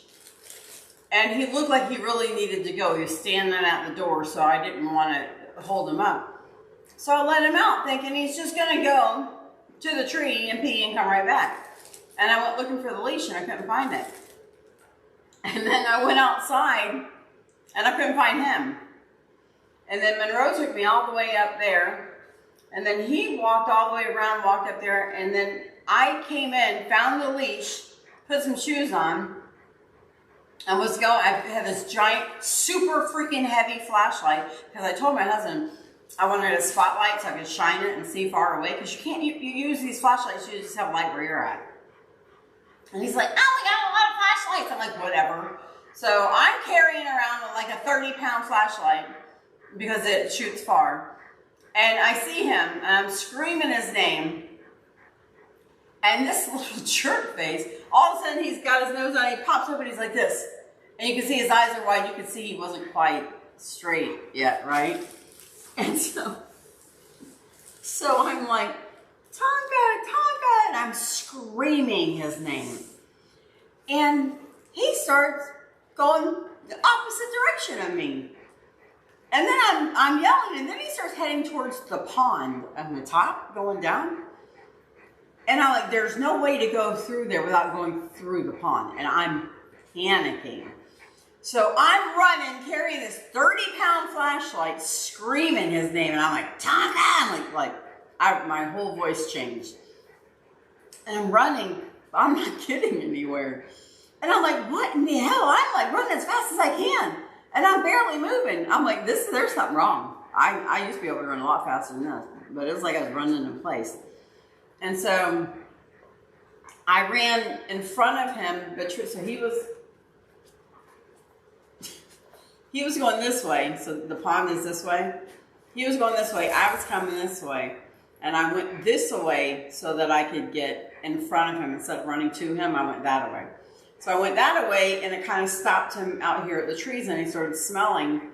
And he looked like he really needed to go. He was standing at the door, so I didn't want to hold him up. So I let him out, thinking he's just going to go to the tree and pee and come right back. And I went looking for the leash, and I couldn't find it. And then I went outside, and I couldn't find him. And then Monroe took me all the way up there. And then he walked all the way around, walked up there. And then I came in, found the leash, put some shoes on, and was going. I had this giant, super freaking heavy flashlight. Because I told my husband I wanted a spotlight so I could shine it and see far away. Because you can't, you use these flashlights, you just have light where you're at. And he's like, oh, we got a lot of flashlights. I'm like, whatever. So I'm carrying around like a 30-pound flashlight, because it shoots far. And I see him, and I'm screaming his name. And this little jerk face, all of a sudden he's got his nose on, he pops up and he's like this. And you can see his eyes are wide, you can see he wasn't quite straight yet, right? And so I'm like, Tonka, Tonka, and I'm screaming his name. And he starts going the opposite direction of me. And then I'm yelling, and then he starts heading towards the pond on the top, going down. And I'm like, there's no way to go through there without going through the pond. And I'm panicking. So I'm running, carrying this 30-pound flashlight, screaming his name. And I'm like, Tonka! I'm my whole voice changed. And I'm running, but I'm not getting anywhere. And I'm like, what in the hell? I'm like running as fast as I can. And I'm barely moving. I'm like, there's something wrong. I used to be able to run a lot faster than this, but it was like I was running in place. And so I ran in front of him, but so he was going this way. So the pond is this way. He was going this way. I was coming this way. And I went this way so that I could get in front of him. Instead of running to him, I went that way. So I went that way, and it kind of stopped him out here at the trees, and he started smelling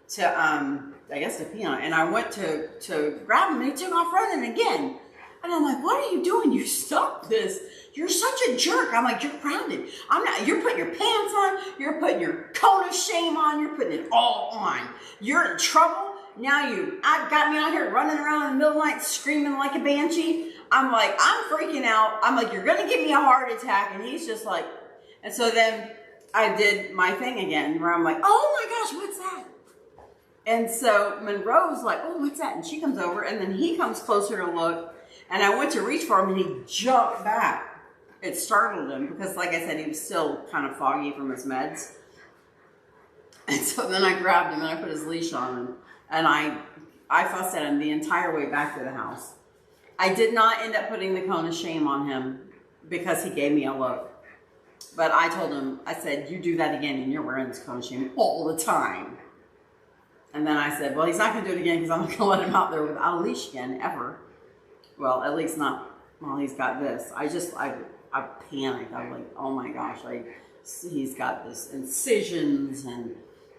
to, I guess, to pee on it. And I went to grab him, and he took off running again. And I'm like, what are you doing? You stop this. You're such a jerk. I'm like, you're grounded. You're putting your pants on. You're putting your coat of shame on. You're putting it all on. You're in trouble. Now I've got me out here running around in the middle of the night screaming like a banshee. I'm like, I'm freaking out. I'm like, you're going to give me a heart attack. And he's just like, and so then I did my thing again where I'm like, oh my gosh, what's that? And so Monroe's like, oh, what's that? And she comes over, and then he comes closer to look. And I went to reach for him, and he jumped back. It startled him because, like I said, he was still kind of foggy from his meds. And so then I grabbed him, and I put his leash on him. And I fussed at him the entire way back to the house. I did not end up putting the cone of shame on him because he gave me a look. But I told him, I said, you do that again and you're wearing this cone of shame all the time. And then I said, well, he's not going to do it again because I'm not going to let him out there without a leash again, ever. Well, at least not while he's got this. I panicked. I was like, oh my gosh, he's got this incisions and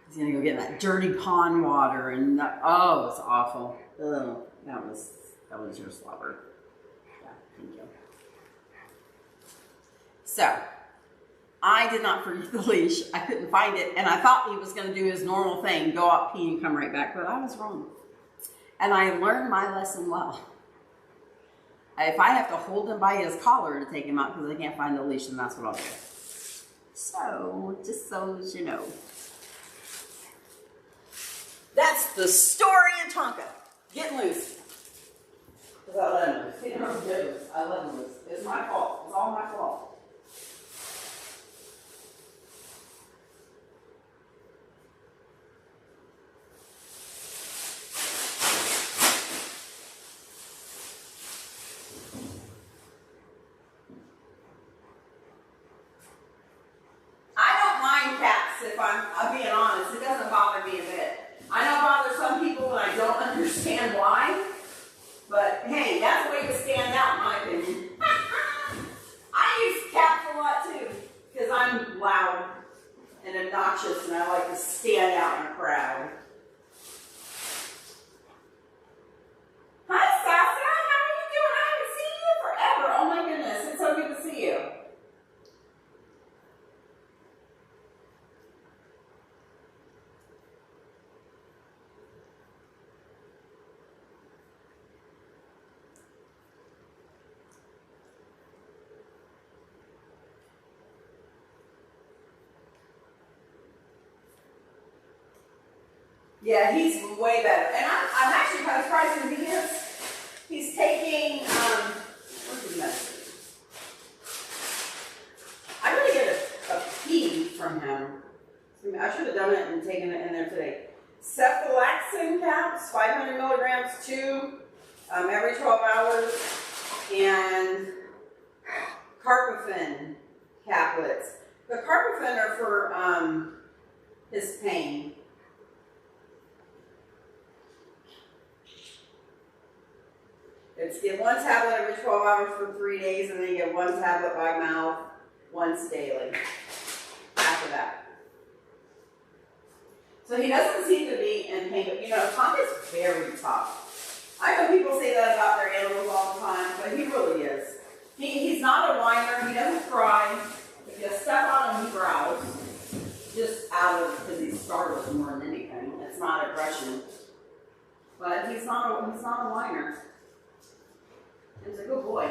he's going to go get that dirty pond water. And oh, it's awful. Oh, that was your slobber. Yeah, thank you. So, I did not forget the leash. I couldn't find it, and I thought he was going to do his normal thing, go out, pee, and come right back, but I was wrong. And I learned my lesson well. If I have to hold him by his collar to take him out because I can't find the leash, then that's what I'll do. So, just so as you know. That's the story of Tonka. Getting loose. Because I let him loose. He never did loose. I let him loose. It's my fault. It's all my fault. If I'm being honest, it doesn't bother me a bit. I know it bothers some people and I don't understand why, but hey, that's a way to stand out in my opinion. I use cats a lot too, because I'm loud and obnoxious and I like to stand out in a crowd. Hi Sasa, how are you doing? I haven't seen you forever. Oh my goodness, it's so good to see you. Yeah, he's way better. And I'm actually kind of surprised because he's taking, what's his medicine? I really get a pee from him. I should have done it and taken it in there today. Cephalaxin caps, 500 milligrams, 2 every 12 hours. And carprofen tablets. The carprofen are for his pain. It's get 1 tablet every 12 hours for 3 days, and then you get 1 tablet by mouth once daily after that. So he doesn't seem to be in pain, but you know, Tonka's very tough. I know people say that about their animals all the time, but he really is. He's not a whiner, he doesn't cry. If you step on him, he growls. Just out of, because he's startled more than anything. It's not aggression. But he's not a whiner. He's a good boy.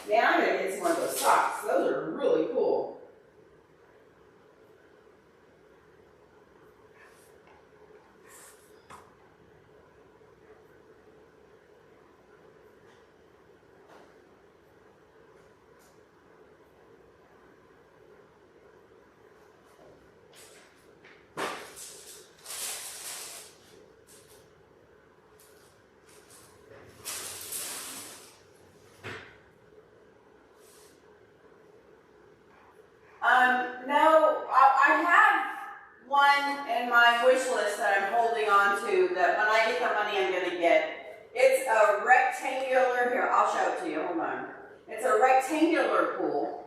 Yeah, I'm gonna get some more of those socks. Those are really cool. No, I have one in my wish list that I'm holding on to that when I get the money I'm going to get. It's a rectangular, here, I'll show it to you, hold on. It's a rectangular pool.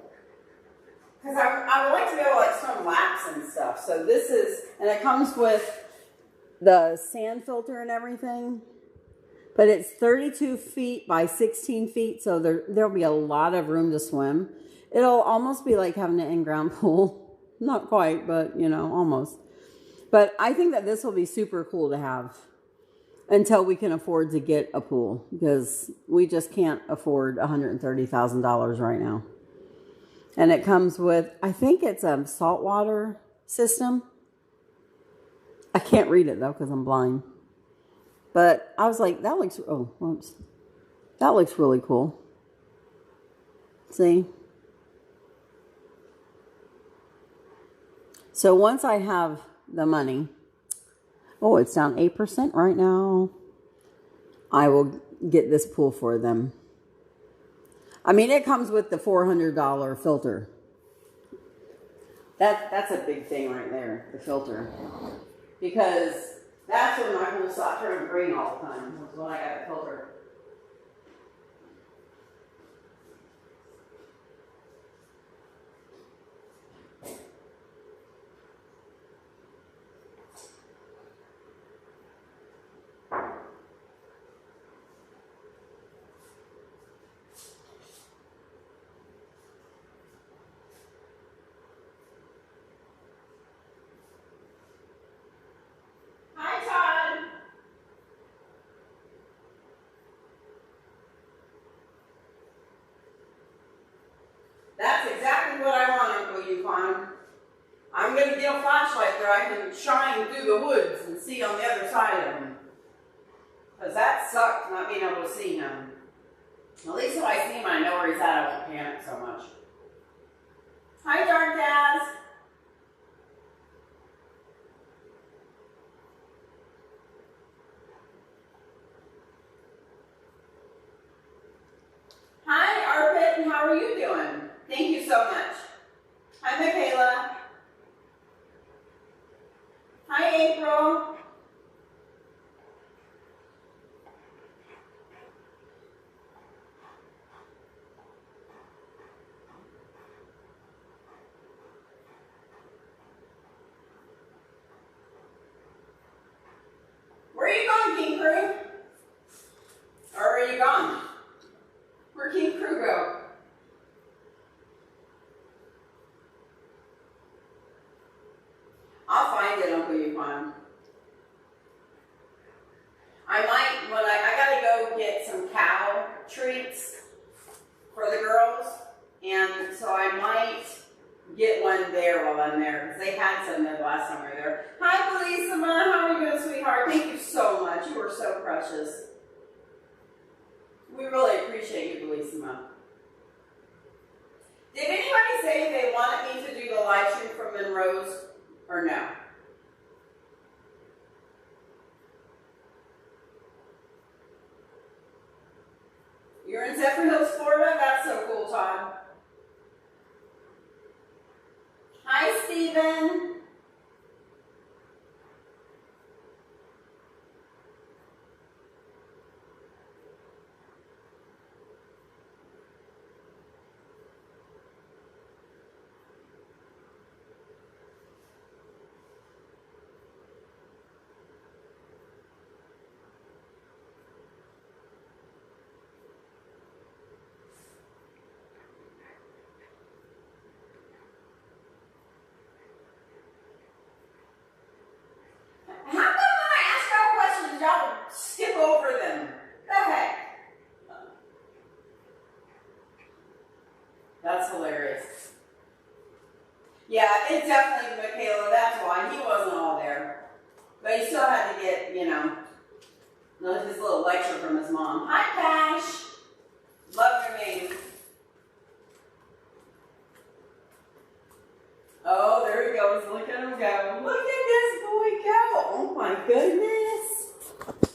Because I would like to be able to like swim laps and stuff. So this is, and it comes with the sand filter and everything. But it's 32 feet by 16 feet, so there'll be a lot of room to swim. It'll almost be like having an in-ground pool. Not quite, but, you know, almost. But I think that this will be super cool to have until we can afford to get a pool. Because we just can't afford $130,000 right now. And it comes with, I think it's a saltwater system. I can't read it, though, because I'm blind. But I was like, that looks, oh, whoops. That looks really cool. See? So once I have the money, oh, it's down 8% right now. I will get this pool for them. I mean, it comes with the $400 filter. That's a big thing right there, the filter. Because that's when my pool stopped turning green all the time, was when I got the filter. I can shine through the woods and see on the other side of them. Because that sucked not being able to see him. At least if I see him, I know where he's at. I won't panic so much. Hi, Dark Daz. Hi, Arpit. How are you doing? Thank you so much. Hi, Michaela. Hi, April. Where are you going, King Crew? Or are you gone? Where'd King Crew go? I'll find it, Uncle Yukon. I might, when I gotta go get some cow treats for the girls, and so I might get one there while I'm there, because they had some there the last time we were there. Hi, Bellissima, how are you doing, sweetheart? Thank you so much, you are so precious. We really appreciate you, Bellissima. Did anybody say they wanted me to do the live stream from Monroe's, or no? You're in Zephyr Hills, Florida? That's so cool, Todd. Hi, Steven. Y'all skip over them. The heck? That's hilarious. Yeah, it's definitely Michaela. That's why he wasn't all there. But he still had to get, you know, his little lecture from his mom. Hi, Cash. Love your name. Oh, there he goes. Look at him go. Look at this boy go. Oh, my goodness.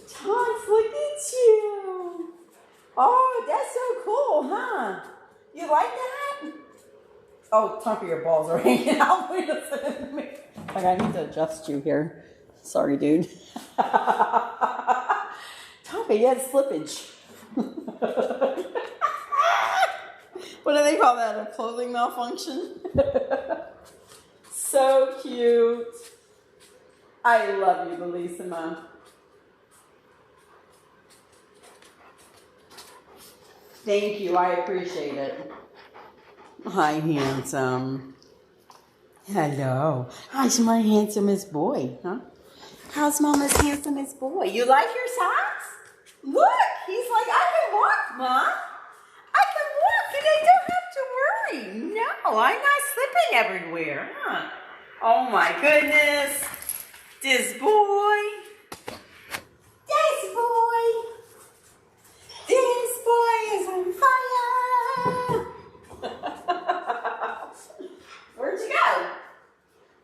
Todd, look at you. Oh, that's so cool, huh? You like that? Oh, Tonka, your balls are hanging out. Wait a second. Like, I need to adjust you here. Sorry, dude. Tonka, you had slippage. What do they call that? A clothing malfunction? So cute. I love you, Bellissima. Thank you, I appreciate it. Hi, handsome. Hello. How's my handsomest boy, huh? How's Mama's handsomest boy? You like your socks? Look, he's like, I can walk, Mom. I can walk and I don't have to worry. No, I'm not slipping everywhere, huh? Oh my goodness. This boy. This boy. This boy is on fire! Where'd you go?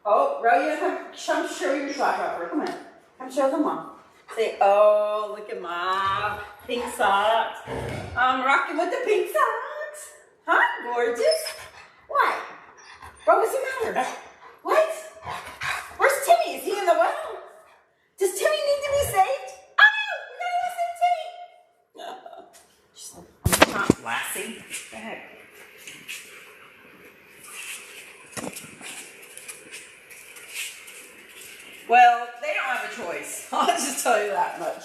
Oh, Roya, come show your sock opera. Come on. Come show them all. Say, oh, look at my pink socks. I'm rocking with the pink socks. Huh, gorgeous? What? What was the matter? What? Where's Timmy? Is he in the well? Does Timmy need to be saved? I'm not Lassie. What the heck? Well, they don't have a choice. I'll just tell you that much.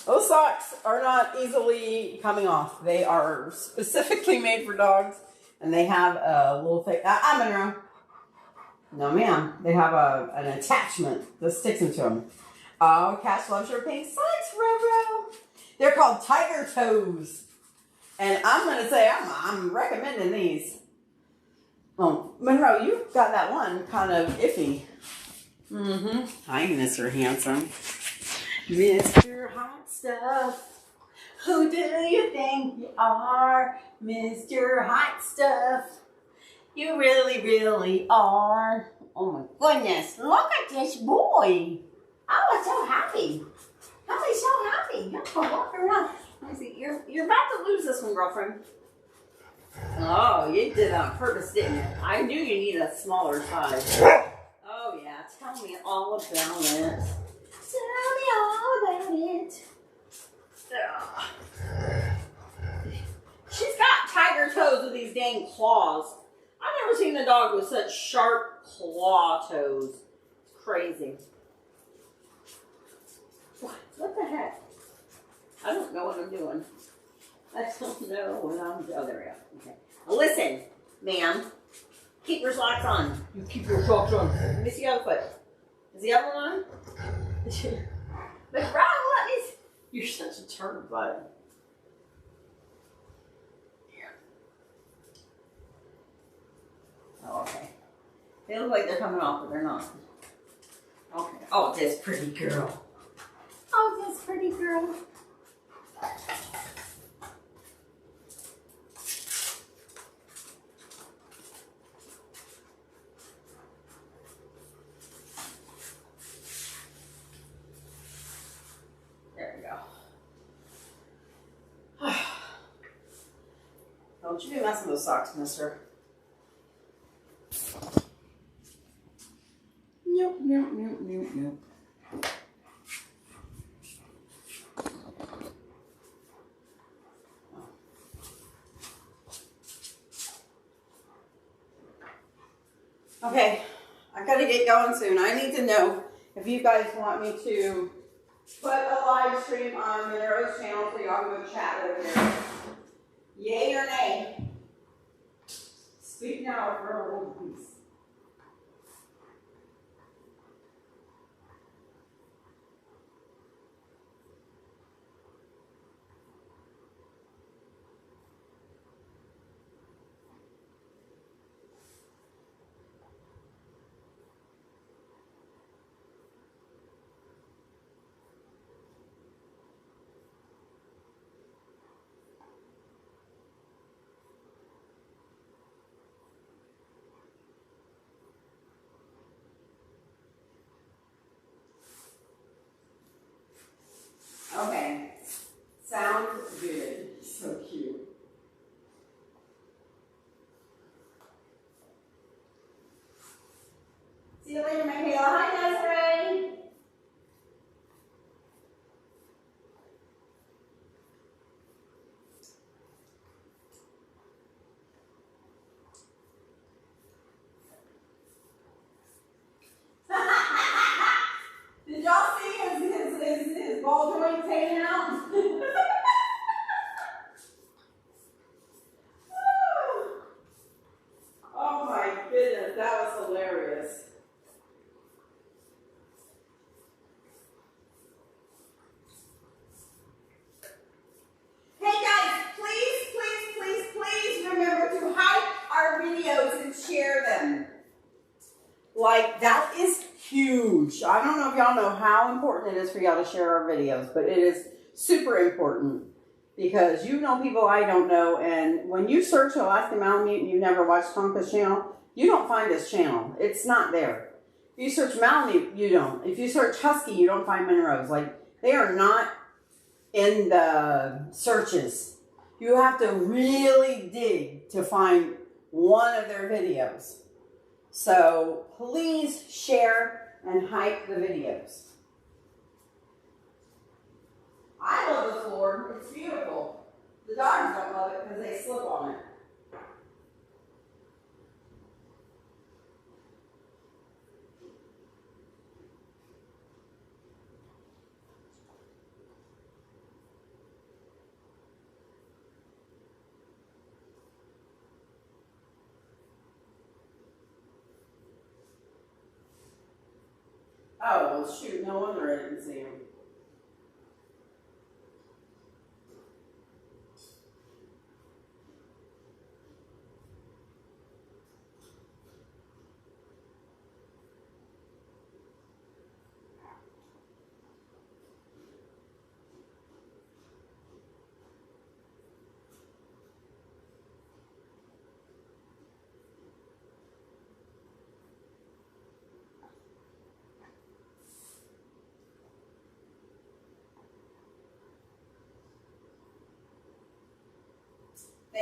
Those socks are not easily coming off. They are specifically made for dogs, and they have a little thing. I'm Monroe. No, ma'am. They have an attachment that sticks into them. Oh, Cash loves your pink socks, Roro. They're called Tiger Toes. And I'm going to say, I'm recommending these. Oh, Monroe, you got that one kind of iffy. Hi, Mr. Handsome. Mr. Hot Stuff. Who do you think you are? Mr. Hot Stuff. You really, really are. Oh my goodness. Look at this boy. I was so happy. I was so happy. You're going to walk around. Let me see. You're about to lose this one, girlfriend. Oh, you did that on purpose, didn't you? I knew you need a smaller size. Oh, yeah. Tell me all about it. Tell me all about it. She's got tiger toes with these dang claws. I've never seen a dog with such sharp claw toes. It's crazy. What the heck? I don't know what I'm doing. I don't know what I'm doing. Oh, there we go. Okay. Now listen, ma'am. Keep your socks on. You keep your socks on. Let me see the other foot. Is the other one on? What's wrong? Let me see. You're such a turd, bud. Here. Oh, okay. They look like they're coming off, but they're not. Okay. Oh, this pretty girl. Oh, this pretty girl. There we go. Don't you be messing with those socks, mister. Nope, nope, nope, nope, nope. Okay, I gotta get going soon. I need to know if you guys want me to put a live stream on Minero's channel so y'all can go chat over there. Yay or nay? Speak now or forever hold peace. Okay, sounds good. So cute. See you later, Michaela. Hi, Desiree. Did y'all see his ball joints hanging out? Oh my goodness, that was hilarious. Hey guys, please remember to hype our videos and share them. Like, that is huge. I don't know if y'all know how important it is for y'all to share our videos, but it is super important because you know people I don't know, and when you search Alaska Malamute and you've never watched Tonka's channel, you don't find this channel. It's not there. If you search Malamute, you don't. If you search Husky, you don't find Minero's. Like, they are not in the searches. You have to really dig to find one of their videos. So please share and hype the videos. I love the floor. It's beautiful. The dogs don't love it because they slip on it. Oh, well, shoot, no wonder I didn't see him.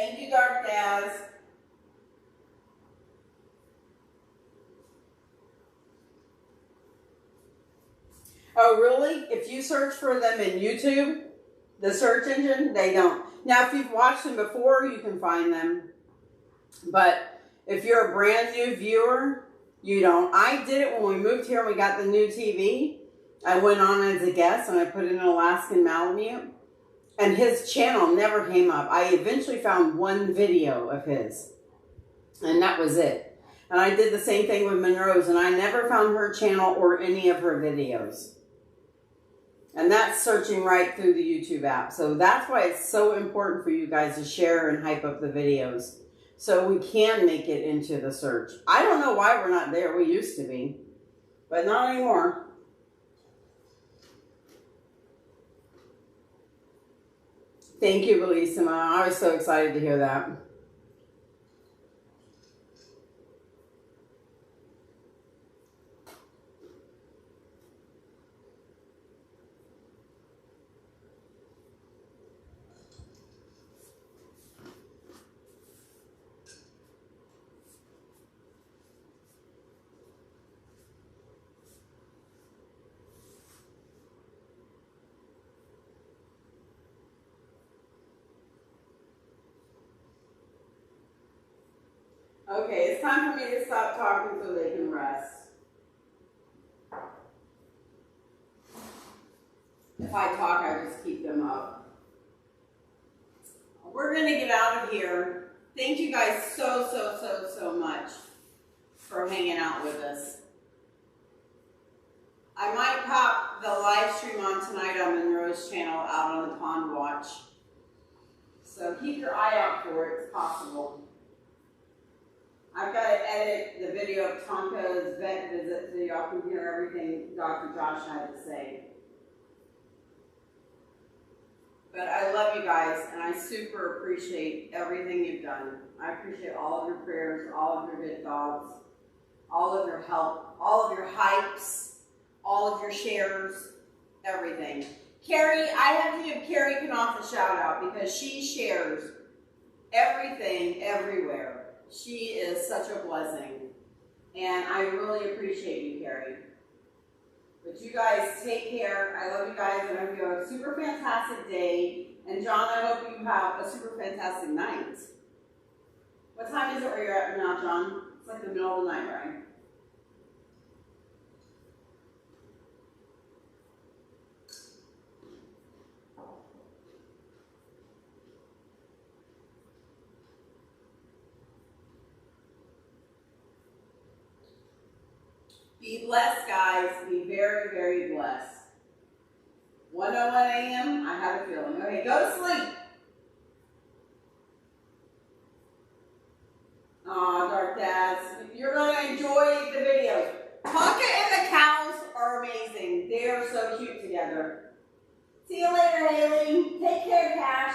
Thank you, Dark Daz. Oh, really? If you search for them in YouTube, the search engine, they don't. Now, if you've watched them before, you can find them. But if you're a brand new viewer, you don't. I did it when we moved here and we got the new TV. I went on as a guest and I put in Alaskan Malamute. And his channel never came up. I eventually found one video of his. And that was it. And I did the same thing with Monroe's. And I never found her channel or any of her videos. And that's searching right through the YouTube app. So that's why it's so important for you guys to share and hype up the videos. So we can make it into the search. I don't know why we're not there. We used to be. But not anymore. Thank you, Bellissima. I was so excited to hear that. Okay, it's time for me to stop talking so they can rest. If I talk, I just keep them up. We're going to get out of here. Thank you guys so much for hanging out with us. I might pop the live stream on tonight on Monroe's channel out on the Pond Watch. So keep your eye out for it. It's possible. I've got to edit the video of Tonka's vet visit so y'all can hear everything Dr. Josh had to say. But I love you guys, and I super appreciate everything you've done. I appreciate all of your prayers, all of your good thoughts, all of your help, all of your hypes, all of your shares, everything. Carrie, I have to give Carrie Knopf a shout out because she shares everything everywhere. She is such a blessing, and I really appreciate you, Carrie. But you guys take care. I love you guys, and I hope you have a super fantastic day. And John, I hope you have a super fantastic night. What time is it where you're at now, John? It's like the middle of the night, right? Be blessed, guys. Be very, very blessed. 1:01 a.m. I have a feeling. Okay, go to sleep. Aw, Dark Dads. You're going to enjoy the videos. Tonka and the cows are amazing. They are so cute together. See you later, Haley. Take care, Cash.